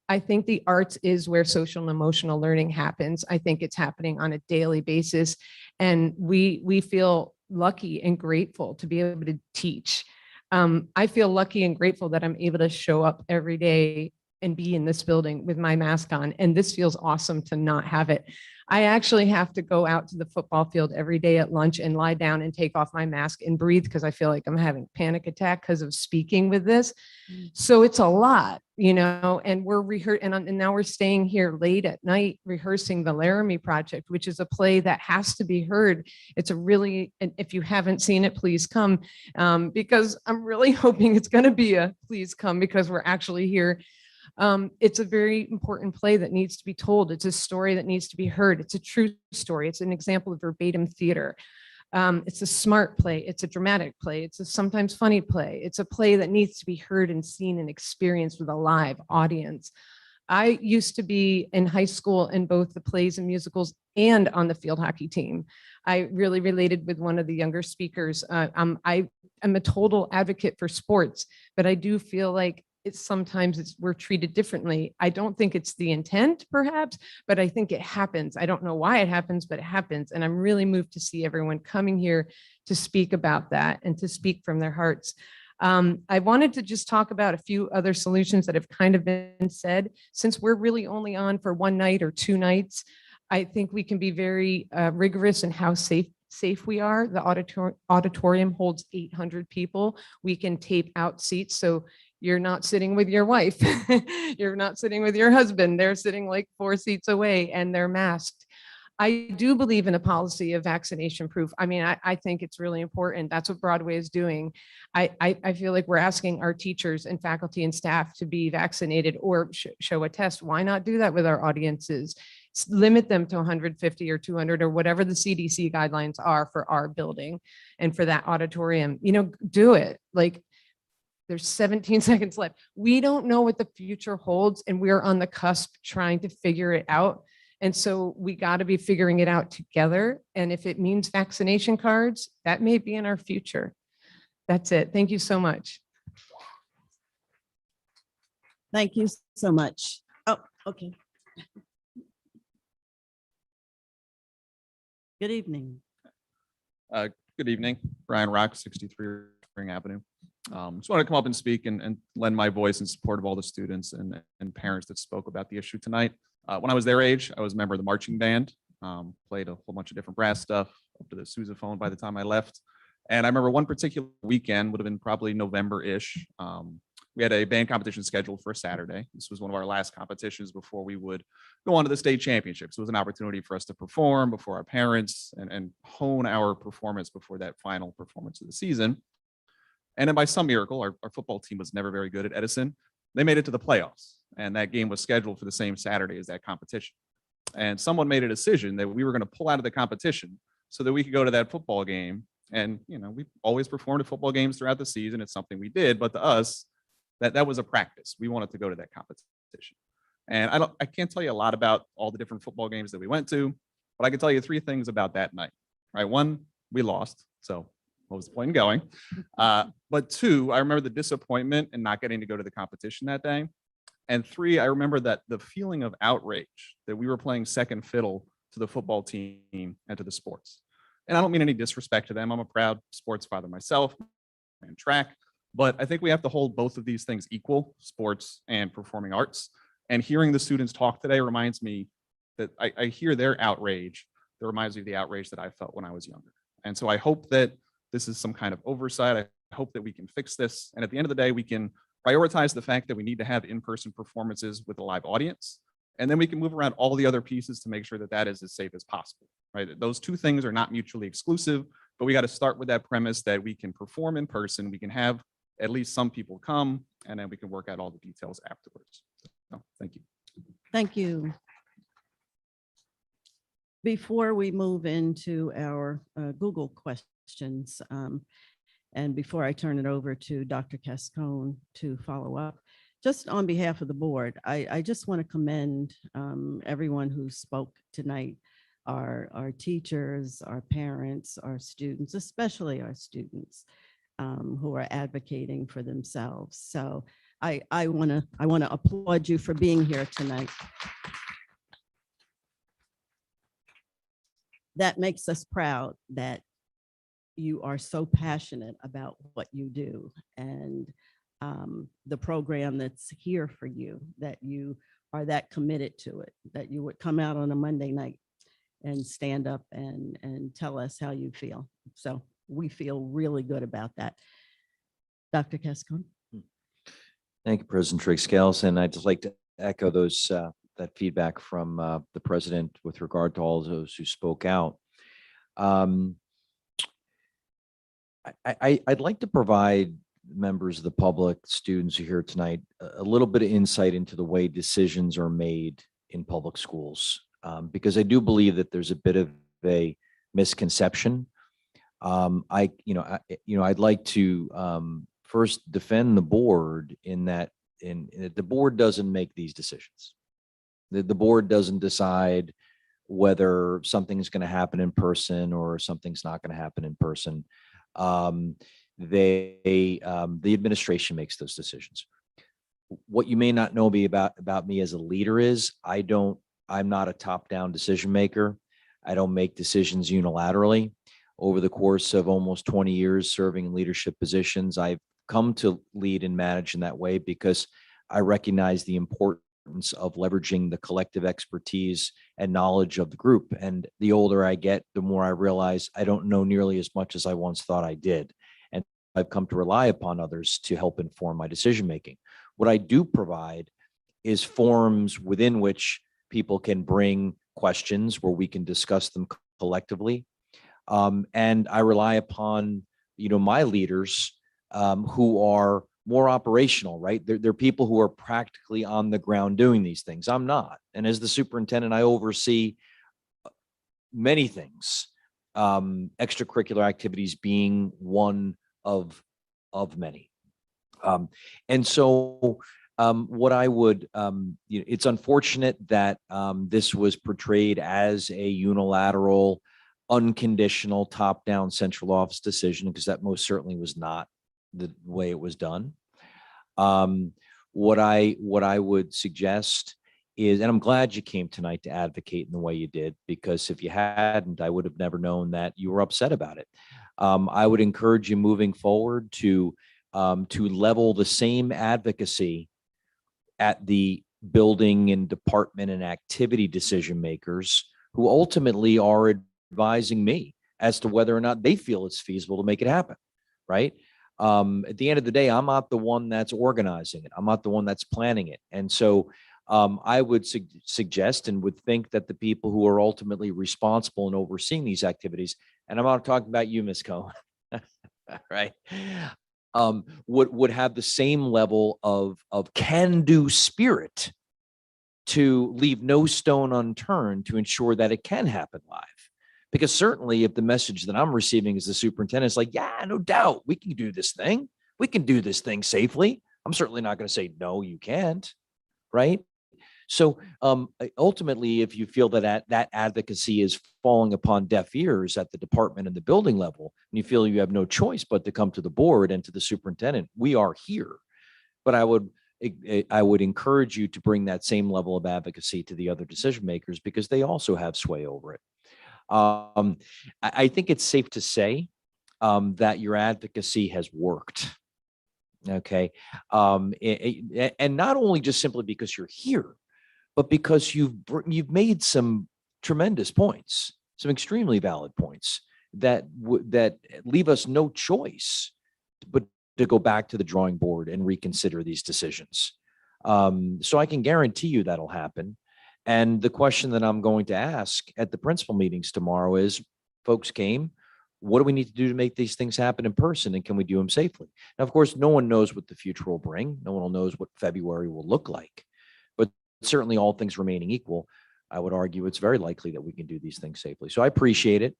I think the arts is where social and emotional learning happens. I think it's happening on a daily basis. And we feel lucky and grateful to be able to teach. I feel lucky and grateful that I'm able to show up every day and be in this building with my mask on. And this feels awesome to not have it. I actually have to go out to the football field every day at lunch and lie down and take off my mask and breathe because I feel like I'm having a panic attack because of speaking with this. So it's a lot, you know, and we're rehearsing, and now we're staying here late at night rehearsing the Laramie Project, which is a play that has to be heard. It's a really, and if you haven't seen it, please come, because I'm really hoping it's going to be a please come because we're actually here. It's a very important play that needs to be told. It's a story that needs to be heard. It's a true story. It's an example of verbatim theater. It's a smart play. It's a dramatic play. It's a sometimes funny play. It's a play that needs to be heard and seen and experienced with a live audience. I used to be in high school in both the plays and musicals and on the field hockey team. I really related with one of the younger speakers. I'm a total advocate for sports, but I do feel like sometimes we're treated differently. I don't think it's the intent perhaps, but I think it happens. I don't know why it happens, but it happens. And I'm really moved to see everyone coming here to speak about that and to speak from their hearts. I wanted to just talk about a few other solutions that have kind of been said. Since we're really only on for one night or two nights, I think we can be very rigorous in how safe we are. The auditorium holds 800 people. We can tape out seats. So you're not sitting with your wife. You're not sitting with your husband. They're sitting like 4 seats away and they're masked. I do believe in a policy of vaccination proof. I mean, I think it's really important. That's what Broadway is doing. I feel like we're asking our teachers and faculty and staff to be vaccinated or show a test. Why not do that with our audiences? Limit them to 150 or 200 or whatever the CDC guidelines are for our building and for that auditorium. You know, do it. Like, there's 17 seconds left. We don't know what the future holds, and we're on the cusp trying to figure it out. And so we got to be figuring it out together. And if it means vaccination cards, that may be in our future. That's it. Thank you so much. Thank you so much. Oh, okay. Good evening. Good evening, Brian Rock, 63 Spring Avenue. Just want to come up and speak and lend my voice in support of all the students and parents that spoke about the issue tonight. When I was their age, I was a member of the marching band, played a whole bunch of different brass stuff up to the sousaphone by the time I left. And I remember one particular weekend, would have been probably November-ish. We had a band competition scheduled for a Saturday. This was one of our last competitions before we would go on to the state championships. It was an opportunity for us to perform before our parents and hone our performance before that final performance of the season. And then by some miracle, our football team was never very good at Edison. They made it to the playoffs, and that game was scheduled for the same Saturday as that competition. And someone made a decision that we were going to pull out of the competition so that we could go to that football game. And, you know, we always performed at football games throughout the season. It's something we did, but to us, that was a practice. We wanted to go to that competition. And I can't tell you a lot about all the different football games that we went to, but I can tell you 3 things about that night, right? 1, we lost. So what was the point in going? But 2, I remember the disappointment in not getting to go to the competition that day. And 3, I remember that the feeling of outrage that we were playing second fiddle to the football team and to the sports. And I don't mean any disrespect to them. I'm a proud sports father myself and track. But I think we have to hold both of these things equal, sports and performing arts. And hearing the students talk today reminds me that I hear their outrage. That reminds me of the outrage that I felt when I was younger. And so I hope that this is some kind of oversight. I hope that we can fix this. And at the end of the day, we can prioritize the fact that we need to have in-person performances with a live audience. And then we can move around all the other pieces to make sure that that is as safe as possible, right? Those 2 things are not mutually exclusive, but we got to start with that premise that we can perform in person. We can have at least some people come, and then we can work out all the details afterwards. So, thank you. Thank you. Before we move into our Google questions, and before I turn it over to Dr. Cascone to follow up, just on behalf of the board, I just want to commend everyone who spoke tonight, our teachers, our parents, our students, especially our students. Who are advocating for themselves. So I want to applaud you for being here tonight. That makes us proud that you are so passionate about what you do and the program that's here for you, that you are that committed to it, that you would come out on a Monday night and stand up and tell us how you feel. So we feel really good about that. Dr. Cascone. Thank you, President Trigg-Scales. And I'd just like to echo those that feedback from the president with regard to all those who spoke out. I'd like to provide members of the public, students who are here tonight, a little bit of insight into the way decisions are made in public schools, because I do believe that there's a bit of a misconception. I'd like to first defend the board in that the board doesn't make these decisions. The board doesn't decide whether something's going to happen in person or something's not going to happen in person. The administration makes those decisions. What you may not know about me as a leader is I'm not a top-down decision maker. I don't make decisions unilaterally. Over the course of almost 20 years serving in leadership positions, I've come to lead and manage in that way because I recognize the importance of leveraging the collective expertise and knowledge of the group. And the older I get, the more I realize I don't know nearly as much as I once thought I did. And I've come to rely upon others to help inform my decision-making. What I do provide is forums within which people can bring questions where we can discuss them collectively. And I rely upon, my leaders who are more operational, right? They're people who are practically on the ground doing these things. I'm not. And as the superintendent, I oversee many things, extracurricular activities being one of many. And so What I would, it's unfortunate that this was portrayed as a unilateral, unconditional, top-down central office decision, because that most certainly was not the way it was done. What I would suggest is, and I'm glad you came tonight to advocate in the way you did, because if you hadn't, I would have never known that you were upset about it. I would encourage you moving forward to level the same advocacy at the building and department and activity decision makers who ultimately are advising me as to whether or not they feel it's feasible to make it happen, right? At the end of the day, I'm not the one that's organizing it. I'm not the one that's planning it. And so I would suggest and would think that the people who are ultimately responsible and overseeing these activities, and I'm not talking about you, Ms. Cohen, right? Would have the same level of can-do spirit to leave no stone unturned to ensure that it can happen live. Because certainly if the message that I'm receiving as the superintendent is like, yeah, no doubt, we can do this thing. We can do this thing safely. I'm certainly not going to say, no, you can't, right? So ultimately, if you feel that that advocacy is falling upon deaf ears at the department and the building level, and you feel you have no choice but to come to the board and to the superintendent, we are here. But I would encourage you to bring that same level of advocacy to the other decision makers, because they also have sway over it. I think it's safe to say that your advocacy has worked. Okay. And not only just simply because you're here, but because you've made some tremendous points, some extremely valid points that leave us no choice but to go back to the drawing board and reconsider these decisions. So I can guarantee you that'll happen. And the question that I'm going to ask at the principal meetings tomorrow is, folks came, what do we need to do to make these things happen in person, and can we do them safely? Now, of course, no one knows what the future will bring. No one knows what February will look like. But certainly, all things remaining equal, I would argue it's very likely that we can do these things safely. So I appreciate it.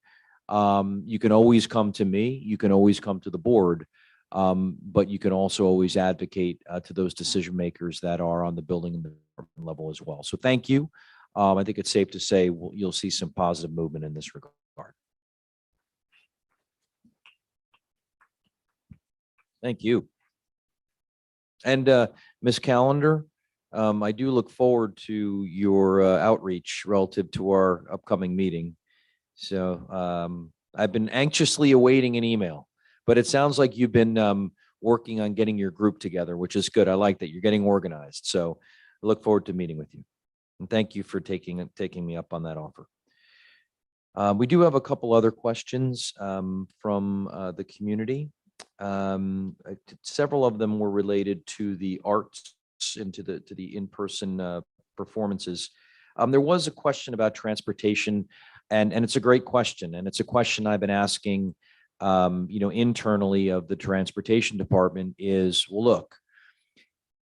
You can always come to me. You can always come to the board. But you can also always advocate to those decision makers that are on the building and the department level as well. So thank you. I think it's safe to say you'll see some positive movement in this regard. Thank you. And Ms. Callender, I do look forward to your outreach relative to our upcoming meeting. So I've been anxiously awaiting an email, but it sounds like you've been working on getting your group together, which is good. I like that you're getting organized. So I look forward to meeting with you. And thank you for taking me up on that offer. We do have a couple other questions from the community. Several of them were related to the arts and to the in-person performances. There was a question about transportation, and it's a great question, and it's a question I've been asking internally of the transportation department is, well, look,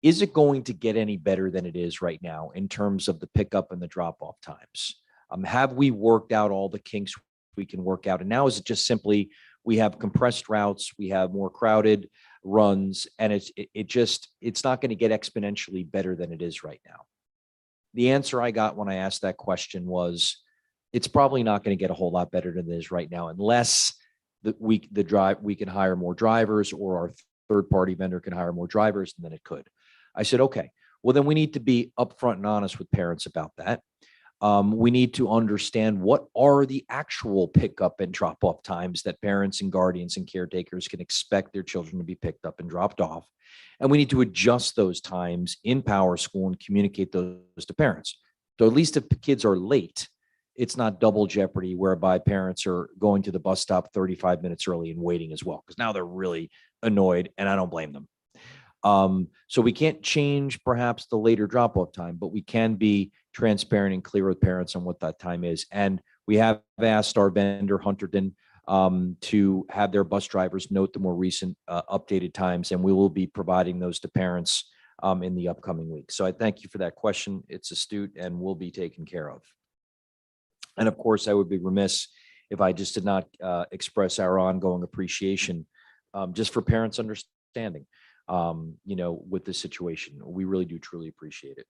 is it going to get any better than it is right now in terms of the pickup and the drop-off times? Have we worked out all the kinks we can work out? And now is it just simply we have compressed routes, we have more crowded runs, and it's not going to get exponentially better than it is right now? The answer I got when I asked that question was, it's probably not going to get a whole lot better than it is right now, unless we can hire more drivers, or our third-party vendor can hire more drivers, and then it could. I said, okay, well, then we need to be upfront and honest with parents about that. We need to understand what are the actual pickup and drop-off times that parents and guardians and caretakers can expect their children to be picked up and dropped off. And we need to adjust those times in Power School and communicate those to parents. So at least if the kids are late, it's not double jeopardy whereby parents are going to the bus stop 35 minutes early and waiting as well, because now they're really annoyed, and I don't blame them. So we can't change perhaps the later drop-off time, but we can be transparent and clear with parents on what that time is. And we have asked our vendor, Hunterton, to have their bus drivers note the more recent updated times, and we will be providing those to parents in the upcoming week. So I thank you for that question. It's astute and will be taken care of. And of course, I would be remiss if I just did not express our ongoing appreciation just for parents' understanding. with this situation. We really do truly appreciate it.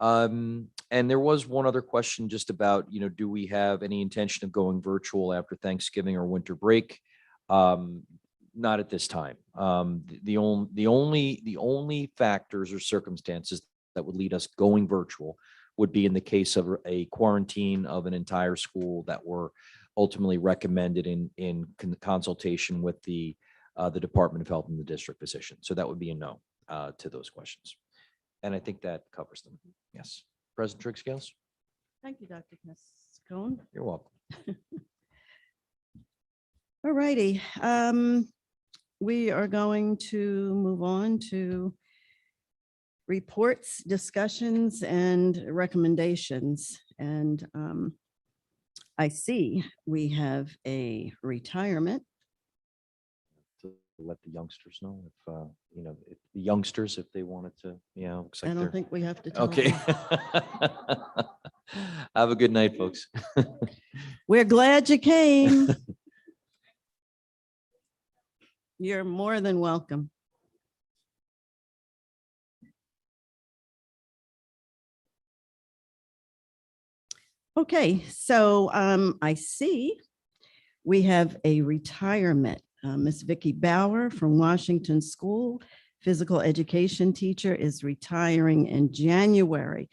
And there was one other question just about, do we have any intention of going virtual after Thanksgiving or winter break? Not at this time. The only factors or circumstances that would lead us going virtual would be in the case of a quarantine of an entire school that were ultimately recommended in consultation with the Department of Health and the district physician. So that would be a no to those questions. And I think that covers them. Yes. President Trigg-Scales? Thank you, Dr. Cone. You're welcome. All righty. We are going to move on to reports, discussions, and recommendations. And I see we have a retirement. To let the youngsters know if the youngsters, if they wanted to, looks like I don't they're think we have to. Tell okay. them. Have a good night, folks. We're glad you came. You're more than welcome. Okay, so I see we have a retirement. Miss Vicki Bauer from Washington School, physical education teacher, is retiring in January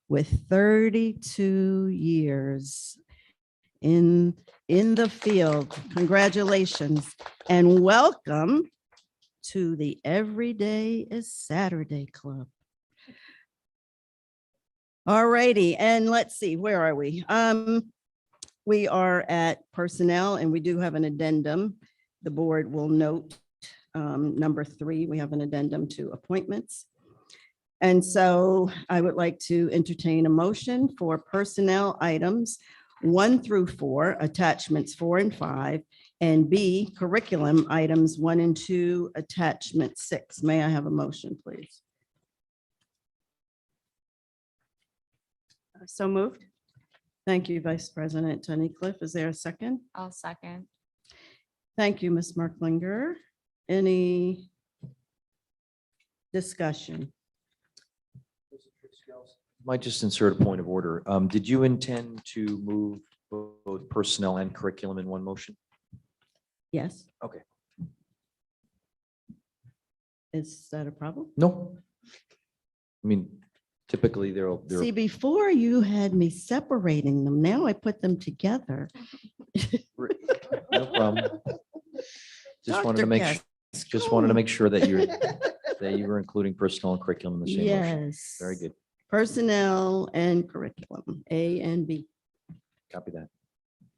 with 32 years in the field. Congratulations and welcome to the Every Day is Saturday Club. All righty, and let's see, where are we? We are at personnel, and we do have an addendum. The board will note number 3, we have an addendum to appointments. And so I would like to entertain a motion for personnel items 1 through 4, attachments 4 and 5, and B, curriculum items 1 and 2, attachment 6. May I have a motion, please? So moved. Thank you, Vice President Tunnicliffe. Is there a second? I'll second. Thank you, Ms. Merklinger. Any discussion? Might just insert a point of order. Did you intend to move both personnel and curriculum in one motion? Yes. Okay. Is that a problem? No. I mean, typically they're See, before you had me separating them. Now I put them together. no problem. Just wanted to Dr. make Gaskell. just wanted to make sure that you were including personnel and curriculum in the same motion. Yes. Very good. Personnel and curriculum, A and B. Copy that.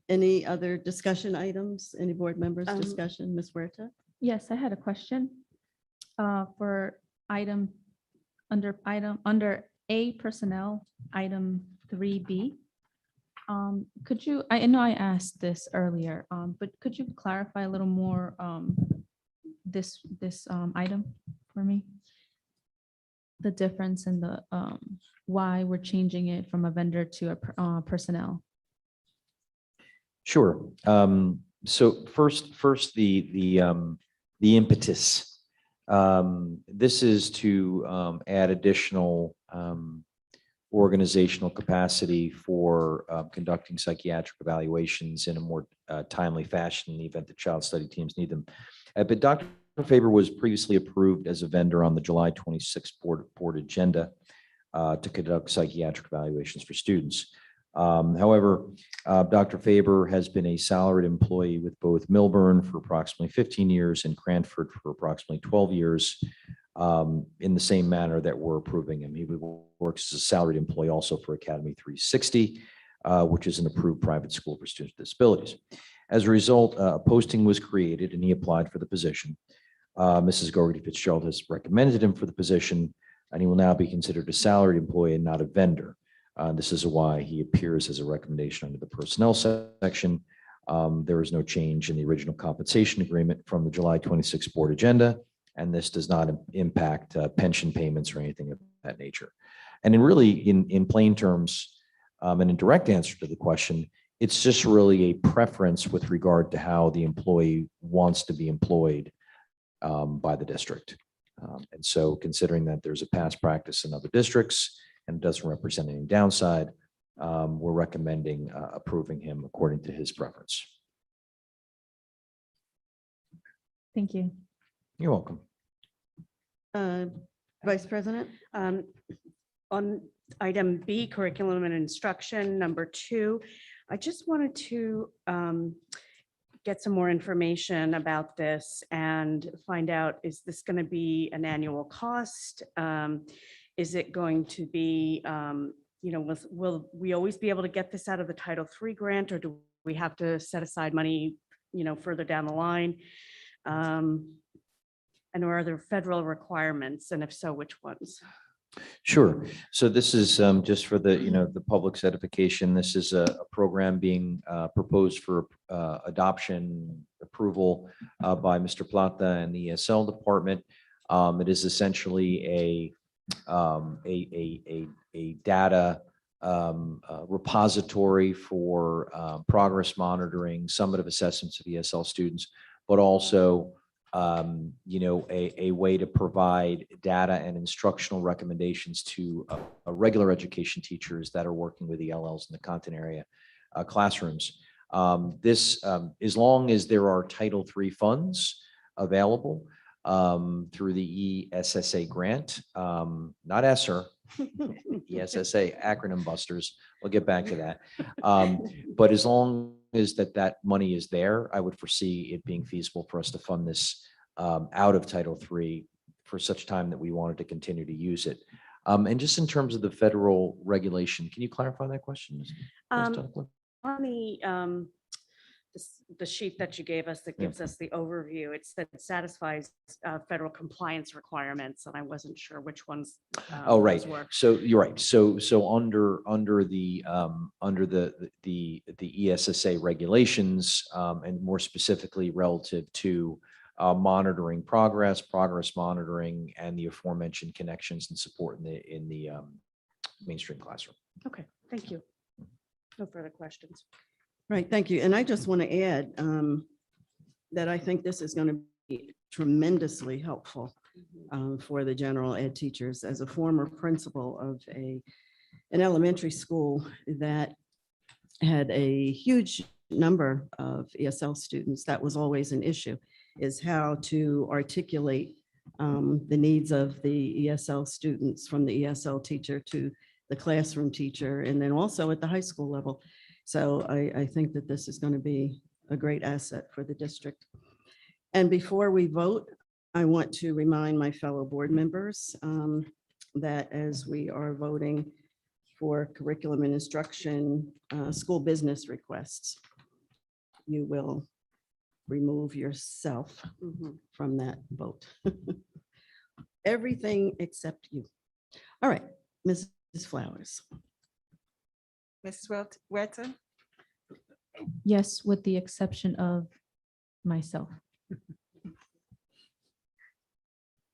Any other discussion items? Any board members discussion? Ms. Huerta? Yes, I had a question for under A personnel, item 3B. Could you, I know I asked this earlier, but could you clarify a little more this item for me? The difference in the why we're changing it from a vendor to a personnel. Sure. So first the impetus. This is to add additional organizational capacity for conducting psychiatric evaluations in a more timely fashion in the event that child study teams need them. But Dr. Faber was previously approved as a vendor on the July 26th board agenda to conduct psychiatric evaluations for students. However, Dr. Faber has been a salaried employee with both Milburn for approximately 15 years and Cranford for approximately 12 years in the same manner that we're approving him. He works as a salaried employee also for Academy 360, which is an approved private school for students with disabilities. As a result, a posting was created and he applied for the position. Mrs. Gogarty Fitzgerald has recommended him for the position, and he will now be considered a salaried employee and not a vendor. This is why he appears as a recommendation under the personnel section. There is no change in the original compensation agreement from the July 26th board agenda, and this does not impact pension payments or anything of that nature. And in plain terms, and in direct answer to the question, it's just really a preference with regard to how the employee wants to be employed by the district. And so considering that there's a past practice in other districts and it doesn't represent any downside, we're recommending approving him according to his preference. Thank you. You're welcome. Vice President? On item B, curriculum and instruction, number 2, I just wanted to get some more information about this and find out, is this going to be an annual cost? Is it going to be, will we always be able to get this out of the Title III grant, or do we have to set aside money, further down the line? And are there federal requirements? And if so, which ones? Sure. So this is just for the, the public's edification. This is a program being proposed for adoption approval by Mr. Plata and the ESL department. It is essentially a data repository for progress monitoring, summative assessments of ESL students, but also a way to provide data and instructional recommendations to regular education teachers that are working with ELLs in the content area classrooms. This, as long as there are Title III funds available through the ESSA grant, not ESSER, ESSA, acronym busters. We'll get back to that. But as long as that money is there, I would foresee it being feasible for us to fund this out of Title III for such time that we wanted to continue to use it. And just in terms of the federal regulation, can you clarify that question? On the sheet that you gave us that gives us the overview, it said it satisfies federal compliance requirements, and I wasn't sure which ones. Oh, right. those were. So you're right. So under the ESSA regulations, and more specifically relative to monitoring progress monitoring, and the aforementioned connections and support in the mainstream classroom. Okay, thank you. No further questions. Right, thank you. And I just want to add that I think this is going to be tremendously helpful for the general ed teachers. As a former principal of an elementary school that had a huge number of ESL students, that was always an issue, is how to articulate the needs of the ESL students from the ESL teacher to the classroom teacher, and then also at the high school level. So I think that this is going to be a great asset for the district. And before we vote, I want to remind my fellow board members that as we are voting for curriculum and instruction, school business requests, you will remove yourself from that vote. Everything except you. All right, Mrs. Flowers. Mrs. Huerta? Yes, with the exception of myself.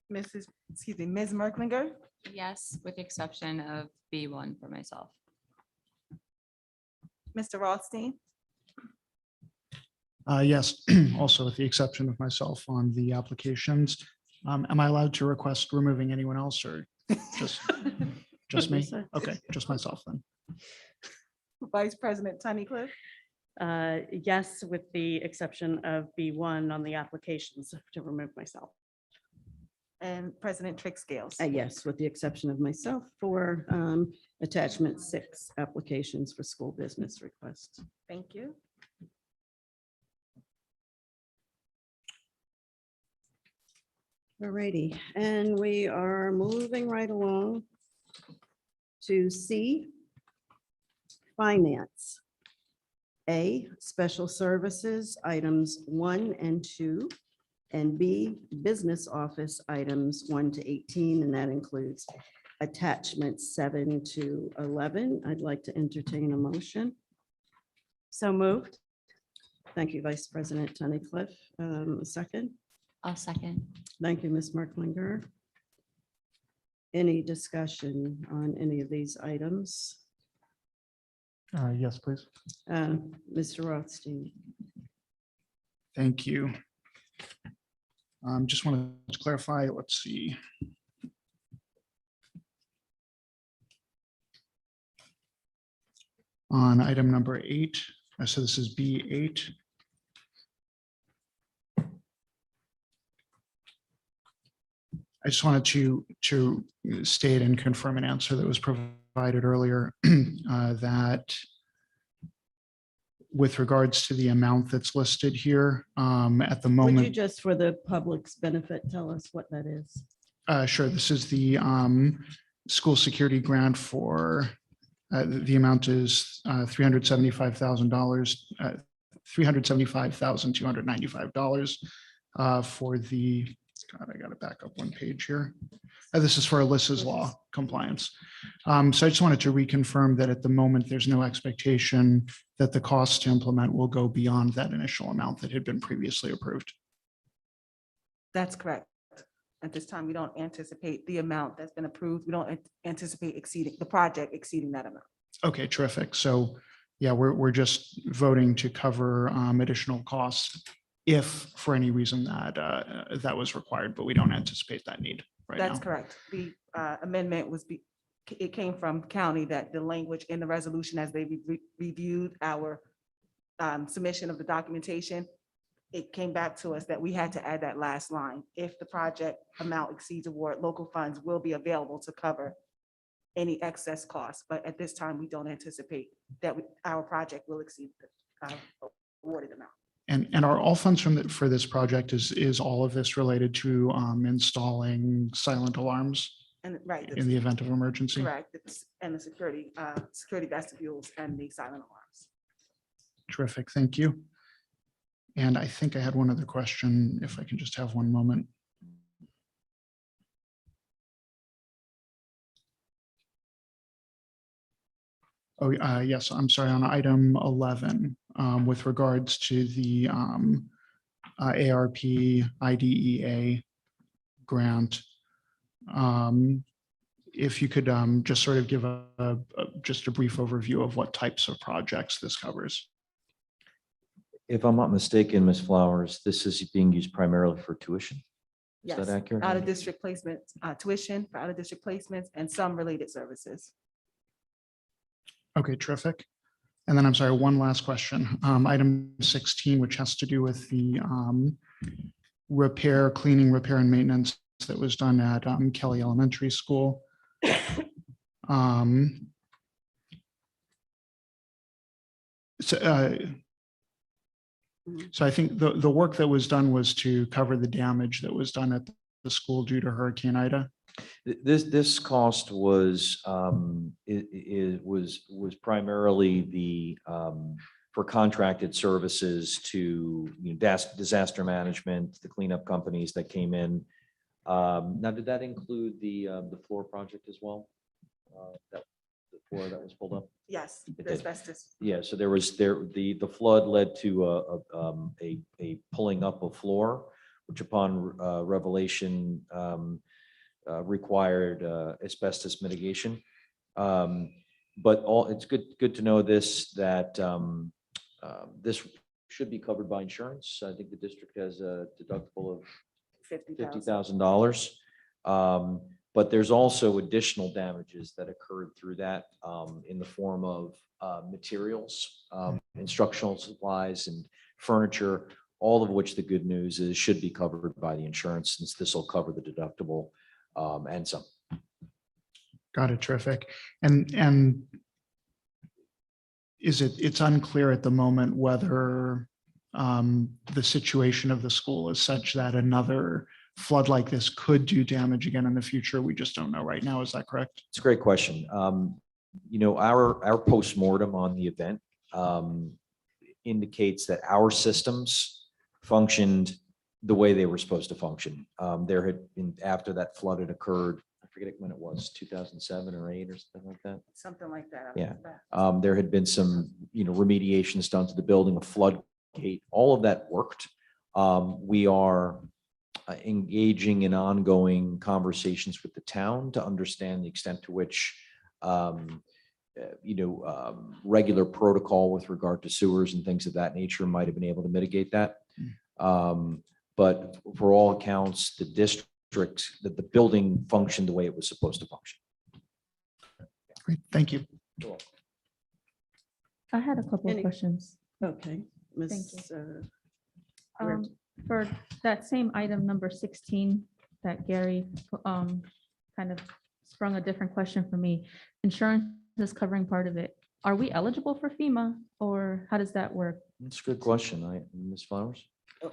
Ms. Merklinger? Yes, with the exception of B1 for myself. Mr. Rothstein? Yes, also with the exception of myself on the applications. Am I allowed to request removing anyone else, or just me? Okay, just myself then. Vice President Tunnicliffe? Yes, with the exception of B1 on the applications to remove myself. And President Trick Scales? Yes, with the exception of myself for attachment 6, applications for school business requests. Thank you. Alrighty, and we are moving right along to C, finance. A, special services, items 1 and 2, and B, business office, items 1 to 18, and that includes attachments 7 to 11. I'd like to entertain a motion. So moved. Thank you, Vice President Tunnicliffe. A second? I'll second. Thank you, Ms. Merklinger. Any discussion on any of these items? Yes, please. Mr. Rothstein. Thank you. Just wanted to clarify, let's see. On item number 8, so this is B8. I just wanted to state and confirm an answer that was provided earlier that with regards to the amount that's listed here at the Would you moment. just, for the public's benefit, tell us what that is? Sure, this is the school security grant for, the amount is $375,000, $375,295 for the, God, I got to back up one page here. This is for Alyssa's law compliance. So I just wanted to reconfirm that at the moment, there's no expectation that the cost to implement will go beyond that initial amount that had been previously approved. That's correct. At this time, we don't anticipate the amount that's been approved. We don't anticipate exceeding the project exceeding that amount. Okay, terrific. So yeah, we're just voting to cover additional costs if for any reason that that was required, but we don't anticipate that need right now. That's correct. The amendment was, it came from county that the language in the resolution as they reviewed our submission of the documentation, it came back to us that we had to add that last line. If the project amount exceeds award, local funds will be available to cover any excess costs. But at this time, we don't anticipate that our project will exceed the awarded amount. And are all funds for this project, is all of this related to installing silent alarms And right. in the event of emergency? Correct. And the security vestibules and the silent alarms. Terrific, thank you. And I think I had one other question, if I can just have one moment. Oh, yes, I'm sorry, on item 11, with regards to the ARP IDEA grant. If you could just sort of give just a brief overview of what types of projects this covers. If I'm not mistaken, Ms. Flowers, this is being used primarily for tuition. Is Yes, that accurate? out of district placements, tuition for out of district placements and some related services. Okay, terrific. And then I'm sorry, one last question. Item 16, which has to do with the cleaning, repair and maintenance that was done at Kelly Elementary School. So I think the work that was done was to cover the damage that was done at the school due to Hurricane Ida. This cost was was primarily the for contracted services to disaster management, the cleanup companies that came in. Now, did that include the floor project as well? The floor that was pulled up? Yes, It the did. asbestos. Yeah, so the flood led to a pulling up of floor, which upon revelation required asbestos mitigation. But it's good to know that this should be covered by insurance. I think the district has a deductible of $50,000. But there's also additional damages that occurred through that in the form of materials, instructional supplies and furniture, all of which the good news is should be covered by the insurance, since this will cover the deductible and some. Got it, terrific. And it's unclear at the moment whether the situation of the school is such that another flood like this could do damage again in the future. We just don't know right now. Is that correct? It's a great question. Our postmortem on the event indicates that our systems functioned the way they were supposed to function. There had been, after that flood had occurred, I forget when it was, 2007 or 8 or something like that. Something like that. Yeah. There had been some, remediations done to the building, a floodgate, all of that worked. We are engaging in ongoing conversations with the town to understand the extent to which, regular protocol with regard to sewers and things of that nature might have been able to mitigate that. but for all accounts, the district, that the building functioned the way it was supposed to function. Great, thank you. I had a couple of questions. Okay. Thank Ms. Weird. For that same item number 16 that Gary kind of sprung a different question for me. Insurance is covering part of it. Are we eligible for FEMA or how does that work? That's a good question. Ms. Flowers?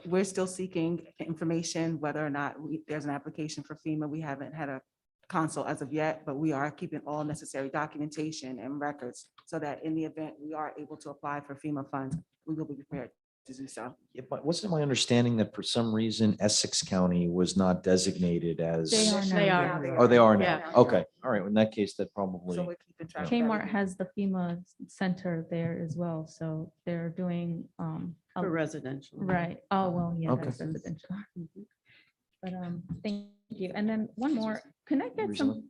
We're still seeking information whether or not there's an application for FEMA. We haven't had a consult as of yet, but we are keeping all necessary documentation and records so that in the event we are able to apply for FEMA funds, we will be prepared to do so. Yeah, but wasn't my understanding that for some reason Essex County was not designated as? They are now. They are. Oh, they are now. Yeah. Okay, all right. In that case, that probably. So we're keeping track. of Kmart everything. has the FEMA center there as well. So they're doing For residential. right. Oh, well, yeah, Okay. that's residential. But thank you. And then one more, can I get some,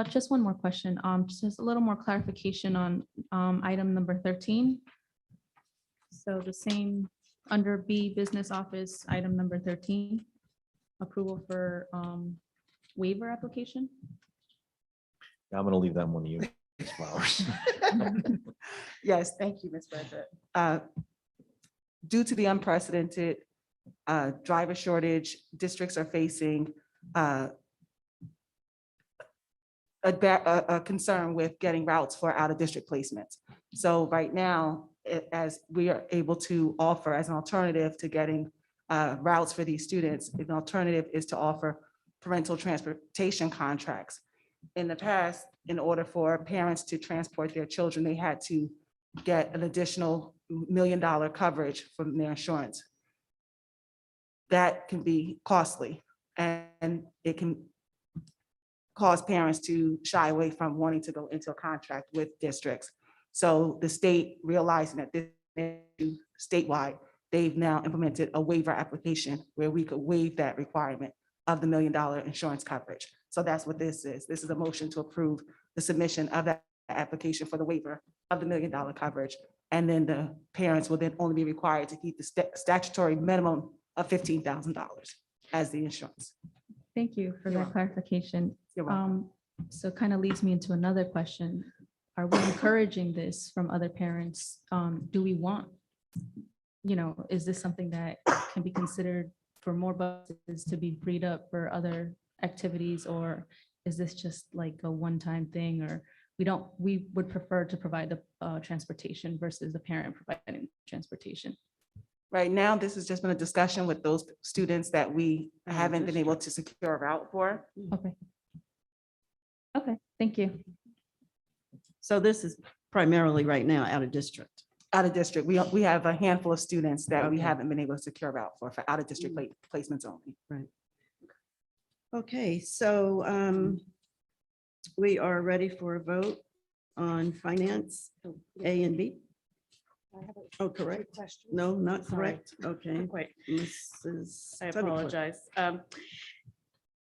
just one more question, just a little more clarification on item number 13. So the same under B, business office, item number 13, approval for waiver application. I'm going to leave that one to you, Ms. Flowers. Yes, thank you, Ms. Frederick. Due to the unprecedented driver shortage, districts are facing a concern with getting routes for out-of-district placements. So right now, as we are able to offer as an alternative to getting routes for these students, an alternative is to offer parental transportation contracts. In the past, in order for parents to transport their children, they had to get an additional $1 million coverage from their insurance. That can be costly and it can cause parents to shy away from wanting to go into a contract with districts. So the state, realizing that this is statewide, they've now implemented a waiver application where we could waive that requirement of the $1 million insurance coverage. So that's what this is. This is a motion to approve the submission of that application for the waiver of the $1 million coverage. And then the parents will then only be required to keep the statutory minimum of $15,000 as the insurance. Thank you for that clarification. You're welcome. So kind of leads me into another question. Are we encouraging this from other parents? Do we want, is this something that can be considered for more buses to be freed up for other activities? Or is this just like a one-time thing? Or we would prefer to provide the transportation versus the parent providing transportation? Right now, this has just been a discussion with those students that we haven't been able to secure a route for. Okay. Okay, thank you. So this is primarily right now out of district. Out of district, we have a handful of students that we Okay. haven't been able to secure a route for out of district placements only. Right. Okay, so we are ready for a vote on finance, A and B. Oh, correct. No, not Sorry. correct. Okay. Wait, Mrs. I Sunnycliff. apologize.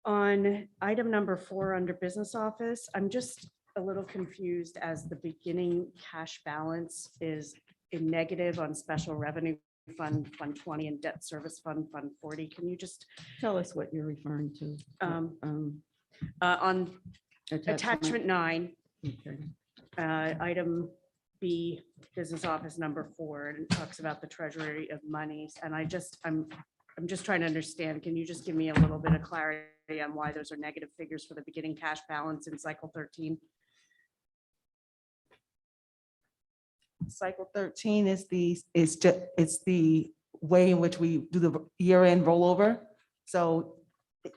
On item number 4 under business office, I'm just a little confused as the beginning cash balance is in negative on special revenue fund, Fund 20 and debt service fund, Fund 40. Can you just Tell us what you're referring to. on attachment 9, Okay. item B, business office number 4, and it talks about the treasury of monies. And I'm just trying to understand, can you just give me a little bit of clarity on why those are negative figures for the beginning cash balance in cycle 13? Cycle 13 is it's the way in which we do the year-end rollover. So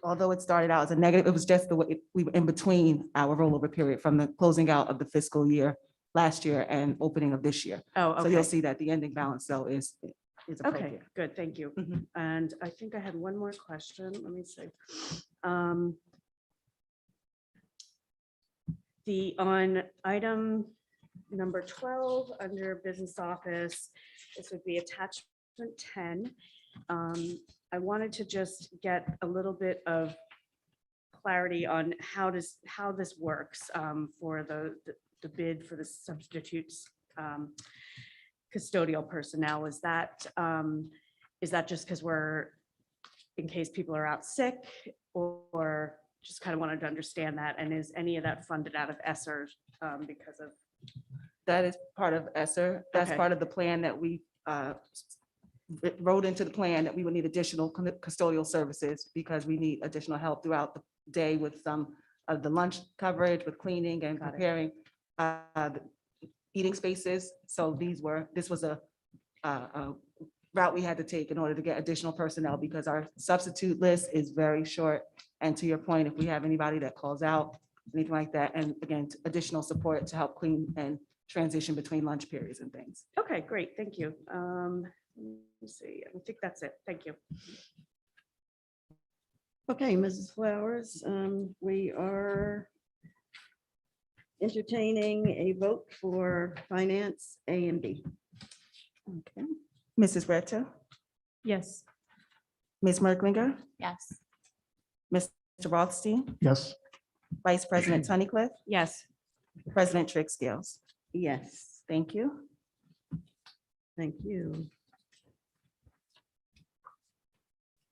although it started out as a negative, it was just the way we were in between our rollover period from the closing out of the fiscal year last year and opening of this year. Oh, So okay. you'll see that the ending balance though is Okay, appropriate. good, thank you. Mhm. And I think I had one more question, let me see. On item number 12, under business office, this would be attachment 10. I wanted to just get a little bit of clarity on how this works for the bid for the substitutes custodial personnel. Is that just because we're in case people are out sick, or just kind of wanted to understand that. And is any of that funded out of ESSER because of? That is part of ESSER. That's Okay. part of the plan that we wrote into the plan, that we would need additional custodial services because we need additional help throughout the day with some of the lunch coverage, with cleaning and preparing the eating spaces. So this was a route we had to take in order to get additional personnel because our substitute list is very short. And to your point, if we have anybody that calls out, anything like that, and again, additional support to help clean and transition between lunch periods and things. Okay, great. Thank you. Let's see. I think that's it. Thank you. Okay, Mrs. Flowers, we are entertaining a vote for finance A and B. Okay. Mrs. Retta, Yes. Ms. Merklinger, Yes. Mr. Rothstein, Yes. Vice President Tunnicliff, Yes. President Trick Scales. Yes, Thank you. thank you.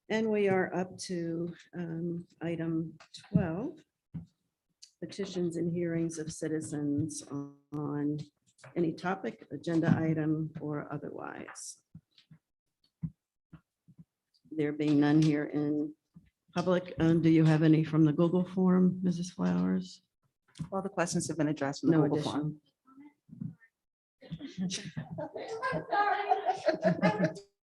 And we are up to item 12, petitions and hearings of citizens on any topic, agenda item, or otherwise. There being none here in public, do you have any from the Google form, Mrs. Flowers? All the questions have been addressed in the No Google additional. form.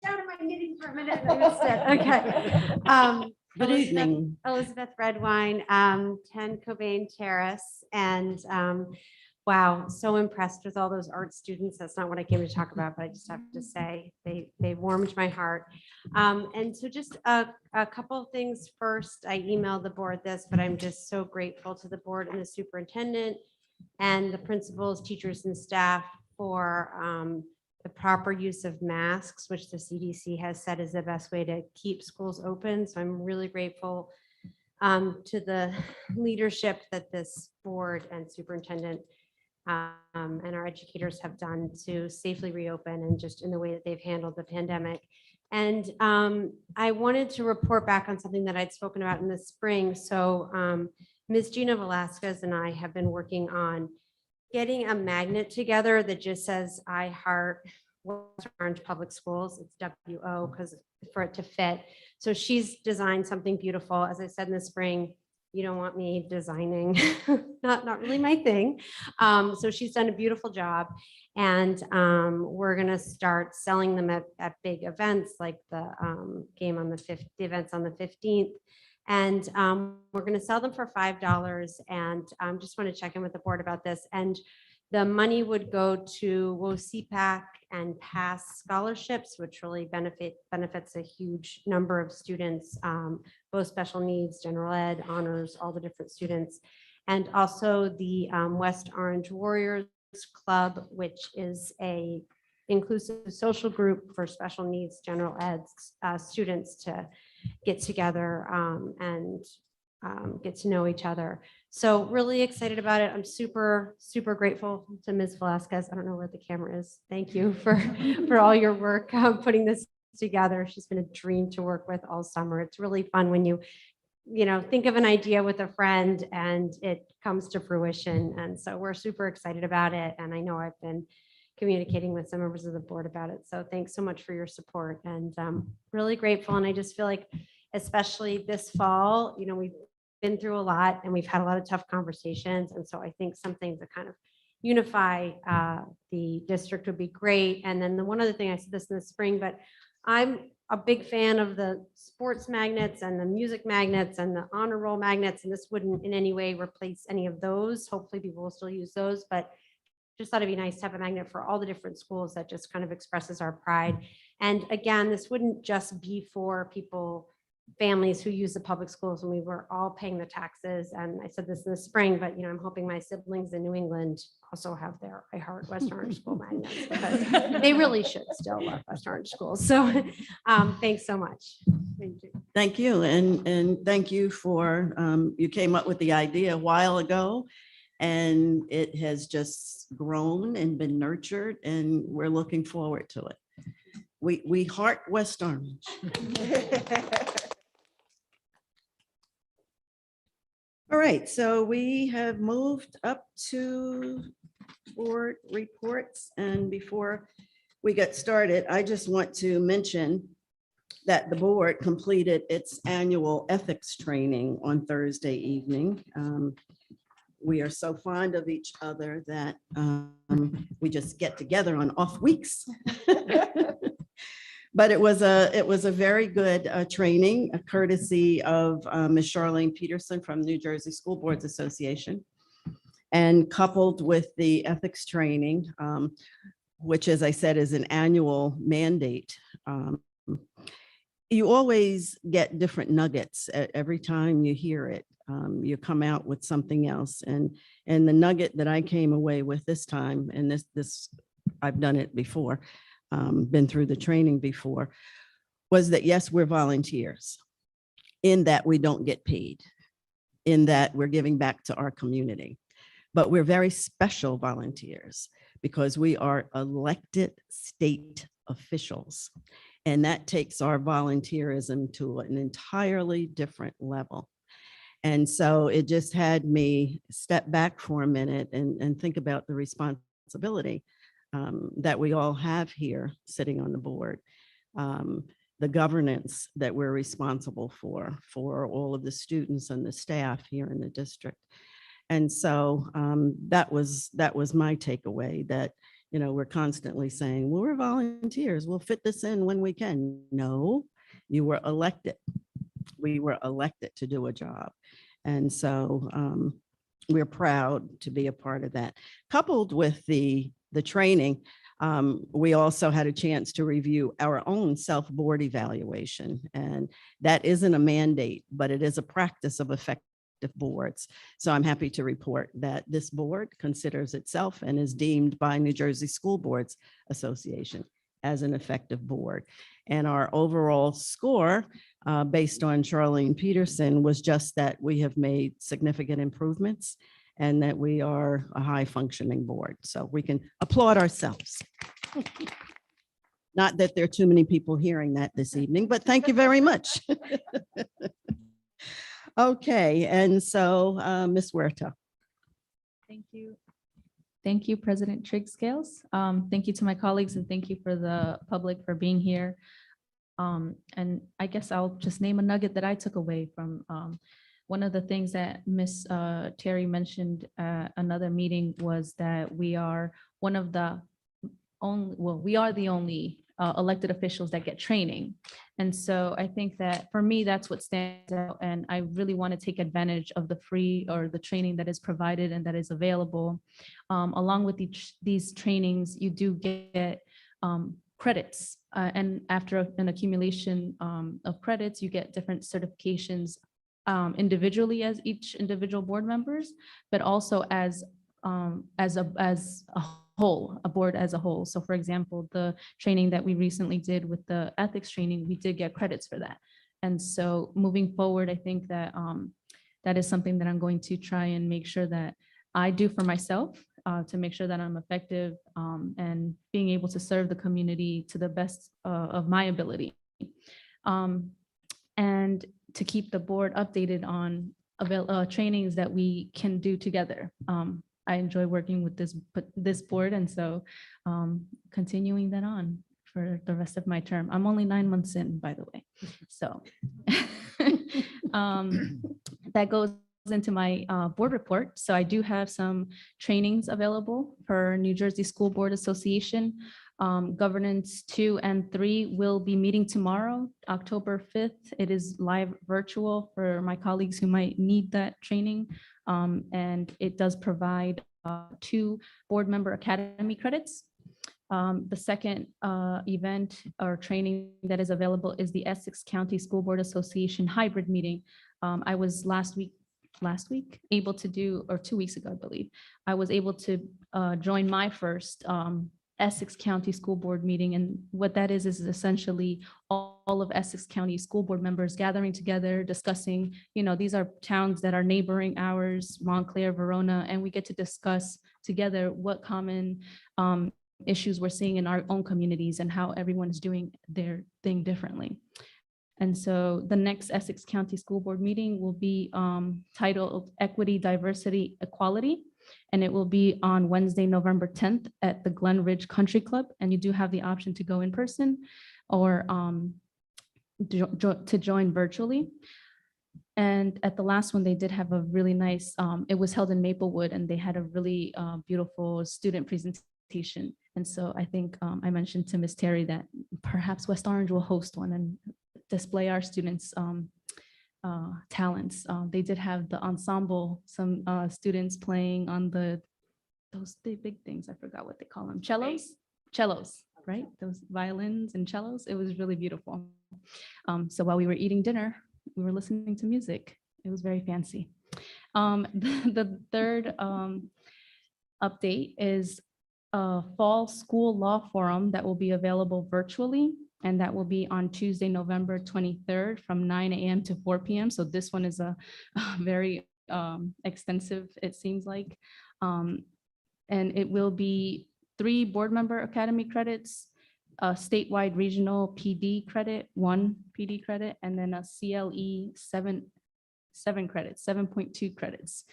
Down in my knitting for a minute. I missed it. Okay. Good evening. Elizabeth Redwine, 10 Cobain Terrace. And wow, so impressed with all those art students. That's not what I came to talk about, but I just have to say they warmed my heart. And so just a couple of things. First, I emailed the board this, but I'm just so grateful to the board and the superintendent and the principals, teachers, and staff for the proper use of masks, which the CDC has said is the best way to keep schools open. So I'm really grateful to the leadership that this board and superintendent and our educators have done to safely reopen, and just in the way that they've handled the pandemic. And I wanted to report back on something that I'd spoken about in the spring. So Ms. Gina Velasquez and I have been working on getting a magnet together that just says I heart West Orange Public Schools. It's WO because for it to fit. So she's designed something beautiful. As I said in the spring, you don't want me designing, not really my thing. So she's done a beautiful job, and we're gonna start selling them at big events like the game on the events on the 15th. And we're going to sell them for $5. And just want to check in with the board about this. And the money would go to WOCPAC and PASS scholarships, which really benefits a huge number of students, both special needs, general ed, honors, all the different students. And also the West Orange Warriors Club, which is a inclusive social group for special needs, general ed students to get together and get to know each other. So really excited about it. I'm super, super grateful to Ms. Velasquez. I don't know where the camera is. Thank you for all your work putting this together. She's been a dream to work with all summer. It's really fun when you think of an idea with a friend and it comes to fruition. And so we're super excited about it. And I know I've been communicating with some members of the board about it. So thanks so much for your support, and really grateful. And I just feel like, especially this fall, we've been through a lot and we've had a lot of tough conversations. And so I think something to kind of unify the district would be great. And then the one other thing, I said this in the spring, but I'm a big fan of the sports magnets and the music magnets and the honor roll magnets. And this wouldn't in any way replace any of those. Hopefully people will still use those, but just thought it'd be nice to have a magnet for all the different schools that just kind of expresses our pride. And again, this wouldn't just be for families who use the public schools, and we were all paying the taxes. And I said this in the spring, but I'm hoping my siblings in New England also have their I Heart West Orange School magnets, because they really should still love West Orange schools. So thanks so much. Thank you. Thank you. And thank you for, you came up with the idea a while ago, and it has just grown and been nurtured, and we're looking forward to it. We heart West Orange. All right, so we have moved up to board reports, and before we get started, I just want to mention that the board completed its annual ethics training on Thursday evening. We are so fond of each other that we just get together on off weeks. But it was a very good training, a courtesy of Ms. Charlene Peterson from New Jersey School Boards Association. And coupled with the ethics training, which, as I said, is an annual mandate. You always get different nuggets every time you hear it. You come out with something else. And the nugget that I came away with this time, and this I've done it before, been through the training before, was that yes, we're volunteers in that we don't get paid, in that we're giving back to our community. But we're very special volunteers because we are elected state officials. And that takes our volunteerism to an entirely different level. And so it just had me step back for a minute and think about the responsibility that we all have here sitting on the board, the governance that we're responsible for all of the students and the staff here in the district. And so that was my takeaway, that, you know, we're constantly saying, well, we're volunteers, we'll fit this in when we can. No, you were elected. We were elected to do a job. And so we're proud to be a part of that. Coupled with the training, we also had a chance to review our own self-board evaluation. And that isn't a mandate, but it is a practice of effective boards. So I'm happy to report that this board considers itself and is deemed by New Jersey School Boards Association as an effective board. And our overall score, based on Charlene Peterson, was just that we have made significant improvements and that we are a high functioning board. So we can applaud ourselves. Not that there are too many people hearing that this evening, but thank you very much. Okay, and so Ms. Huerta. Thank you. Thank you, President Scales. Thank you to my colleagues, and thank you for the public for being here. And I guess I'll just name a nugget that I took away from one of the things that Ms. Terry mentioned at another meeting was that we are one of the only, well, we are the only elected officials that get training. And so I think that for me, that's what stands out. And I really want to take advantage of the free or the training that is provided and that is available. Along with these trainings, you do get credits. And after an accumulation of credits, you get different certifications individually as each individual board members, but also as a whole, a board as a whole. So for example, the training that we recently did with the ethics training, we did get credits for that. And so moving forward, I think that that is something that I'm going to try and make sure that I do for myself to make sure that I'm effective and being able to serve the community to the best of my ability. And to keep the board updated on trainings that we can do together. I enjoy working with this board, and so continuing that on for the rest of my term. I'm only 9 months in, by the way. So that goes into my board report. So I do have some trainings available for New Jersey School Board Association. Governance 2 and 3 will be meeting tomorrow, October 5th. It is live virtual for my colleagues who might need that training. And it does provide 2 board member academy credits. The second event or training that is available is the Essex County School Board Association hybrid meeting. I was last week able to do, or 2 weeks ago, I believe, I was able to join my first Essex County School Board meeting. And what that is essentially all of Essex County School Board members gathering together, discussing, you know, these are towns that are neighboring ours, Montclair, Verona, and we get to discuss together what common issues we're seeing in our own communities and how everyone is doing their thing differently. And so the next Essex County School Board meeting will be titled Equity, Diversity, Equality. And it will be on Wednesday, November 10th at the Glen Ridge Country Club. And you do have the option to go in person or to join virtually. And at the last one, they did have a really nice, it was held in Maplewood, and they had a really beautiful student presentation. And so I think I mentioned to Ms. Terry that perhaps West Orange will host one and display our students' talents. They did have the ensemble, some students playing on those big things. I forgot what they call them. Cellos, right? Those violins and cellos. It was really beautiful. So while we were eating dinner, we were listening to music. It was very fancy. The third update is a fall school law forum that will be available virtually. And that will be on Tuesday, November 23rd from 9 a.m. to 4 p.m. So this one is a very extensive, it seems like. And it will be 3 board member academy credits, a statewide regional PD credit, 1 PD credit, and then a CLE 7 credits, 7.2 credits.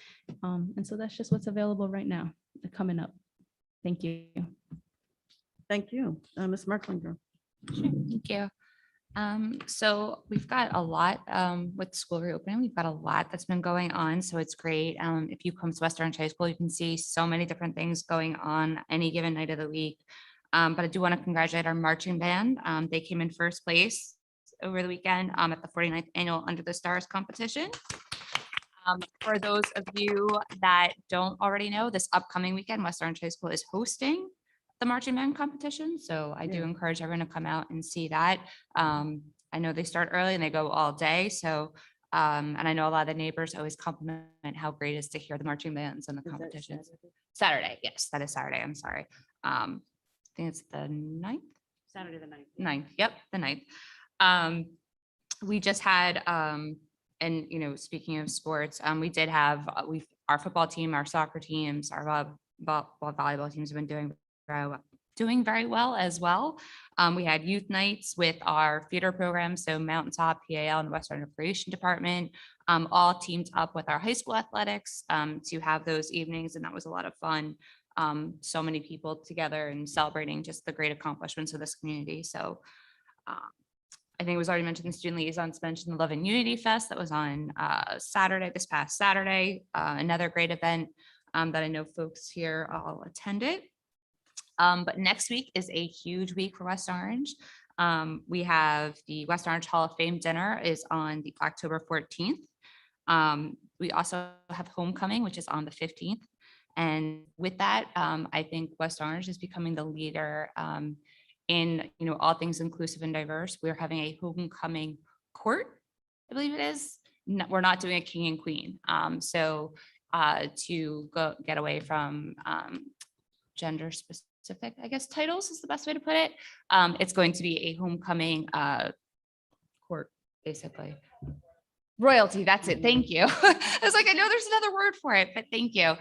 And so that's just what's available right now, coming up. Thank you. Thank you. Ms. Merklinger. Sure, thank you. So we've got a lot with school reopening. We've got a lot that's been going on. So it's great. If you come to West Orange High School, you can see so many different things going on any given night of the week. But I do want to congratulate our marching band. They came in first place over the weekend at the 49th annual Under the Stars competition. For those of you that don't already know, this upcoming weekend, West Orange High School is hosting the marching band competition. So I do encourage everyone to come out and see that. I know they start early and they go all day. So, and I know a lot of the neighbors always compliment how great it is to hear the marching bands and the competitions. Saturday. Yes, that is Saturday. I'm sorry. I think it's the 9th. Saturday the 9th. 9th. Yep, the 9th. We just had, and speaking of sports, we did have, our football team, our soccer teams, our volleyball teams have been doing very well as well. We had youth nights with our theater program, so Mountaintop, PAL, and the Western Recreation Department, all teamed up with our high school athletics to have those evenings, and that was a lot of fun. So many people together and celebrating just the great accomplishments of this community. So I think it was already mentioned, the Student Liaisons mentioned the Love and Unity Fest that was on this past Saturday, another great event that I know folks here all attended. But next week is a huge week for West Orange. We have the West Orange Hall of Fame dinner is on the October 14th. We also have homecoming, which is on the 15th. And with that, I think West Orange is becoming the leader in all things inclusive and diverse. We're having a homecoming court, I believe it is. No, we're not doing a king and queen. So to get away from gender specific, I guess, titles is the best way to put it. It's going to be a homecoming court, basically. Royalty, that's it. Thank you. I was like, I know there's another word for it, but thank you.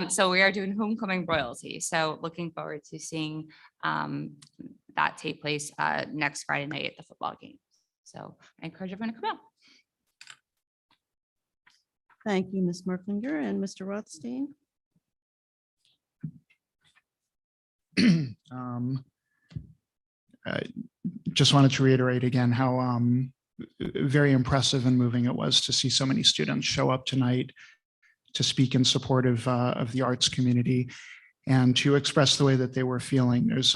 So we are doing homecoming royalty. So looking forward to seeing that take place next Friday night at the football game. So I encourage everyone to come out. Thank you, Ms. Merklinger. And Mr. Rothstein. I just wanted to reiterate again how very impressive and moving it was to see so many students show up tonight to speak in support of the arts community and to express the way that they were feeling. There's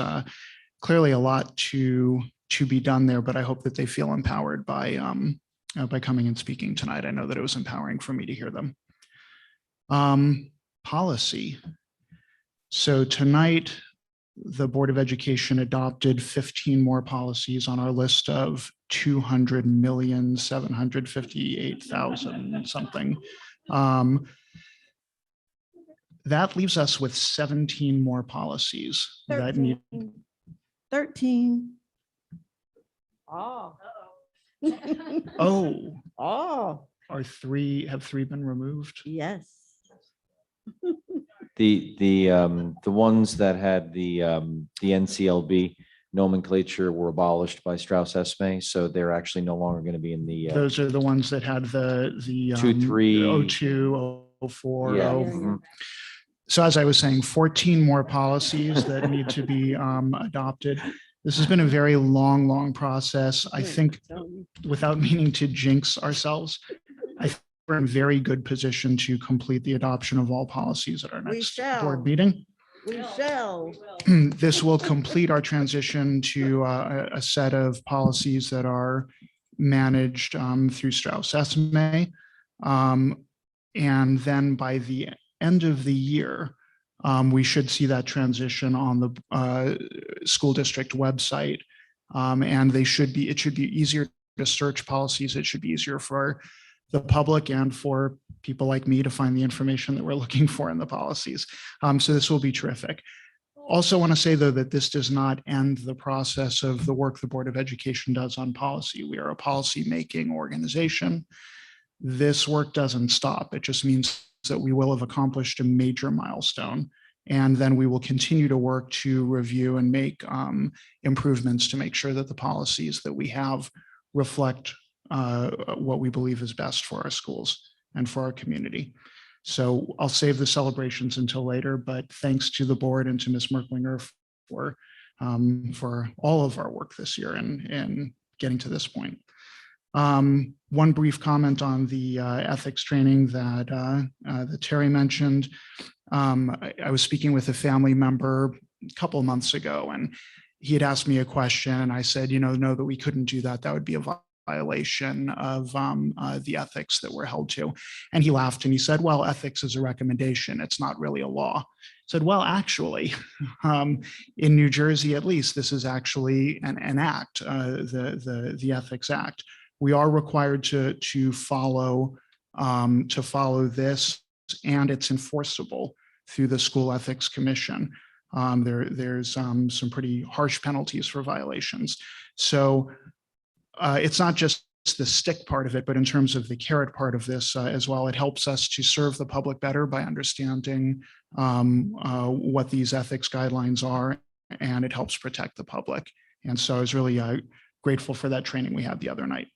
clearly a lot to be done there, but I hope that they feel empowered by coming and speaking tonight. I know that it was empowering for me to hear them. Policy. So tonight, the Board of Education adopted 15 more policies on our list of 200,758,000 something. That leaves us with 17 more policies that need. 13. Oh. Oh. Have three been removed? Yes. The ones that had the NCLB nomenclature were abolished by Strauss-Esme, so they're actually no longer going to be in the Those are the ones that had the 2, 3. 02, 04. Yeah. Oh. So as I was saying, 14 more policies that need to be adopted. This has been a very long process. I think, without meaning to jinx ourselves, I think we're in very good position to complete the adoption of all policies at our We next shall. board meeting. We shall. This will complete our transition to a set of policies that are managed through Strauss-Esme. And then by the end of the year, we should see that transition on the school district website. And it should be easier to search policies. It should be easier for the public and for people like me to find the information that we're looking for in the policies. So this will be terrific. Also want to say, though, that this does not end the process of the work the Board of Education does on policy. We are a policy-making organization. This work doesn't stop. It just means that we will have accomplished a major milestone, and then we will continue to work to review and make improvements to make sure that the policies that we have reflect what we believe is best for our schools and for our community. So I'll save the celebrations until later, but thanks to the board and to Ms. Merklinger for all of our work this year and getting to this point. One brief comment on the ethics training that Terry mentioned. I was speaking with a family member a couple of months ago, and he had asked me a question, and I said, no, that we couldn't do that. That would be a violation of the ethics that we're held to. And he laughed and he said, well, ethics is a recommendation. It's not really a law. I said, well, actually, in New Jersey, at least, this is actually an act, the Ethics Act. We are required to follow this, and it's enforceable through the School Ethics Commission. There's some pretty harsh penalties for violations. So it's not just the stick part of it, but in terms of the carrot part of this as well, it helps us to serve the public better by understanding what these ethics guidelines are, and it helps protect the public. And so I was really grateful for that training we had the other night.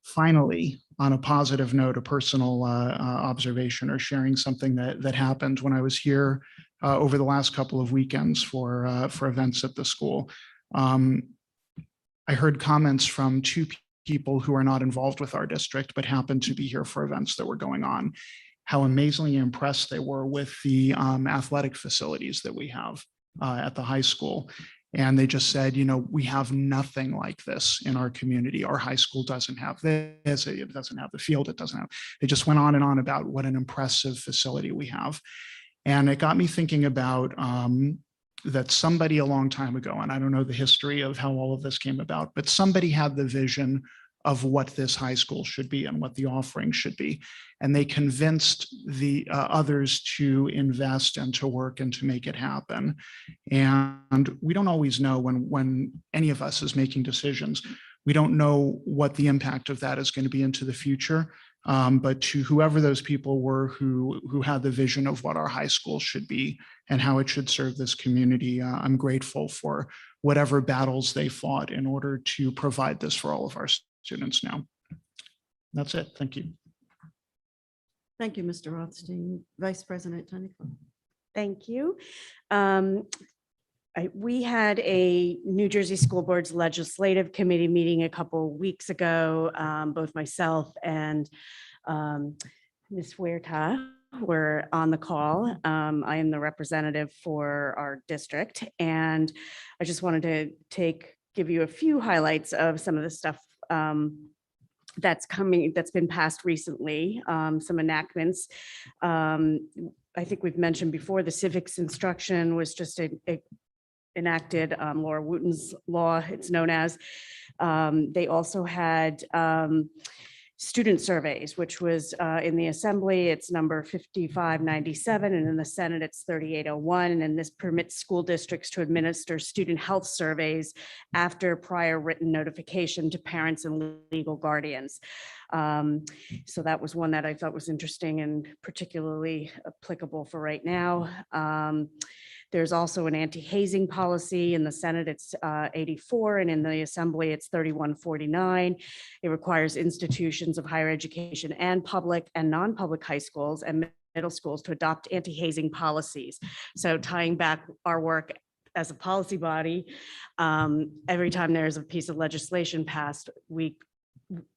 Finally, on a positive note, a personal observation or sharing something that happened when I was here over the last couple of weekends for events at the school. I heard comments from two people who are not involved with our district, but happened to be here for events that were going on, how amazingly impressed they were with the athletic facilities that we have at the high school. And they just said, we have nothing like this in our community. Our high school doesn't have this, it doesn't have the field, it doesn't have, they just went on and on about what an impressive facility we have. And it got me thinking about that somebody a long time ago, and I don't know the history of how all of this came about, but somebody had the vision of what this high school should be and what the offering should be. And they convinced the others to invest and to work and to make it happen. And we don't always know when any of us is making decisions, we don't know what the impact of that is going to be into the future. But to whoever those people were who had the vision of what our high school should be and how it should serve this community, I'm grateful for whatever battles they fought in order to provide this for all of our students now. That's it. Thank you. Thank you, Mr. Rothstein. Vice President Tunnicliffe. Thank you. We had a New Jersey School Board's Legislative Committee meeting a couple weeks ago. Both myself and Ms. Huerta were on the call. I am the representative for our district, and I just wanted to give you a few highlights of some of the stuff that's been passed recently, some enactments. I think we've mentioned before, the civics instruction was just enacted, Laura Wooten's law, it's known as. They also had student surveys, which was in the Assembly, it's number 5597, and in the Senate, it's 3801. And this permits school districts to administer student health surveys after prior written notification to parents and legal guardians. So that was one that I thought was interesting and particularly applicable for right now. There's also an anti-hazing policy. In the Senate, it's 84, and in the Assembly, it's 3149. It requires institutions of higher education and public and non-public high schools and middle schools to adopt anti-hazing policies. So tying back our work as a policy body, every time there's a piece of legislation passed,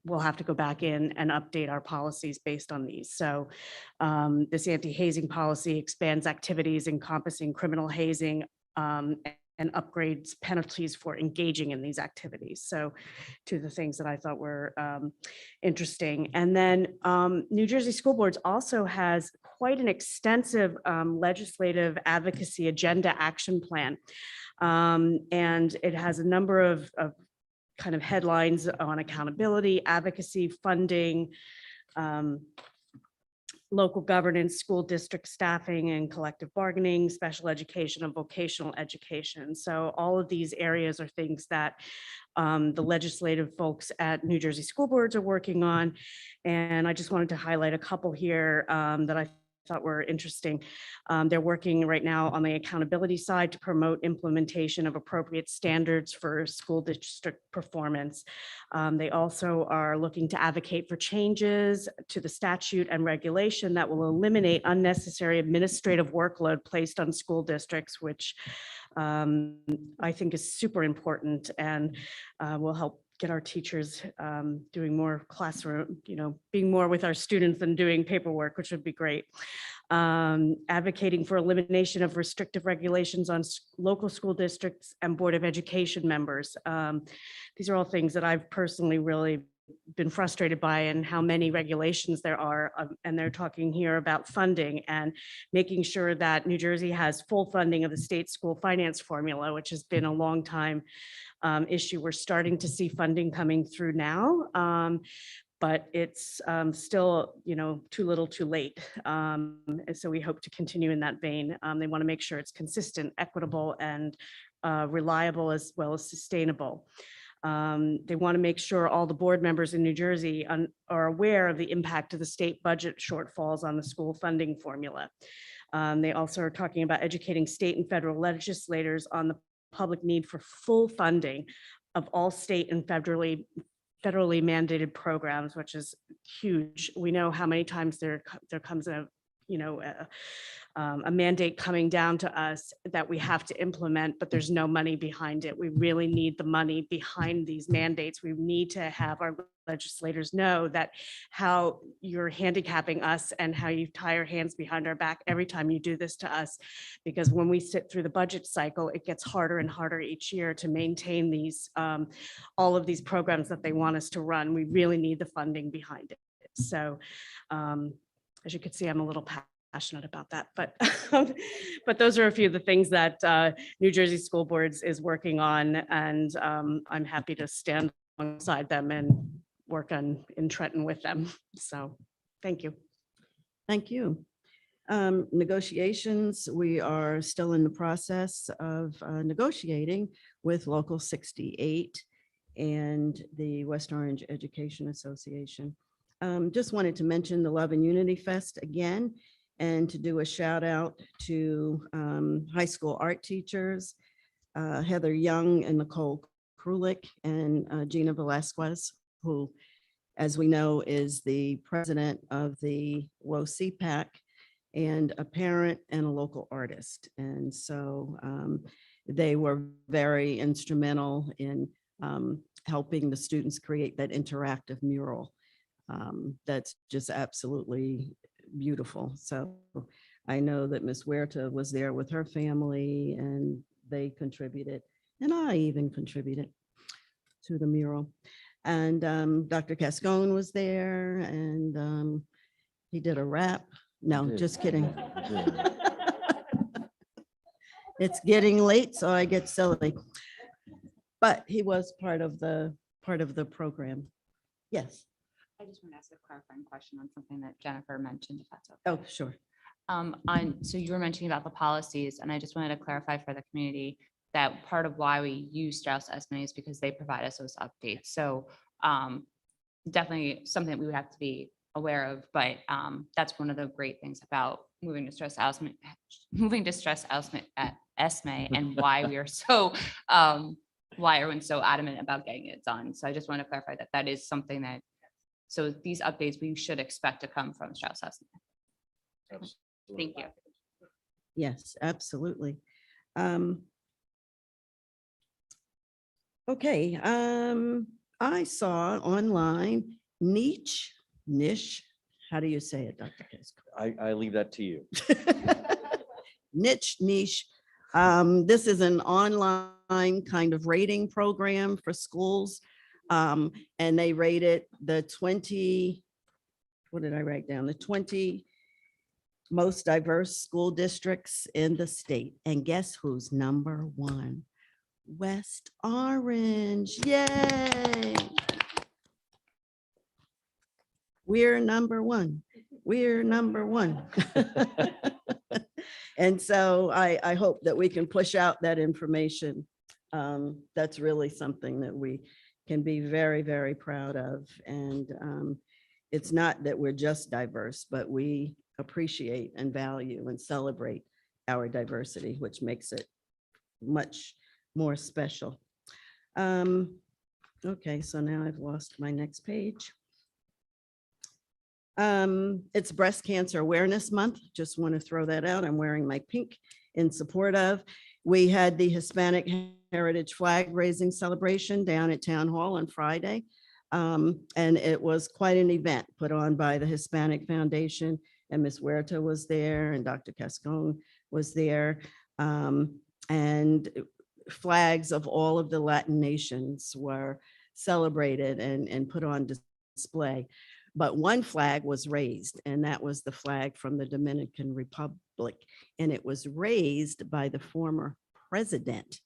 we'll have to go back in and update our policies based on these. So this anti-hazing policy expands activities encompassing criminal hazing and upgrades penalties for engaging in these activities. So two of the things that I thought were interesting. And then New Jersey School Boards also has quite an extensive legislative advocacy agenda action plan. And it has a number of kind of headlines on accountability, advocacy, funding, local governance, school district staffing and collective bargaining, special education and vocational education. So all of these areas are things that the legislative folks at New Jersey School Boards are working on. And I just wanted to highlight a couple here that I thought were interesting. They're working right now on the accountability side to promote implementation of appropriate standards for school district performance. They also are looking to advocate for changes to the statute and regulation that will eliminate unnecessary administrative workload placed on school districts, which I think is super important and will help get our teachers doing more classroom, being more with our students than doing paperwork, which would be great. Advocating for elimination of restrictive regulations on local school districts and Board of Education members. These are all things that I've personally really been frustrated by, and how many regulations there are. And they're talking here about funding and making sure that New Jersey has full funding of the state school finance formula, which has been a long time issue. We're starting to see funding coming through now, but it's still, too little too late. And so we hope to continue in that vein. They want to make sure it's consistent, equitable, and reliable, as well as sustainable. They want to make sure all the board members in New Jersey are aware of the impact of the state budget shortfalls on the school funding formula. They also are talking about educating state and federal legislators on the public need for full funding of all state and federally mandated programs, which is huge. We know how many times there comes a mandate coming down to us that we have to implement, but there's no money behind it. We really need the money behind these mandates. We need to have our legislators know that how you're handicapping us and how you tie your hands behind our back every time you do this to us. Because when we sit through the budget cycle, it gets harder and harder each year to maintain these, all of these programs that they want us to run. We really need the funding behind it. So as you can see, I'm a little passionate about that, but those are a few of the things that New Jersey School Boards is working on, and I'm happy to stand alongside them and work in Trenton with them. So thank you. Thank you. Negotiations, we are still in the process of negotiating with Local 68 and the West Orange Education Association. Just wanted to mention the Love and Unity Fest again, and to do a shout out to high school art teachers, Heather Young and Nicole Krulik, and Gina Velasquez, who, as we know, is the president of the WOCPAC and a parent and a local artist. And so they were very instrumental in helping the students create that interactive mural. That's just absolutely beautiful. So I know that Miss Huerta was there with her family, and they contributed, and I even contributed to the mural. And Dr. Cascone was there, and he did a rap. No, just kidding. It's getting late, so I get silly. But he was part of the program. Yes. I just want to ask a clarifying question on something that Jennifer mentioned, if that's okay. Oh, sure. So you were mentioning about the policies, and I just wanted to clarify for the community that part of why we use Strauss Esme is because they provide us those updates. So definitely something that we would have to be aware of, but that's one of the great things about moving to stress at ESME and why we are so, why everyone's so adamant about getting it done. So I just want to clarify that that is something that, so these updates we should expect to come from Strauss ESME. Thank you. Yes, absolutely. Okay, I saw online niche, how do you say it, Dr. Casco? I leave that to you. Niche. This is an online kind of rating program for schools. And they rated the 20, what did I write down? The 20 most diverse school districts in the state. And guess who's number one? West Orange. Yay. We're number one. We're number one. And so I hope that we can push out that information. That's really something that we can be very, very proud of. And it's not that we're just diverse, but we appreciate and value and celebrate our diversity, which makes it much more special. Okay, so now I've lost my next page. It's Breast Cancer Awareness Month. Just want to throw that out. I'm wearing my pink in support of. We had the Hispanic Heritage Flag Raising Celebration down at Town Hall on Friday. And it was quite an event put on by the Hispanic Foundation, and Ms. Huerta was there and Dr. Cascone was there. And flags of all of the Latin nations were celebrated and put on display. But one flag was raised, and that was the flag from the Dominican Republic. And it was raised by the former president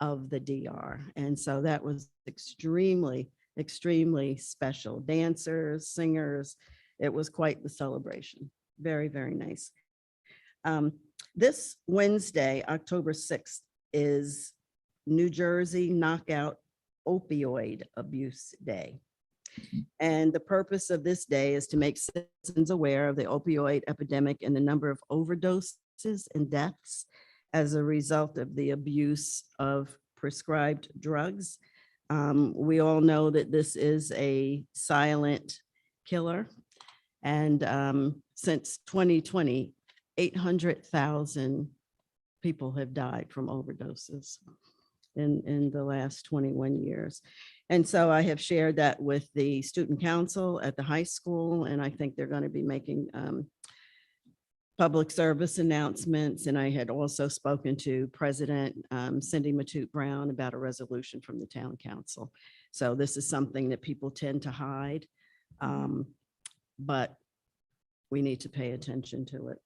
of the DR. And so that was extremely, extremely special. Dancers, singers, it was quite the celebration. Very, very nice. This Wednesday, October 6th, is New Jersey Knockout Opioid Abuse Day. And the purpose of this day is to make citizens aware of the opioid epidemic and the number of overdoses and deaths as a result of the abuse of prescribed drugs. We all know that this is a silent killer. And since 2020, 800,000 people have died from overdoses in the last 21 years. And so I have shared that with the student council at the high school, and I think they're going to be making public service announcements. And I had also spoken to President Cindy Matute Brown about a resolution from the town council. So this is something that people tend to hide, but we need to pay attention to it.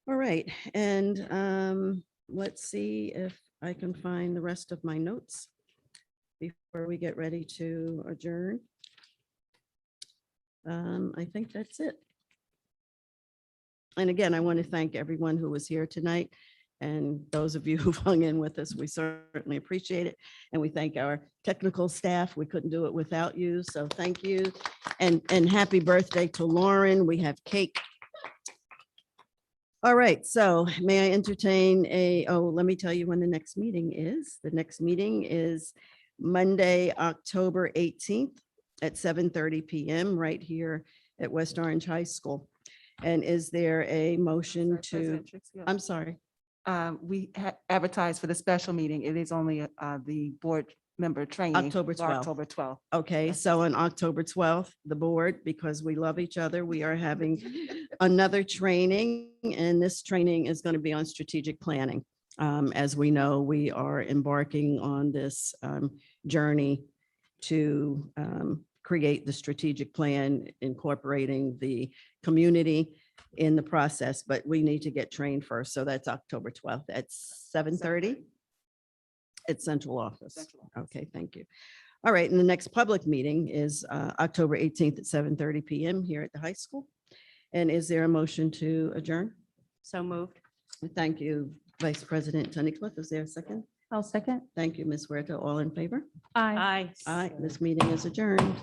All right, and let's see if I can find the rest of my notes before we get ready to adjourn. I think that's it. And again, I want to thank everyone who was here tonight, and those of you who've hung in with us, we certainly appreciate it. And we thank our technical staff. We couldn't do it without you, so thank you. And happy birthday to Lauren. We have cake. All right, so may I entertain let me tell you when the next meeting is. The next meeting is Monday, October 18th at 7:30 p.m. right here at West Orange High School. And is there a motion to, I'm sorry. We advertised for the special meeting. It is only the board member training. October 12th. October 12th. Okay, so on October 12th, the board, because we love each other, we are having another training, and this training is going to be on strategic planning. As we know, we are embarking on this journey to create the strategic plan, incorporating the community in the process, but we need to get trained first. So that's October 12th at 7:30 at central office. Okay, thank you. All right, and the next public meeting is October 18th at 7:30 p.m. here at the high school. And is there a motion to adjourn? So moved. Thank you, Vice President Tunnicliffe. Is there a second? I'll second. Thank you, Ms. Huerta. All in favor? Aye. Aye. Aye, this meeting is adjourned.